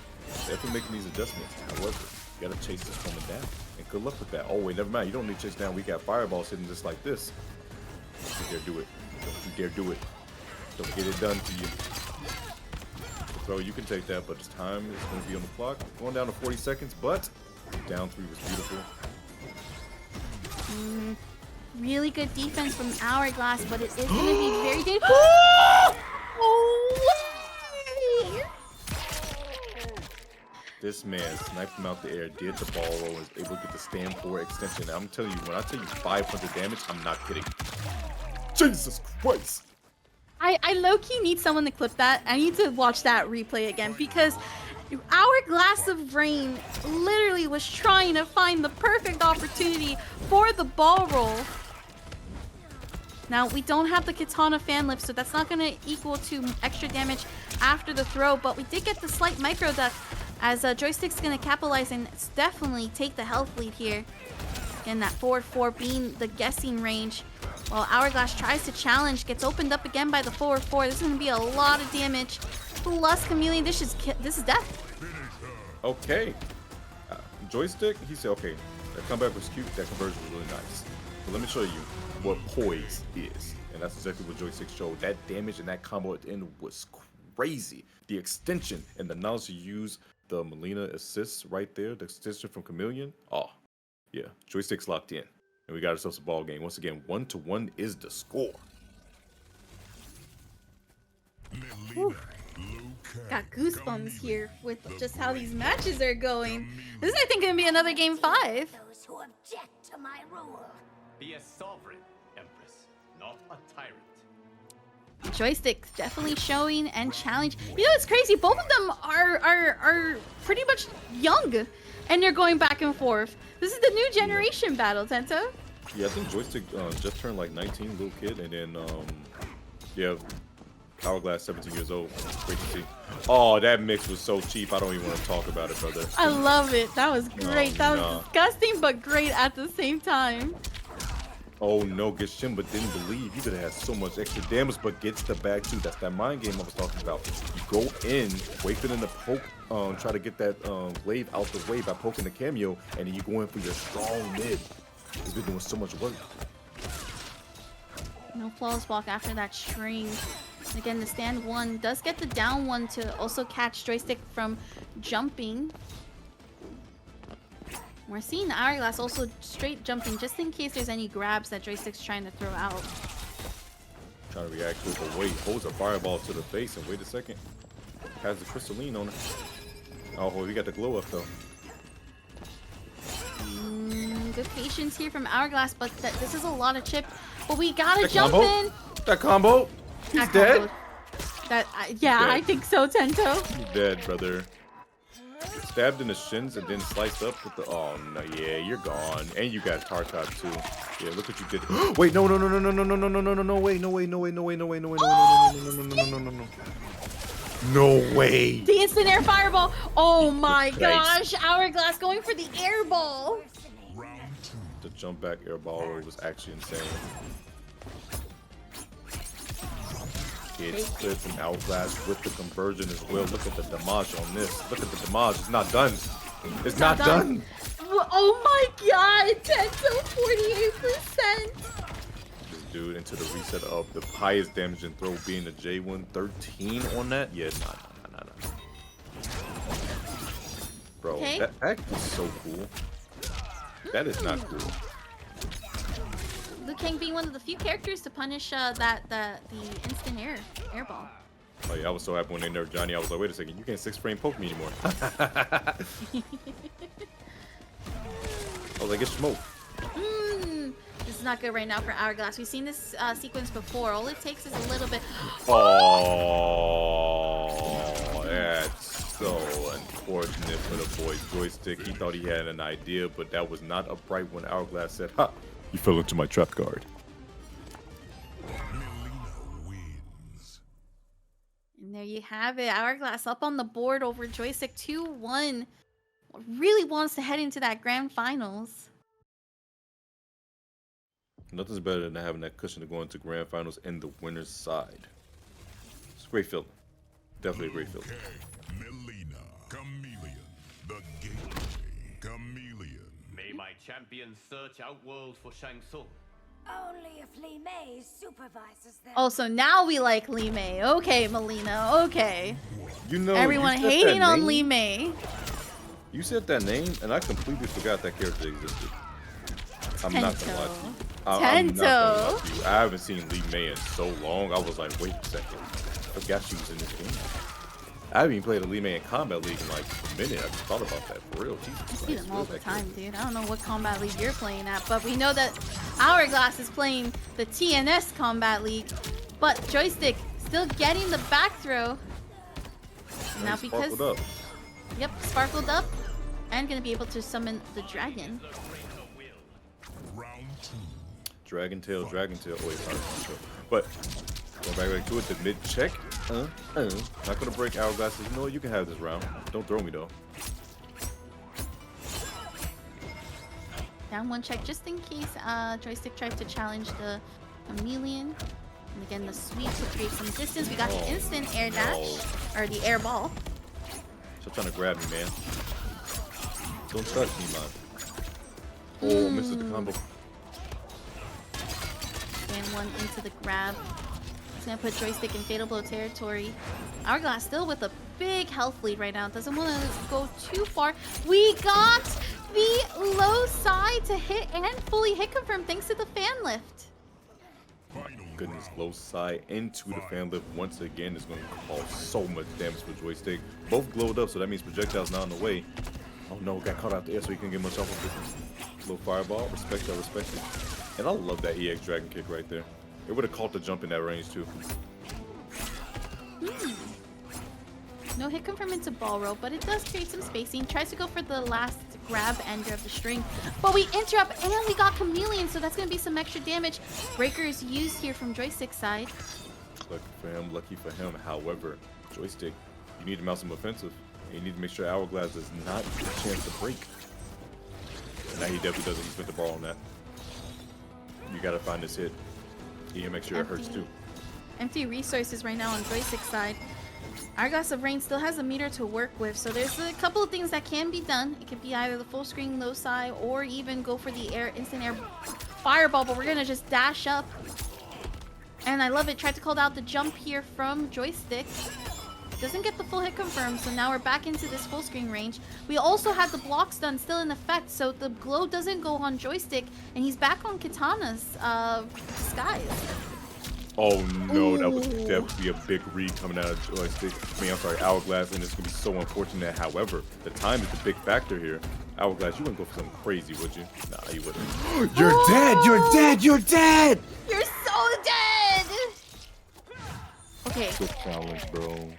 definitely making these adjustments. However, you gotta chase this woman down. And good luck with that. Oh wait, never mind. You don't need to chase down. We got fireballs hitting just like this. Don't you dare do it. Don't you dare do it. Don't get it done to you. So you can take that, but this time is going to be on the clock. Going down to 40 seconds, but down 3 was beautiful. Really good defense from Hourglass, but it is going to be very dangerous. This man sniped him out the air, did the ball roll, was able to get the stand forward extension. And I'm telling you, when I tell you 500 damage, I'm not kidding. Jesus Christ! I low-key need someone to clip that. I need to watch that replay again because Hourglass of Rain literally was trying to find the perfect opportunity for the ball roll. Now, we don't have the Kitana fan lift, so that's not going to equal to extra damage after the throw, but we did get the slight micro death as Joystick's going to capitalize and definitely take the health lead here. Again, that forward 4 being the guessing range. While Hourglass tries to challenge, gets opened up again by the forward 4. This is going to be a lot of damage. Plus Khameleon, this is death. Okay. Joystick, he said, okay, that comeback was cute, that conversion was really nice. So let me show you what poise is. And that's exactly what Joystick showed. That damage and that combo at the end was crazy. The extension and the knowledge to use the Mileena assists right there, the extension from Khameleon. Oh, yeah, Joystick's locked in. And we got ourselves a ball game. Once again, 1-1 is the score. Got goosebumps here with just how these matches are going. This is, I think, going to be another game 5. Those who object to my rule. Be a sovereign, Empress, not a tyrant. Joystick definitely showing and challenge. You know, it's crazy. Both of them are pretty much young, and they're going back and forth. This is the new generation battle, Tento. Yeah, I think Joystick just turned like 19, little kid, and then yeah, Hourglass 17 years old. Great to see. Oh, that mix was so cheap. I don't even want to talk about it, brother. I love it. That was great. That was disgusting, but great at the same time. Oh no, gets shim, but didn't believe. You could have had so much extra damage, but gets the bag too. That's that mind game I was talking about. You go in, wait for them to poke, try to get that wave out the way by poking the cameo, and then you go in for your strong mid. He's been doing so much work. No flawless walk after that string. Again, the stand 1 does get the down 1 to also catch Joystick from jumping. We're seeing the Hourglass also straight jumping just in case there's any grabs that Joystick's trying to throw out. Trying to react to it, but wait, holds a fireball to the face and wait a second. Has the crystalline on it. Oh, we got the glow up though. Good patience here from Hourglass, but this is a lot of chip. But we gotta That jump combo? in. That combo? He's That dead? combo. Yeah, Dead. I think so, Tento. He's dead, brother. Stabbed in the shins and then sliced up with the. Oh no, yeah, you're gone. And you got Tarkov too. Yeah, look what you did. Wait, no, wait, no way. No way. The instant air fireball. Oh my gosh, Hourglass going for the air ball. The jump back air ball was actually insane. It's cleared from Hourglass with the conversion as well. Look at the damage on this. Look at the damage. It's not done. It's not done. Oh my god, Tento, 48%. This dude into the reset of the highest damage and throw being the J1 13 on that. Yeah, nah. Bro, Okay. that act is so cool. That is not cool. Kang being one of the few characters to punish the instant air ball. Oh yeah, I was so happy when they nerfed Johnny. I was like, wait a second, you can't 6-frame poke me anymore. I was like, it's smoke. This is not good right now for Hourglass. We've seen this sequence before. All it takes is a little bit. Oh, that's so unfortunate for the boy Joystick. He thought he had an idea, but that was not upright when Hourglass said, ha, you fell into my trap guard. And there you have it. Hourglass up on the board over Joystick 2-1. Really wants to head into that grand finals. Nothing's better than having that cushion to go into grand finals in the winner's side. It's a great feeling. Definitely a great feeling. Mileena, Khameleon, the gateway, Khameleon. May my champion search outworld for Shang Tsung. Only if Li Mei supervises them. Oh, so now we like Li Mei. Okay, Mileena. Okay. You know, Everyone you said hating that on name. Li Mei. You said that name, and I completely forgot that character existed. I'm not gonna lie to you. I'm not gonna lie to you. I haven't seen Li Mei in so long. I was like, wait a second. I forgot she was in this game. I haven't even played a Lime in Combat League in like a minute. I just thought about that for real. Jesus I see Christ, them all where's the that time, kid? dude. I don't know what combat league you're playing at, but we know that Hourglass is playing the TNS combat league. But Joystick still getting the back throw. And Now he because sparkled up. Yep, sparkled up and gonna be able to summon the dragon. Round 2. Dragon Tail. Oh wait, sorry. But going back to it, the mid check. Not gonna break Hourglasses. You know what? You can have this round. Don't throw me though. Down one check just in case Joystick tried to challenge the Khameleon. And again, the sweep to create some distance. We got the instant air dash, or the air ball. Still trying to grab me, man. Don't touch me, man. Oh, misses the combo. And one into the grab. It's gonna put Joystick in fatal blow territory. Hourglass still with a big health lead right now. Doesn't want to go too far. We got the low side to hit and fully hit confirm thanks to the fan lift. Goodness, low side into the fan lift once again is going to cause so much damage for Joystick. Both glowed up, so that means projectiles now on the way. Oh no, got caught out the air so he couldn't get much off of it. Little fireball, respect that, respect it. And I love that EX dragon kick right there. It would have caught the jump in that range too. No hit confirm into ball roll, but it does create some spacing. Tries to go for the last grab ender of the string, but we interrupt and we got Khameleon, so that's going to be some extra damage. Breaker is used here from Joystick's side. Lucky for him. However, Joystick, you need to mount some offensive. And you need to make sure Hourglass does not get a chance to break. And now he definitely doesn't. He spent the ball on that. You got to find this hit. You gotta make sure it hurts too. Empty resources right now on Joystick's side. Hourglass of Rain still has a meter to work with, so there's a couple of things that can be done. It could be either the full screen low side or even go for the instant air fireball, but we're gonna just dash up. And I love it. Tried to call out the jump here from Joystick. Doesn't get the full hit confirmed, so now we're back into this full screen range. We also had the block stun still in effect, so the glow doesn't go on Joystick, and he's back on Kitana's disguise. Oh no, that would Ooh. definitely be a big read coming out of Joystick. I'm sorry, Hourglass, and it's gonna be so unfortunate. However, the time is the big factor here. Hourglass, you wouldn't go for something crazy, would you? Nah, you wouldn't. You're dead! You're dead! You're dead! You're so dead! Okay, Good challenge, bro.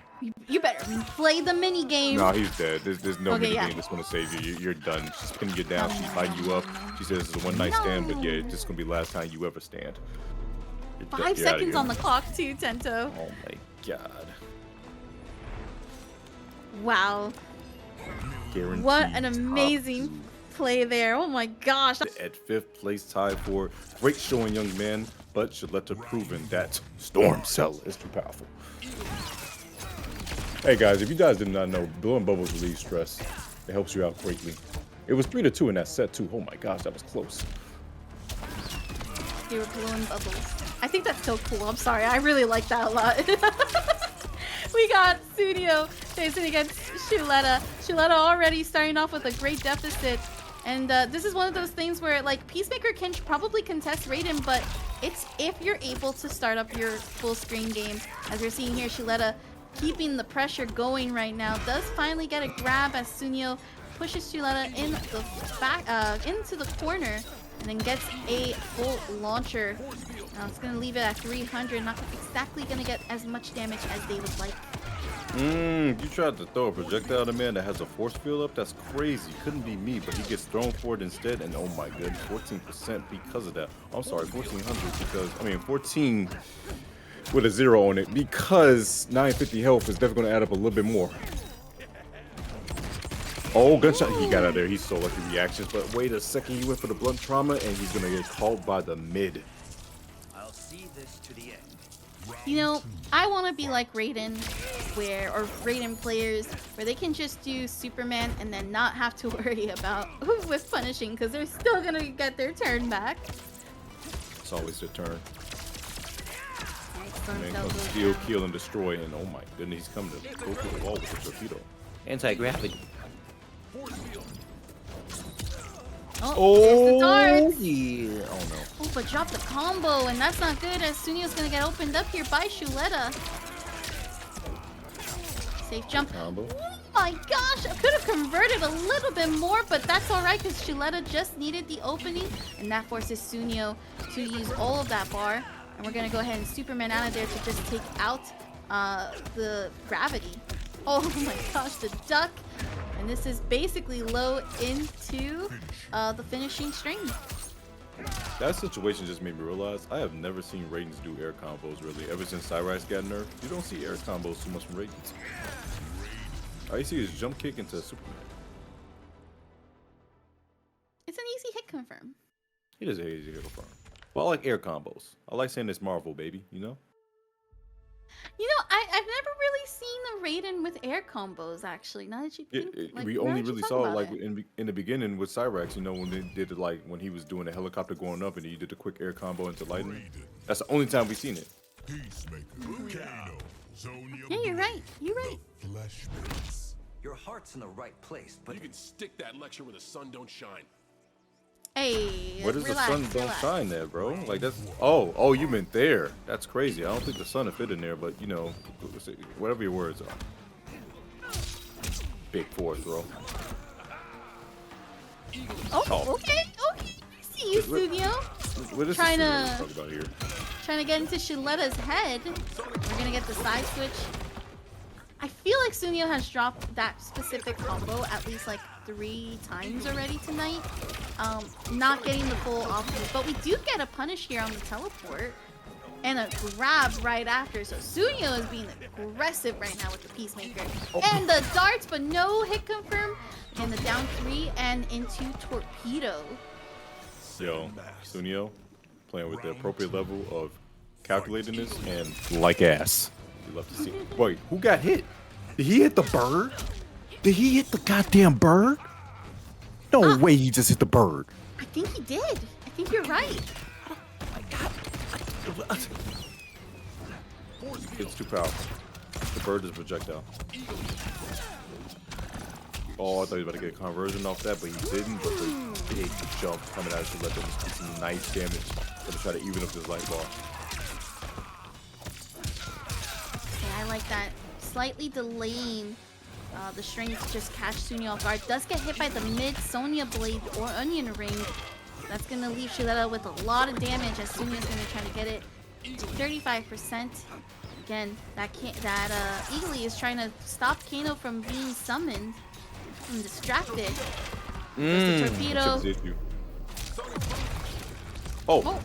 you better replay the mini game. Nah, he's dead. There's no Okay, mini yeah. game that's gonna save you. You're done. She's pinning you down. She's biting you up. She says it's a one-night stand, but yeah, this is gonna be the last time you ever stand. You're dead. 5 You're outta seconds here. on the clock too, Tento. Oh my god. Wow. Guaranteed What an top amazing two. play there. Oh my gosh. At 5th place tied for great showing, young man, but Shuletah proven that Storm Cell is too powerful. Hey guys, if you guys did not know, blowing bubbles relieves stress. It helps you out greatly. It was 3-2 in that set too. Oh my gosh, that was close. They were blowing bubbles. I think that's so cool. I'm sorry. I really like that a lot. We got sooneo facing against Shuletah. Shuletah already starting off with a great deficit. And this is one of those things where, like, Peacemaker can probably contest Raiden, but it's if you're able to start up your full screen game. As we're seeing here, Shuletah keeping the pressure going right now. Does finally get a grab as sooneo pushes Shuletah in the back, into the corner. And then gets a full launcher. Now it's gonna leave it at 300. Not exactly gonna get as much damage as they would like. You tried to throw a projectile at a man that has a force field up? That's crazy. Couldn't be me, but he gets thrown for it instead. And oh my goodness, 14% because of that. I'm sorry, 1400 because, 14 with a 0 on it because 950 health is definitely gonna add up a little bit more. Oh, gunshot. He got out of there. He's so lucky reactions. But wait a second. He went for the blunt trauma, and he's going to get caught by the mid. I'll see this to the end. You know, I want to be like Raiden, or Raiden players, where they can just do Superman and then not have to worry about with punishing, because they're still going to get their turn back. It's always their turn. Excellent Man double comes to steal, down. kill, and destroy. And oh my goodness, he's coming to go through the wall with the torpedo. Anti-gravity. Oh, there's the darts. Yeah. Oh no. Oh, but drop the combo, and that's not good as Suneo's gonna get opened up here by Shuletah. Safe jump. Combo. Oh my gosh, I could have converted a little bit more, but that's alright because Shuletah just needed the opening, and that forces Sooneo to use all of that bar. And we're gonna go ahead and Superman out of there to just take out the gravity. Oh my gosh, the duck. And this is basically low into the finishing string. That situation just made me realize I have never seen Raidens do air combos really. Ever since Cyrax got nerfed, you don't see air combos too much from Raidens. All you see is jump kick into Superman. It's an easy hit confirm. It is an easy hit confirm. Well, I like air combos. I like saying it's Marvel, baby, you know? You know, I've never really seen a Raiden with air combos, actually. Now that you think, like, We now only that you really talk saw it about like it. in the beginning with Cyrax, you know, when they did it like when he was doing the helicopter going up and he did the quick air combo into lightning. That's the only time we've seen it. Peacemaker. Kano. Sonya. Yeah, you're right. You're right. Flesh base. Your heart's in the right place, but You can stick that lecture where the sun don't shine. Hey, Where does relax, the sun don't relax. shine there, bro? Like that's oh you meant there. That's crazy. I don't think the sun will fit in there, but you know, whatever your words are. Big force, bro. Oh, okay. I see you, Sooneo. What is Trying this to- talk about here? Trying to get into Shuletah's head. We're gonna get the side switch. I feel like Sooneo has dropped that specific combo at least like 3 times already tonight. Not getting the full option, but we do get a punish here on the teleport and a grab right after. So Sooneo is being aggressive right now with the Peacemaker and the darts, but no hit confirm. And the down 3 and into torpedo. Yo, Sooneo playing with the appropriate level of calculatedness and like ass. You love to see. Wait, who got hit? Did he hit the bird? Did he hit the goddamn bird? No way he just hit the bird. I think he did. I think you're right. It's too powerful. The bird is projectile. Oh, I thought he was about to get a conversion off that, but he didn't. But the big jump coming out of Shuletah just did some nice damage. Gonna try to even up this light bar. Yeah, I like that. Slightly delaying the string to just catch Sooneo off guard. Does get hit by the mid Sonya blade or onion ring. That's gonna leave Shuletah with a lot of damage as Sunya's gonna try to get it to 35%. Again, that Eagly is trying to stop Kano from being summoned, from distracted. There's the torpedo. Chips issue. Oh. Oh.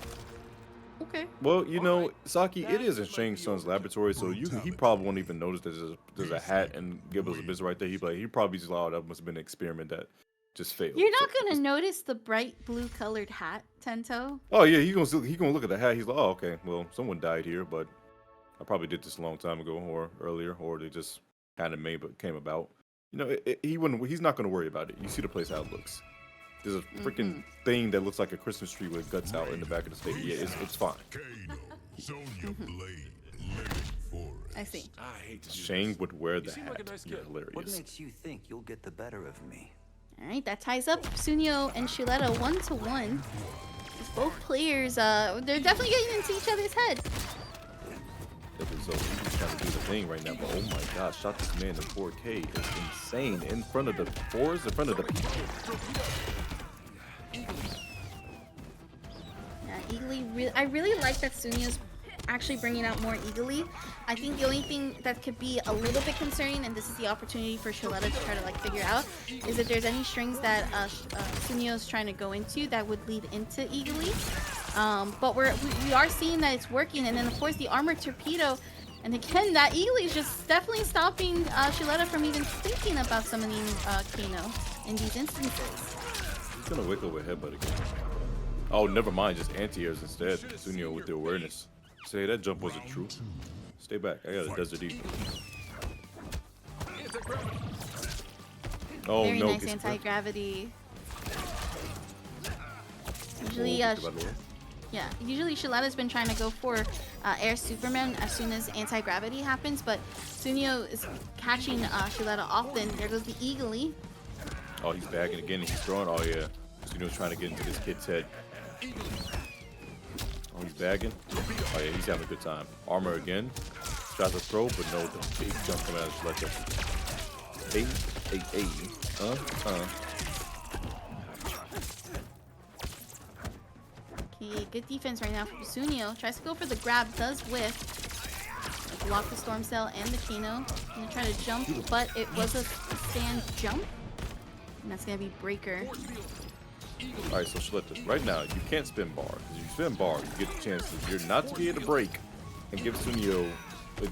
Okay. Well, you know, Saki, it is in Shang Tsung's laboratory, so he probably won't even notice that there's a hat and give us a bit right there. He probably just like, oh, that must have been an experiment that just failed. You're not So- gonna notice the bright blue colored hat, Tento. Oh yeah, he gonna look at the hat. He's like, oh okay, well someone died here, but I probably did this a long time ago or earlier, or they just kind of came about. You know, he's not gonna worry about it. You see the place how it looks. There's a freaking thing that looks like a Christmas tree with guts out in the back of the stage. Yeah, it's fine. Kano. Sonya Blade. Living forest. I see. I hate to do Shang this. would wear You the seem hat. like a nice You're kid. what hilarious. makes you think you'll get the better of me? All right, that ties up Sooneo and Shuletah 1-1. Both players, they're definitely getting into each other's head. So he's trying to do the thing right now, but oh my gosh, shot this man in 4K is insane. In front of the fours, in front of the people. Yeah, Eagly, I really like that Sunya's actually bringing out more Eagly. I think the only thing that could be a little bit concerning, and this is the opportunity for Shuletah to try to like figure out, is if there's any strings that Sunya's trying to go into that would lead into Eagly. But we are seeing that it's working, and then of course the armored torpedo, and again that Eagly is just definitely stopping Shuletah from even thinking about summoning Kano in these instances. He's gonna wake up with headbutt again. Oh, never mind, just anti-airs instead. Sooneo with the awareness. Say that jump wasn't true. Stay back, I got a Desert Eagle. Oh Very no, nice gets anti-gravity. Usually, Oh, by the way. yeah, usually Shuletah's been trying to go for Air Superman as soon as anti-gravity happens, but Sooneo is catching Shuletah often. There goes the Eagly. Oh, he's bagging again and he's throwing. Oh yeah, Sooneo's trying to get into this kid's head. Oh, he's bagging. Oh yeah, he's having a good time. Armor again. Tries to throw, but no, the big jump coming out of Shuletah. Hey. Okay, good defense right now from Sooneo. Tries to go for the grab, does whiff. Block the Storm Cell and the Kano. Gonna try to jump, but it was a stand jump. And that's gonna be breaker. Alright, so Shuletah, right now, you can't spin bar. Because if you spin bar, you get the chance to, you're not to be able to break and give Sooneo,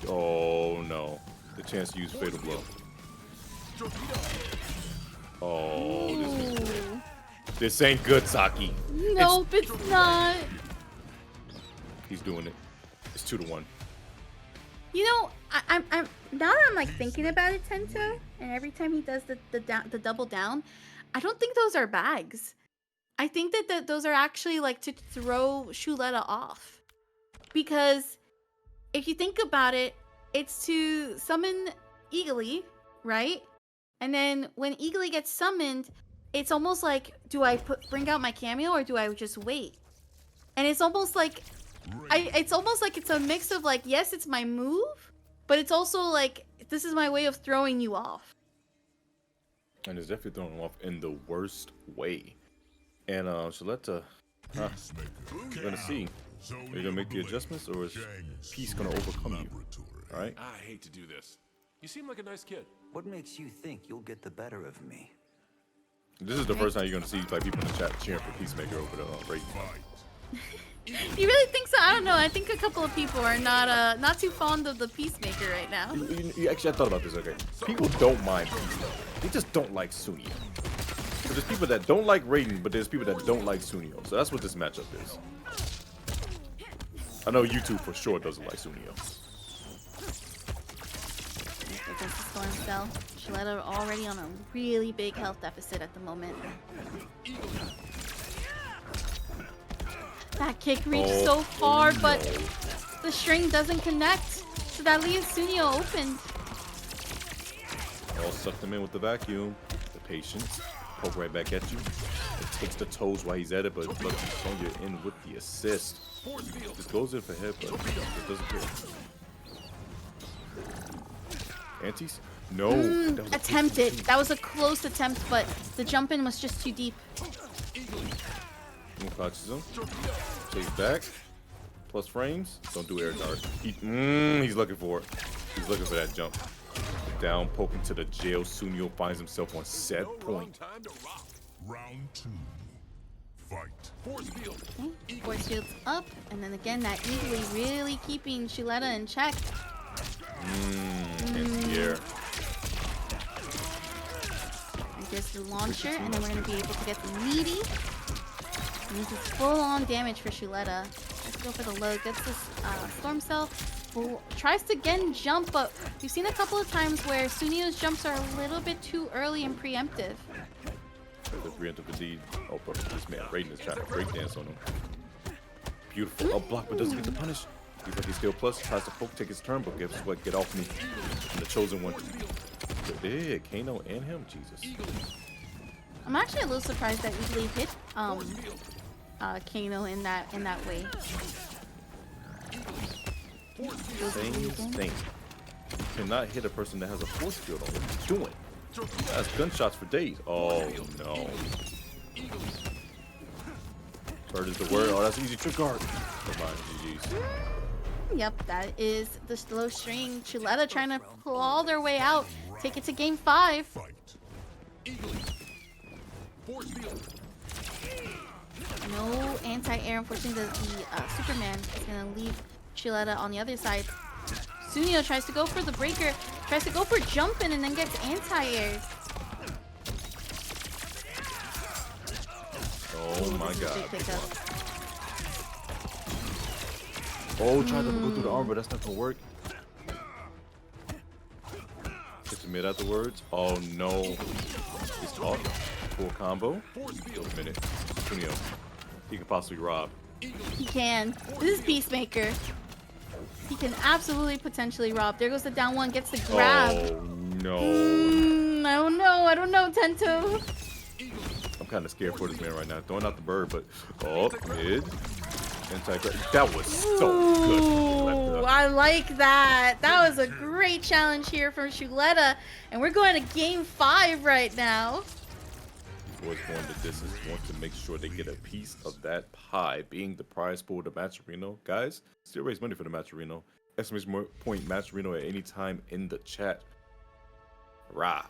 oh no, the chance to use Fatal Blow. Oh, this ain't good, Saki. Nope, it's not. He's doing it. It's 2-1. You know, I'm now that I'm like thinking about it, Tento, and every time he does the double down, I don't think those are bags. I think that those are actually like to throw Shuletah off, because if you think about it, it's to summon Eagly, right? And then when Eagly gets summoned, it's almost like, do I bring out my cameo or do I just wait? And it's almost like it's a mix of like, yes, it's my move, but it's also like, this is my way of throwing you off. And it's definitely throwing him off in the worst way. And Shuletah, we're gonna see. Are you gonna make the adjustments, or is Peace gonna overcome you? All right. I hate to do this. You seem like a nice kid. What makes you think you'll get the better of me? This is the first time you're gonna see like people in the chat cheering for Peacemaker over the Raiden. You really think so? I don't know. I think a couple of people are not too fond of the Peacemaker right now. Actually, I thought about this. Okay, people don't mind Peacemaker. They just don't like Sooneo. So there's people that don't like Raiden, but there's people that don't like Sooneo. So that's what this matchup is. I know YouTube for sure doesn't like Sooneo. Against the Storm Cell, Shuletah already on a really big health deficit at the moment. That kick reached so far, but the string doesn't connect, so that leaves Sooneo open. All sucked him in with the vacuum. The patience. Poke right back at you. It takes the toes while he's at it, but lucky Sonya in with the assist. Just goes in for head, but it doesn't go. Antes? No. That was attempted. That was a close attempt, but the jump in was just too deep. Catches him. Takes back. Plus frames. Don't do air dart. He's looking for it. He's looking for that jump. Down, poking to the jail. Sooneo finds himself on set point. Round 2. Fight. Force field. Force field's up, and then again that Eagly really keeping Shuletah in check. Here. There's the launcher, and then we're gonna be able to get the meaty. And this is full-on damage for Shuletah. Let's go for the low. Gets this Storm Cell. Tries to again jump, but we've seen a couple of times where Suneo's jumps are a little bit too early and preemptive. The preemptive indeed. Oh, but this man Raiden is trying to breakdance on him. Beautiful up block, but doesn't get the punish. He's like he's still plus. Tries to poke, take his turn, but guess what? Get off me. I'm the chosen one. Yeah, Kano and him. Jesus. I'm actually a little surprised that Eagly hit Kano in that way. Same thing. You cannot hit a person that has a force field on. What are you doing? That's gunshots for days. Oh no. Bird is the word. Oh, that's easy trick guard. Come on, GG's. Yep, that is the slow string. Shuletah trying to claw their way out. Take it to game 5. No anti-air. Unfortunately, the Superman is going to leave Shuletah on the other side. Sooneo tries to go for the breaker. Tries to go for jumping and then gets anti-airs. Oh my god. Oh, tried to go through the armor, but that's not gonna work. Get the mid afterwards. Oh no. He's caught. Full combo. Wait a minute. Sooneo. He could possibly rob. He can. This is Peacemaker. He can absolutely potentially rob. There goes the down one. Gets the grab. Oh no. I don't know, Tento. I'm kind of scared for this man right now. Throwing out the bird, but oh, mid. That was so good. Ooh, I like that. That was a great challenge here from Shuletah. And we're going to game 5 right now. Boys going the distance want to make sure they get a piece of that pie, being the prize pool of the Matcherino. Guys, still raise money for the Matcherino. Exclamation point Matcherino at any time in the chat. Rah.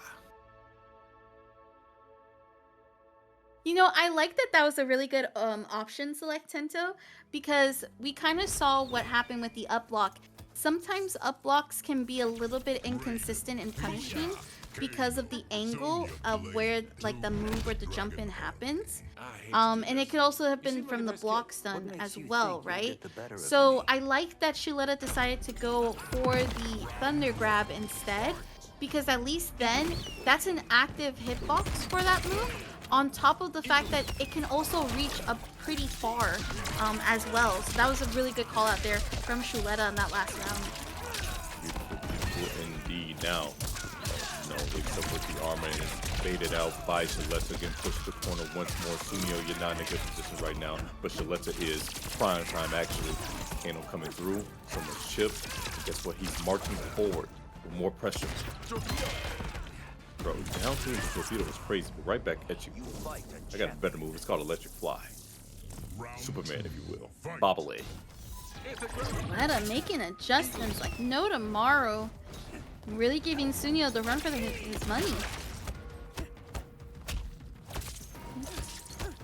You know, I like that was a really good option select, Tento, because we kind of saw what happened with the up block. Sometimes up blocks can be a little bit inconsistent in punishing because of the angle of where like the move or the jump in happens. And it could also have been from the block stun as well, right? So I like that Shuletah decided to go for the Thunder Grab instead, because at least then that's an active hitbox for that move, on top of the fact that it can also reach up pretty far as well. So that was a really good call out there from Shuletah in that last round. Beautiful indeed. Now, no, wakes up with the armor and is baited out by Shuletah. Again, push the corner once more. Sooneo, you're not in a good position right now, but Shuletah is prime time actually. Kano coming through, so much chip. And guess what? He's marching forward with more pressure. Bro, down to the torpedo was crazy, but right back at you. I got a better move. It's called Electric Fly. Superman, if you will. Bobbly. Shuletah making adjustments like no tomorrow. Really giving Sooneo the run for his money.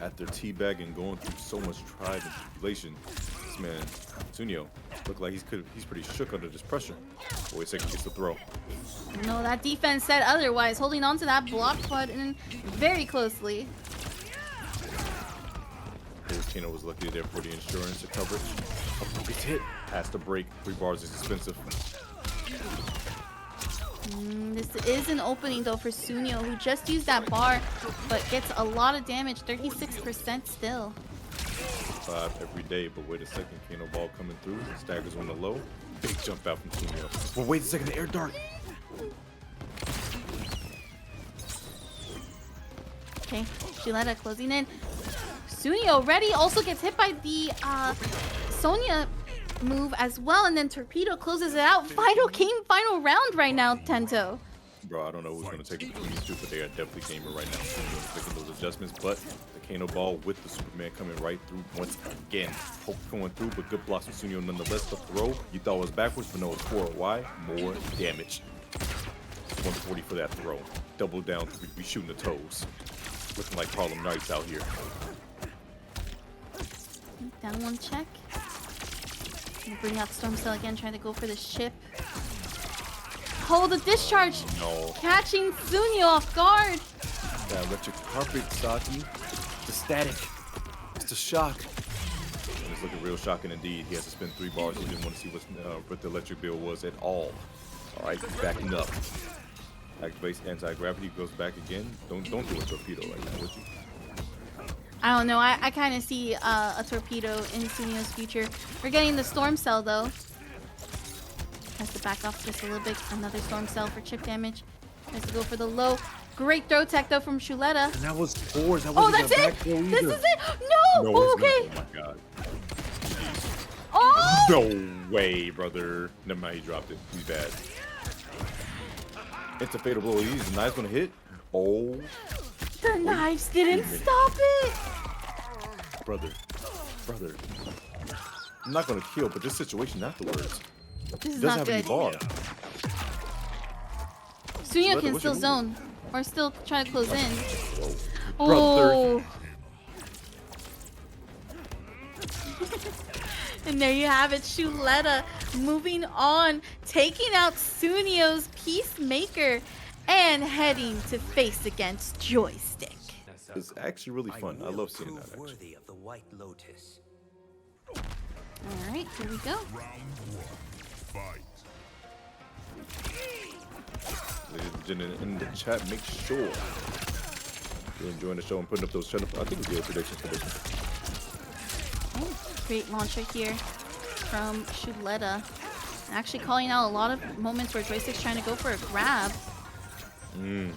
After teabagging, going through so much trial and tribulation, this man, Sooneo, looked like he's pretty shook under this pressure. Wait a second, gets the throw. No, that defense said otherwise. Holding on to that block button very closely. Kano was lucky there for the insurance coverage. Gets hit. Has to break. 3 bars is expensive. This is an opening though for Sooneo, who just used that bar, but gets a lot of damage. 36% still. 5 every day, but wait a second. Kano ball coming through. Staggers on the low. Big jump out from Sooneo. But wait a second. The air dart. Okay, Shuletah closing in. Sooneo ready, also gets hit by the Sonya move as well, and then Torpedo closes it out. Final game, final round right now, Tento. Bro, I don't know who's going to take it between these two, but they are definitely gaming right now. Sooneo making those adjustments, but the Kano ball with the Superman coming right through once again. Hope going through, but good blocks from Sooneo nonetheless. The throw, you thought was backwards, but no, it's forward. Why? More damage. 140 for that throw. Double down, we shooting the toes. Looking like Harlem Knights out here. Down one check. Bring out Storm Cell again, trying to go for the ship. Oh, the discharge! No. Catching Sooneo off guard. That electric carpet, Saki. The static. It's the shock. And it's looking real shocking indeed. He has to spend 3 bars. He didn't want to see what the electric bill was at all. All right, he's backing up. Activates anti-gravity, goes back again. Don't do a torpedo right now, would you? I don't know. I kind of see a torpedo in Suneo's future. We're getting the Storm Cell though. Has to back off just a little bit. Another Storm Cell for chip damage. Has to go for the low. Great throw tech though from Shuletah. And that was force. That Oh, that's it. This is it. No. Oh, okay. Oh my god. Oh. No way, brother. Never mind. He dropped it. He's bad. It's a fatal blow. He's a nice one to hit. Oh. The knives didn't stop it. Brother. I'm not gonna kill, but this situation afterwards. This is not good. Sonya can still zone or still try to close in. Oh. And there you have it, Shuletah moving on, taking out Suneo's Peacemaker and heading to face against Joystick. It's actually really fun. I love seeing that actually. Worthy of the White Lotus. All right, here we go. Ladies and gentlemen, in the chat, make sure you're enjoying the show and putting up those channel. I think it's your predictions for this one. Oh, great launcher here from Shuletah. Actually calling out a lot of moments where Joystick's trying to go for a grab. The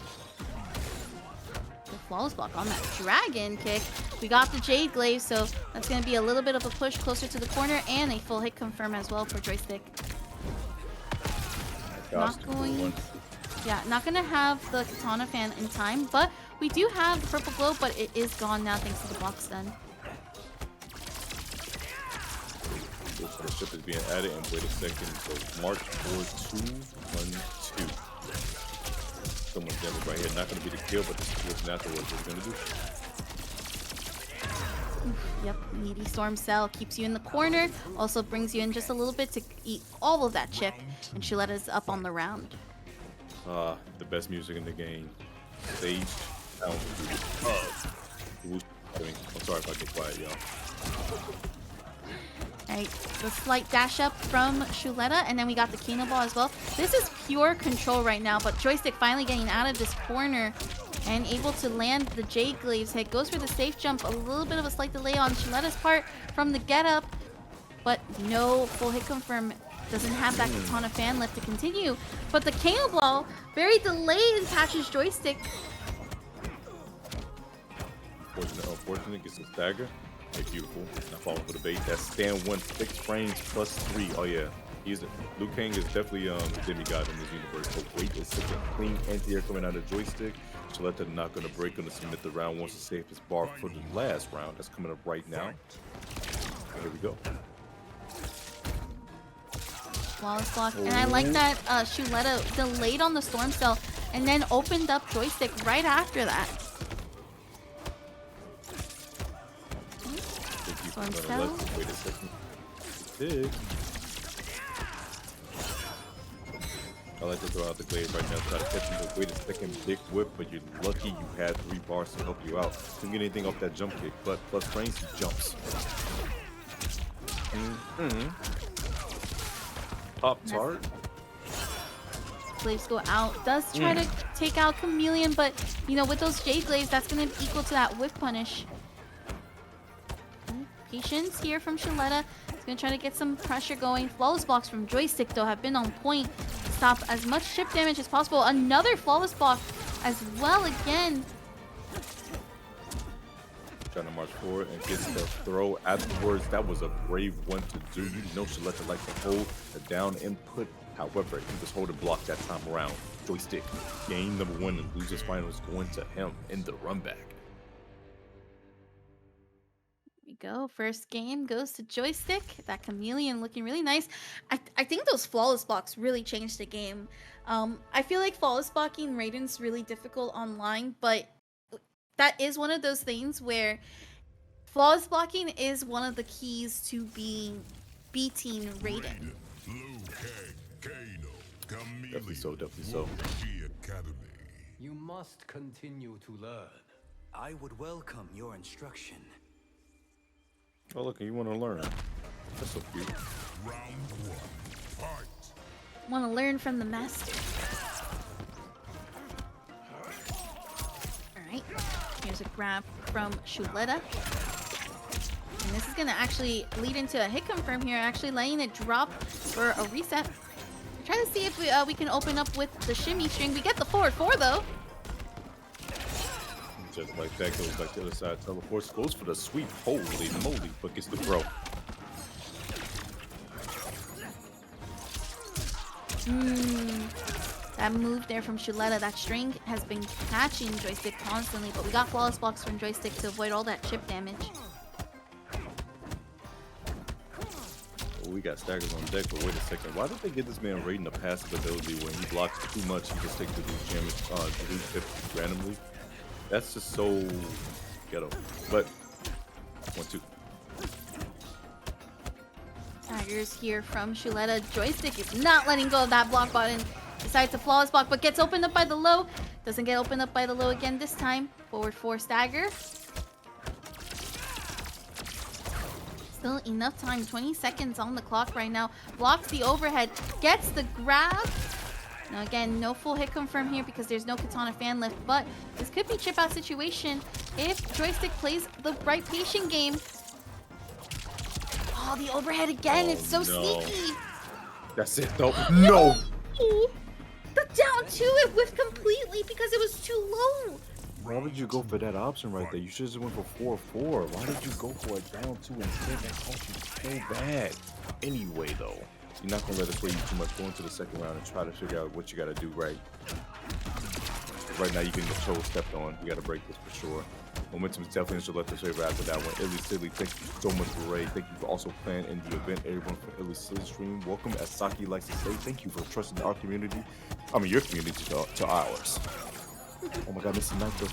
flawless block on that dragon kick. We got the Jade Glaive, so that's going to be a little bit of a push closer to the corner and a full hit confirm as well for Joystick. Not going to have the Kitana fan in time, but we do have the purple glow, but it is gone now thanks to the block stun. The ship is being added, and wait a second. So March 4, 2, 1, 2. Someone's damage right here. Not going to be the kill, but this is what natural is going to do. Yep, needy storm cell keeps you in the corner, also brings you in just a little bit to eat all of that chip, and Shuletah's up on the round. The best music in the game. Sage, sound, I'm sorry if I get quiet, y'all. Alright, the slight dash up from Shuletah, and then we got the Kano ball as well. This is pure control right now, but Joystick finally getting out of this corner and able to land the Jade Glaives hit. Goes for the safe jump, a little bit of a slight delay on Shuletah's part from the get up, but no full hit confirm. Doesn't have that Kitana fan lift to continue, but the Kano ball very delayed catches Joystick. Unfortunate, gets a stagger. Hey, beautiful. Not falling for the bait. That's stand 1, 6 frames plus 3. Oh yeah, Liu Kang is definitely a demigod in this universe. But wait a second, clean anti-air coming out of Joystick. Shuletah not gonna break, gonna submit the round. Wants to save his bar for the last round. That's coming up right now. Here we go. Flawless block, and I like that Shuletah delayed on the storm cell and then opened up Joystick right after that. Storm cell. Wait a second. Big. I like to throw out the glaive right now, try to catch him, but wait a second, big whip, but you're lucky you had 3 bars to help you out. Couldn't get anything off that jump kick, but plus frames, he jumps. Pop tart. Glaives go out. Does try to take out Khameleon, but you know, with those Jade Glaives, that's going to equal to that whip punish. Patience here from Shuletah. He's going to try to get some pressure going. Flawless blocks from Joystick, though, have been on point to stop as much chip damage as possible. Another flawless block as well again. Trying to march forward and gets the throw afterwards. That was a brave one to do. You know Shuletah like to hold a down input. However, he was holding block that time around. Joystick, game number 1 and losers finals going to him in the run back. Go. First game goes to Joystick. That Khameleon looking really nice. I think those flawless blocks really changed the game. I feel like flawless blocking Raiden's really difficult online, but that is one of those things where flawless blocking is one of the keys to beating Raiden. Definitely so, definitely so. You must continue to learn. I would welcome your instruction. Oh, look, you want to learn. That's so cute. Round 1, fight. Want to learn from the master. Alright, here's a grab from Shuletah. And this is going to actually lead into a hit confirm here, actually letting it drop for a reset. Try to see if we can open up with the shimmy string. We get the forward 4 though. Just like that, goes back to the other side. Teleports, goes for the sweep. Holy moly, but gets the throw. That move there from Shuletah, that string has been catching Joystick constantly, but we got flawless blocks from Joystick to avoid all that chip damage. Well, we got staggers on deck, but wait a second. Why did they give this man Raiden a passive ability when he blocks too much? He just takes the damage, delete chip randomly. That's just so ghetto. But 1, 2. Tigers here from Shuletah. Joystick is not letting go of that block button. Decides to flawless block, but gets opened up by the low. Doesn't get opened up by the low again this time. Forward 4 stagger. Still enough time. 20 seconds on the clock right now. Blocks the overhead. Gets the grab. Now again, no full hit confirm here because there's no Kitana fan lift, but this could be chip out situation if Joystick plays the right patient game. Oh, the overhead again. It's so sneaky. That's it though. No! The down 2, it whiffed completely because it was too low. Why would you go for that option right there? You should have went for 4-4. Why did you go for a down 2 instead? That cost you so bad. Anyway, though, you're not going to let us sway you too much. Go into the second round and try to figure out what you got to do right. Right now, you can get stepped on. You got to break this for sure. Momentum is definitely in Shuletah's favor after that one. ILLYSILLY, thank you so much for Ray. Thank you for also playing in the event. Everyone from ILLYSILLY stream, welcome. As Saki likes to say, thank you for trusting our community. I mean, your community to ours. Oh my god, this is Nitro.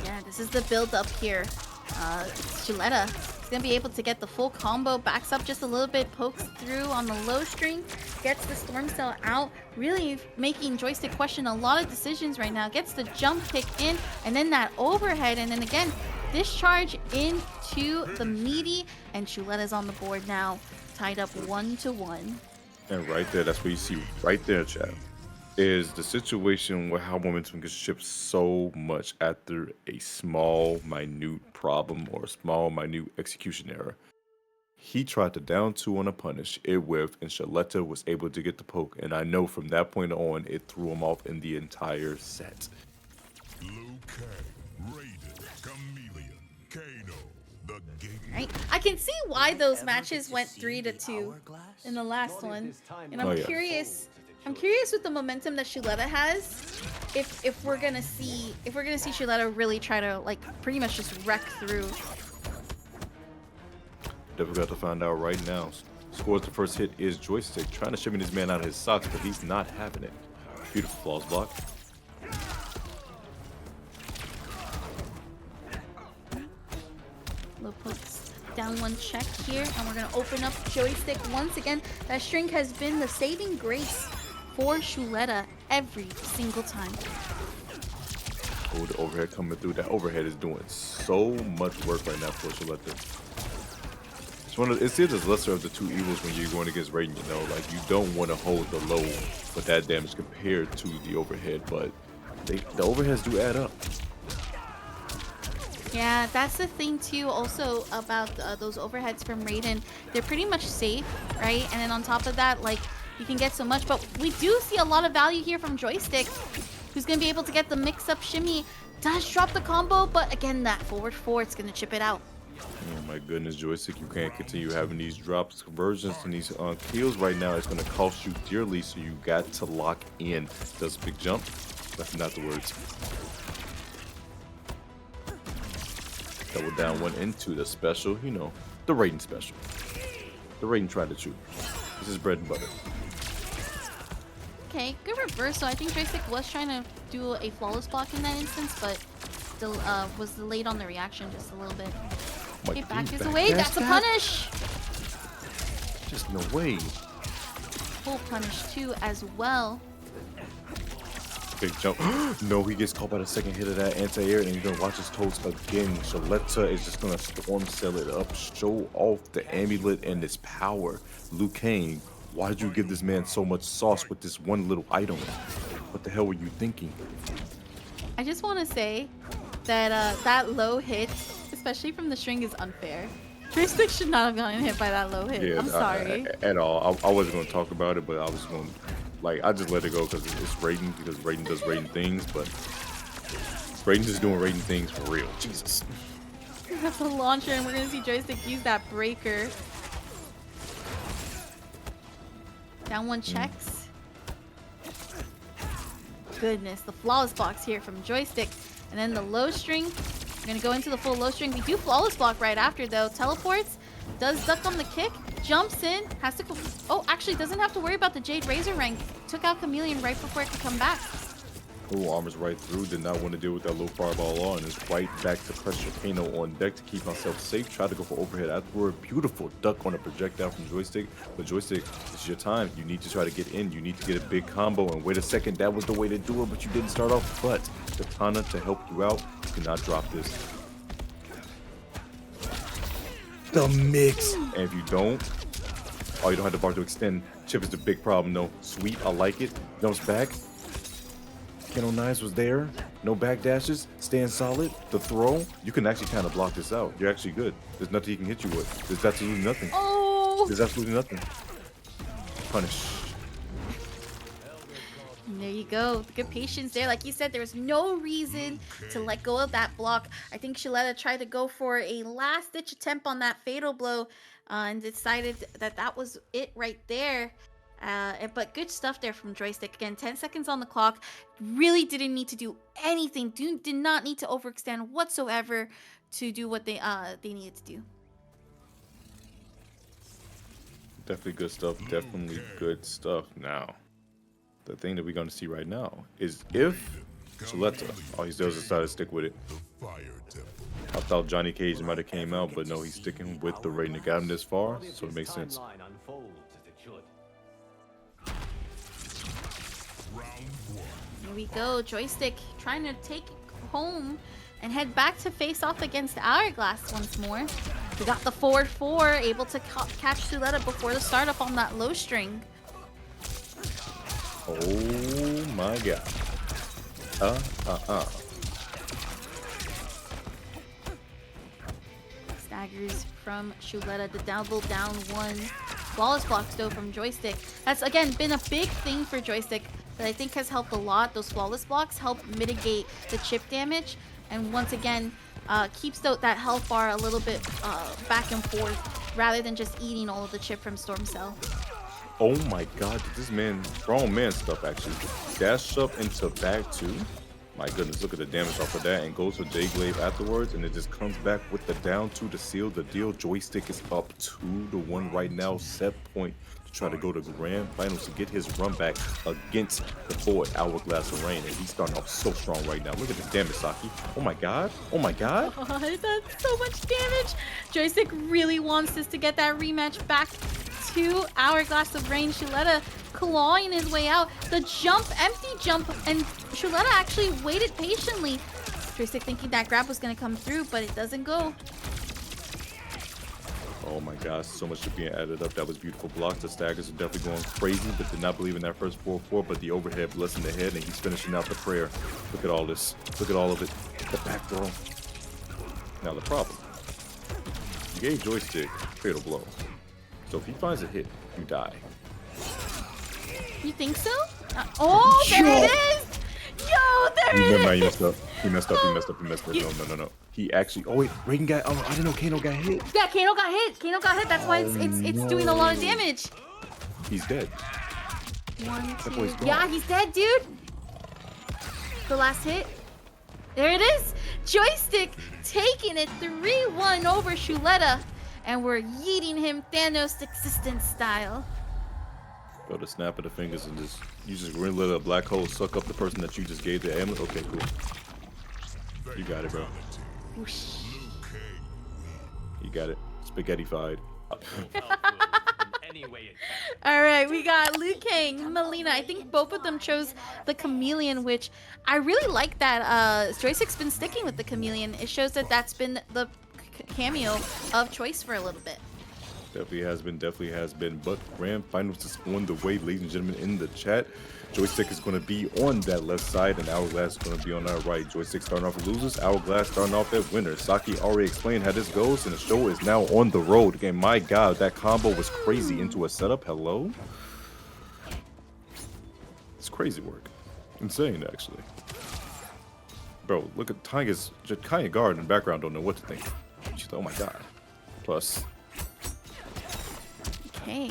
Yeah, this is the build up here. Shuletah is gonna be able to get the full combo, backs up just a little bit, pokes through on the low string, gets the storm cell out, really making Joystick question a lot of decisions right now. Gets the jump kick in, and then that overhead, and then again discharge into the meaty, and Shuletah's on the board now, tied up 1-1. And right there, that's what you see right there, chat, is the situation where how momentum gets shipped so much after a small, minute problem or a small, minute execution error. He tried to down 2 on a punish, it whiffed, and Shuletah was able to get the poke. And I know from that point on, it threw him off in the entire set. Liu Kang, Raiden, Khameleon, Kano, the game. Right? I can see why those matches went 3-2 in the last one, and I'm curious. I'm curious with the momentum that Shuletah has, if we're gonna see Shuletah really try to like pretty much just wreck through. Definitely got to find out right now. Scores the first hit is Joystick, trying to shimmy this man out of his socks, but he's not having it. Beautiful flaws block. Low pokes down 1 check here, and we're gonna open up Joystick once again. That string has been the saving grace for Shuletah every single time. Oh, the overhead coming through. That overhead is doing so much work right now for Shuletah. It's the lesser of the two evils when you're going against Raiden, you know, like you don't want to hold the low with that damage compared to the overhead, but the overheads do add up. Yeah, that's the thing too also about those overheads from Raiden. They're pretty much safe, right? And then on top of that, like, you can get so much, but we do see a lot of value here from Joystick, who's going to be able to get the mix-up shimmy. Does drop the combo, but again, that forward 4, it's going to chip it out. Oh my goodness, Joystick, you can't continue having these drops, conversions, and these kills right now. It's going to cost you dearly, so you got to lock in. Does a big jump? That's not the words. Double down 1 into the special, you know, the Raiden special. The Raiden tried to shoot. This is bread and butter. Okay, good reversal. I think Joystick was trying to do a flawless block in that instance, but still was delayed on the reaction just a little bit. Okay, back is away. That's a punish. Just no way. Full punish too as well. Big jump. No, he gets caught by the second hit of that anti-air, and you're gonna watch his toes again. Shuletah is just gonna storm sell it up, show off the amulet and its power. Liu Kang, why did you give this man so much sauce with this one little item? What the hell were you thinking? I just want to say that that low hit, especially from the string, is unfair. Joystick should not have gotten hit by that low hit. Yeah, I'm sorry. At all. I wasn't gonna talk about it, but I was gonna, like, I just let it go because it's Raiden, because Raiden does Raiden things, but Raiden's just doing Raiden things for real. Jesus. That's a launcher, and we're gonna see Joystick use that breaker. Down 1 checks. Goodness, the flawless blocks here from Joystick, and then the low string. We're gonna go into the full low string. We do flawless block right after though. Teleports, does duck on the kick, jumps in, has to go. Oh, actually doesn't have to worry about the Jade Razor rank. Took out Khameleon right before it could come back. Oh, armors right through. Did not want to deal with that low fireball on. Is right back to pressure Kano on deck to keep myself safe. Try to go for overhead afterward. Beautiful duck on a projectile from Joystick. But Joystick, it's your time. You need to try to get in. You need to get a big combo. And wait a second, that was the way to do it, but you didn't start off. But Kitana to help you out. You cannot drop this. The mix. And if you don't, oh, you don't have the bar to extend. Chip is the big problem, though. Sweet, I like it. Jumps back. Kano Knives was there. No backdashes. Staying solid. The throw. You can actually kind of block this out. You're actually good. There's nothing he can hit you with. There's absolutely nothing. Oh! There's absolutely nothing. Punish. And there you go. Good patience there. Like you said, there was no reason to let go of that block. I think Shuletah tried to go for a last-ditch attempt on that fatal blow and decided that that was it right there. But good stuff there from Joystick. Again, 10 seconds on the clock. Really didn't need to do anything. Did not need to overextend whatsoever to do what they needed to do. Definitely good stuff. Definitely good stuff. Now, the thing that we're going to see right now is if Shuletah, all he does is decide to stick with it. I thought Johnny Cage might have came out, but no, he's sticking with the Raiden that got him this far, so it makes sense. Here we go. Joystick trying to take home and head back to face off against Hourglass once more. We got the forward 4, able to catch Shuletah before the startup on that low string. Oh my god. Staggers from Shuletah, the double down 1. Flawless blocks though from Joystick. That's again been a big thing for Joystick that I think has helped a lot. Those flawless blocks help mitigate the chip damage, and once again keeps that health bar a little bit back and forth rather than just eating all of the chip from Storm Cell. Oh my god, did this man, grown man stuff actually, dash up into back 2? My goodness, look at the damage off of that, and goes for J-Glaive afterwards, and it just comes back with the down 2 to seal the deal. Joystick is up 2-1 right now, set point to try to go to grand finals to get his run back against the boy Hourglass of Rain, and he's starting off so strong right now. Look at this damage, Saki. Oh my god, oh my god. Oh, that's so much damage. Joystick really wants this to get that rematch back to Hourglass of Rain. Shuletah clawing his way out. The jump, empty jump, and Shuletah actually waited patiently. Joystick thinking that grab was going to come through, but it doesn't go. Oh my gosh, so much being added up. That was beautiful blocks. The staggers are definitely going crazy, but did not believe in that first 4-4, but the overhead blessing the head, and he's finishing out the prayer. Look at all this. Look at all of it. The back throw. Now the problem. You gave Joystick fatal blow. So if he finds a hit, you die. You think so? Oh, there it is! Yo, there it is! He messed up. He messed up. No. He actually. Oh wait, Raiden got. Oh, I didn't know Kano got hit. Yeah, Kano got hit. That's why it's doing a lot of damage. He's dead. 1, 2. boy's gone. Yeah, he's dead, dude. The last hit. There it is. Joystick taking it 3-1 over Shuletah. And we're yeeting him Thanos existence style. Bro, the snap of the fingers and you just really let a black hole suck up the person that you just gave the amulet. Okay, cool. You got it, bro. Whoosh. You got it. Spaghetti-fied. All right, we got Liu Kang, Mileena. I think both of them chose the Khameleon, which I really like that Joystick's been sticking with the Khameleon. It shows that that's been the cameo of choice for a little bit. Definitely has been. But grand finals is on the way, ladies and gentlemen, in the chat. Joystick is going to be on that left side, and Hourglass is going to be on our right. Joystick starting off as losers, Hourglass starting off as winners. Saki already explained how this goes, and the show is now on the road. Again, my God, that combo was crazy into a setup. Hello? It's crazy work. Insane, actually. Bro, look at Tiger's Kanye guard in the background, don't know what to think. She's like, oh my God. Plus. Okay.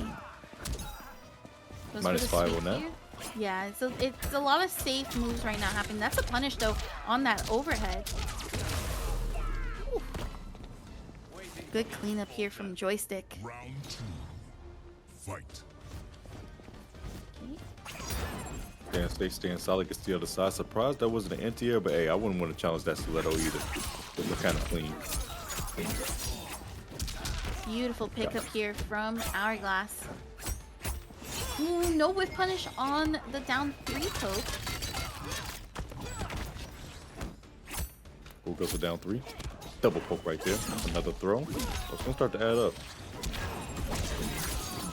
-5 on that. Here? Yeah, so it's a lot of safe moves right now happening. That's a punish though on that overhead. Whew. Good cleanup here from Joystick. Round 2. Fight. Okay. Yeah, stay staying solid, gets the other side. Surprised that wasn't an anti-air, but hey, I wouldn't want to challenge that Shuletah either. It looked kind of clean. Beautiful pickup here from Hourglass. Ooh, no whiff punish on the down 3 poke. Who goes for down 3? Double poke right there. Another throw. Oh, it's gonna start to add up.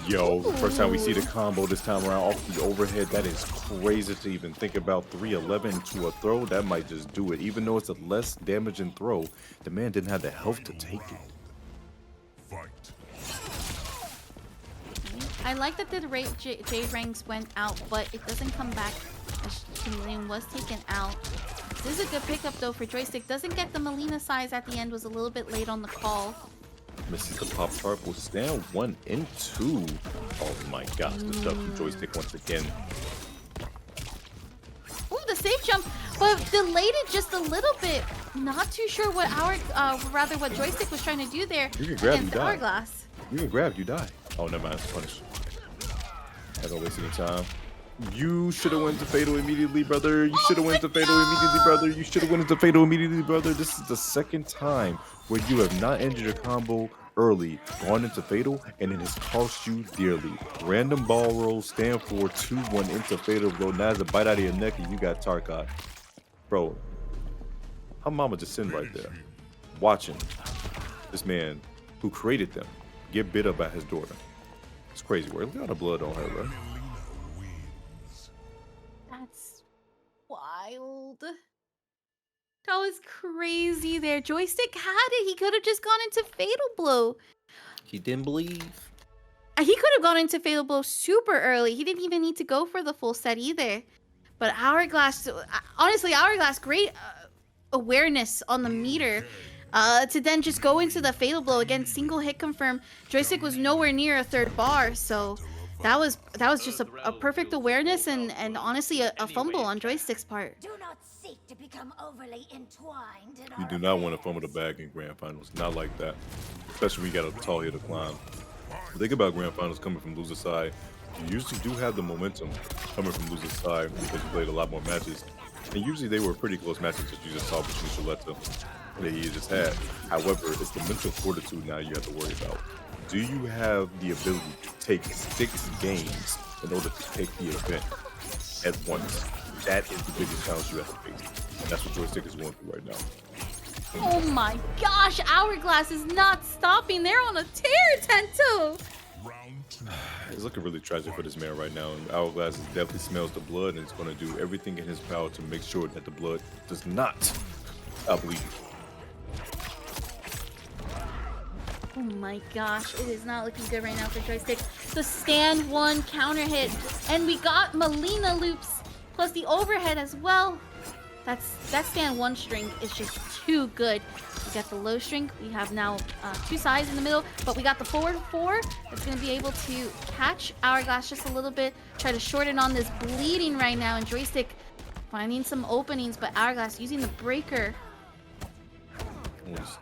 Yo, the first time we see the combo this time around off the overhead, that is crazy to even think about. 311 to a throw, that might just do it. Even though it's a less damaging throw, the man didn't have the health to take it. Fight. I like that the J ranks went out, but it doesn't come back as Khameleon was taken out. This is a good pickup though for Joystick. Doesn't get the Mileena size at the end, was a little bit late on the call. Misses the pop tart, will stand 1 and 2. Oh my gosh, the stuff from Joystick once again. Ooh, the safe jump, but delayed it just a little bit. Not too sure what what Joystick was trying to do there. You can grab, you against die. Hourglass. You can grab, you die. Oh, never mind, it's punished. I don't waste any time. You should have went to Fatal immediately, brother. You should have went to Fatal immediately, brother. You should have went into Fatal immediately, brother. This is the second time where you have not ended your combo early, gone into Fatal, and it has cost you dearly. Random ball roll, stand for 2-1 into Fatal, bro. Now it's a bite out of your neck and you got Tarkot. Bro, her mama just sitting right there, watching this man who created them get bit up by his daughter. It's crazy work. Look at all the blood on her, bro. That's wild. That was crazy there. Joystick had it. He could have just gone into Fatal Blow. He didn't believe. He could have gone into Fatal Blow super early. He didn't even need to go for the full set either. But Hourglass, honestly, Hourglass, great awareness on the meter. To then just go into the Fatal Blow again, single hit confirm. Joystick was nowhere near a third bar, so that was just a perfect awareness and honestly a fumble on Joystick's part. Do not seek to become overly entwined in You our do not want to affairs. fumble the bag in grand finals, not like that. Especially when you got a tall hill to climb. The thing about grand finals coming from loser side, you usually do have the momentum coming from loser side because you played a lot more matches. And usually they were pretty close matches that you just saw between Shuletah that he just had. However, it's the mental fortitude now you have to worry about. Do you have the ability to take 6 games in order to take the event at once? That is the biggest challenge you have to face. And that's what Joystick is going through right now. Oh my gosh, Hourglass is not stopping. They're on a tear, Tento. It's looking really tragic for this man right now, and Hourglass definitely smells the blood and is going to do everything in his power to make sure that the blood does not stop bleeding. Oh my gosh, it is not looking good right now for Joystick. The stand 1 counter hit, and we got Mileena loops plus the overhead as well. That stand 1 string is just too good. We got the low string. We have now 2 sides in the middle, but we got the forward 4 that's going to be able to catch Hourglass just a little bit, try to shorten on this bleeding right now, and Joystick finding some openings, but Hourglass using the breaker.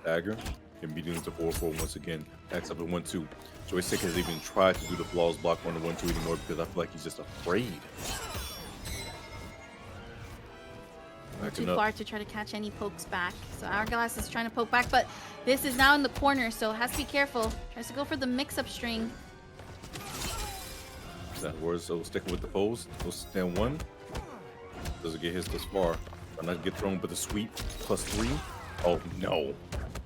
Stagger. Immediately into 4-4 once again. Backs up at 1-2. Joystick has even tried to do the flawless block on the 1-2 anymore because I feel like he's just afraid. Too far to try to catch any pokes back. So Hourglass is trying to poke back, but this is now in the corner, so has to be careful. Tries to go for the mix-up string. That works, so sticking with the foes. Goes stand 1. Doesn't get hits this far. Why not get thrown with the sweep plus 3? Oh no.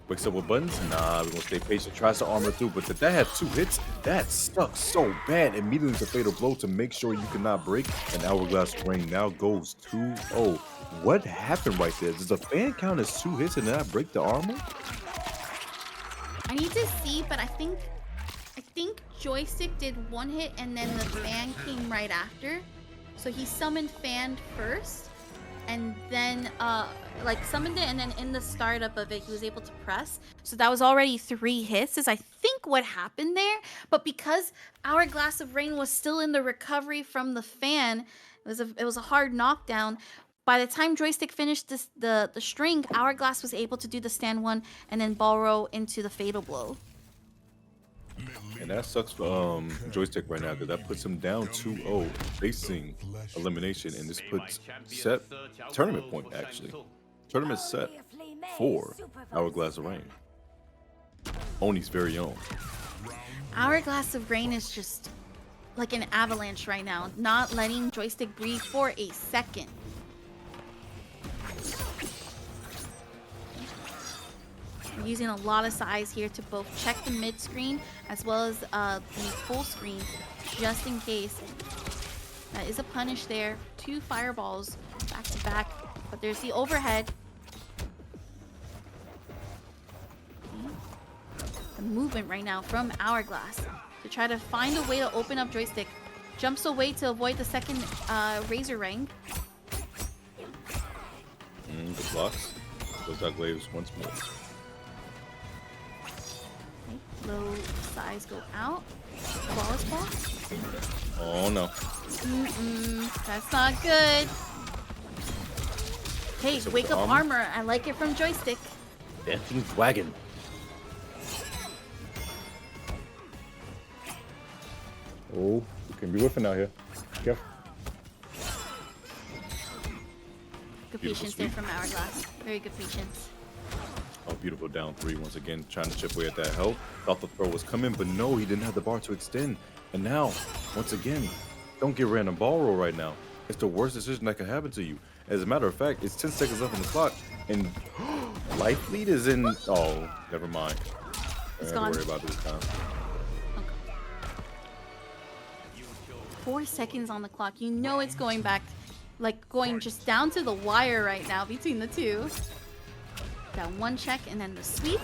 Wakes up with buttons? Nah, we're gonna stay patient. Tries to armor through, but that had 2 hits. That sucks so bad. Immediately into Fatal Blow to make sure you cannot break. And Hourglass Ring now goes 2-0. What happened right there? Does the fan count as 2 hits and not break the armor? I need to see, but I think Joystick did 1 hit and then the fan came right after. So he summoned fan first and then summoned it, and then in the startup of it he was able to press. So that was already 3 hits is I think what happened there. But because Hourglass of Rain was still in the recovery from the fan, it was a hard knockdown. By the time Joystick finished the string, Hourglass was able to do the stand 1 and then ball roll into the Fatal Blow. And that sucks for Joystick right now because that puts him down 2-0, facing elimination, and this puts set tournament point actually. Tournament set for Hourglass of Rain. Oni's very own. Hourglass of Rain is just like an avalanche right now, not letting Joystick breathe for a second. We're using a lot of size here to both check the mid screen as well as the full screen, just in case. That is a punish there. 2 fireballs back to back, but there's the overhead. The movement right now from Hourglass. to try to find a way to open up Joystick. Jumps away to avoid the second Razor Ring. The blocks. Those dog waves once more. Okay, low size go out. Flawless ball. Oh no. That's not good. Hey, What's up wake with up the armor. I like it from Joystick. Dancing Dragon. Oh, you can be whiffing out here. Careful. Good Beautiful patience there sweep. from Hourglass. Very good patience. Oh, beautiful down 3 once again, trying to chip away at that health. Thought the throw was coming, but no, he didn't have the bar to extend. And now, once again, don't get random ball roll right now. It's the worst decision that could happen to you. As a matter of fact, it's 10 seconds left on the clock, and life lead is in. Oh, never mind. It's I don't gone. worry about it this time. 4 seconds on the clock. You know it's going back, like going just down to the wire right now between the two. Got one check and then the sweep.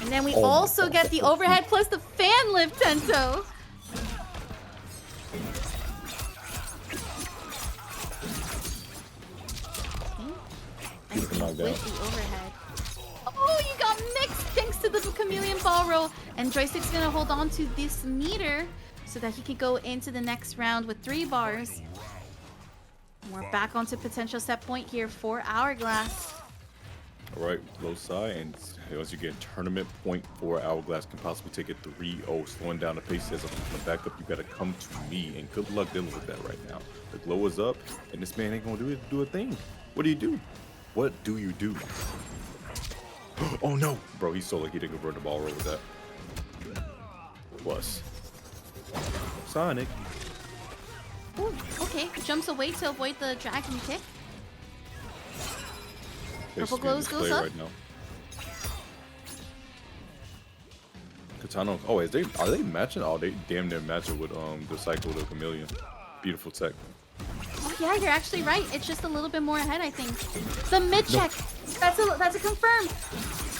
And then we also get the overhead plus the fan lift, Tento. And with the overhead. Oh, you got mixed thanks to the Khameleon ball roll. And Joystick's gonna hold on to this meter so that he can go into the next round with 3 bars. We're back onto potential set point here for Hourglass. All right, low side, and once you get tournament point for Hourglass, can possibly take it 3-0, slowing down the pace. As I'm gonna back up, you gotta come to me, and good luck dealing with that right now. The glow is up, and this man ain't gonna do a thing. What do? What do you do? Oh no, bro, he's so lucky he didn't convert the ball roll with that. Plus, Sonic. Ooh, okay, jumps away to avoid the dragon kick. Purple glows goes up. Right now. Kitana. Oh, are they matching? Oh, they damn near matching with the cycle of Khameleon. Beautiful tech. Oh yeah, you're actually right. It's just a little bit more ahead, I think. The mid check. That's a confirm.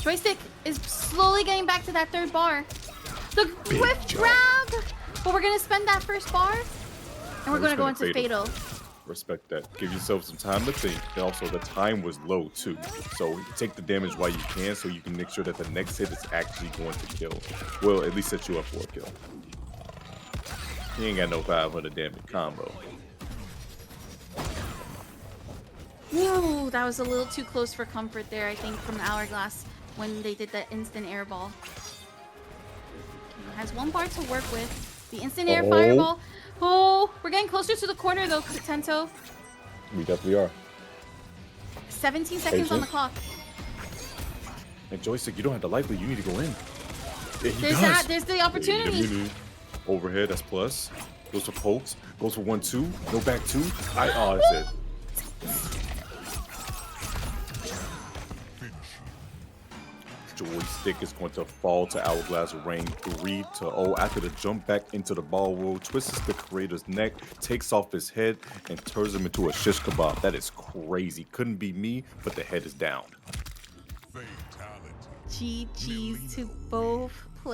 Joystick is slowly getting back to that 3rd bar. The whiff grab. But we're gonna spend that first bar, and we're gonna go into fatal. Respect that. Give yourself some time to think. And also, the time was low too, so take the damage while you can, so you can make sure that the next hit is actually going to kill. Well, at least set you up for a kill. He ain't got no 500 damage combo. Ooh, that was a little too close for comfort there, I think, from Hourglass when they did that instant air ball. Okay, has 1 bar to work with. The instant air fireball. Oh, we're getting closer to the corner though, Tento. We definitely are. 17 seconds on the clock. And Joystick, you don't have the life lead. You need to go in. Yeah, he There's does. that. There's the opportunity. Overhead, that's plus. Goes for pokes. Goes for 1-2. No back 2. Oh, that's it. Joystick is going to fall to Hourglass, rank 3-0 after the jump back into the ball roll, twists the creator's neck, takes off his head, and turns him into a shish kebab. That is crazy. Couldn't be me, but the head is down. Fatality. GG's to both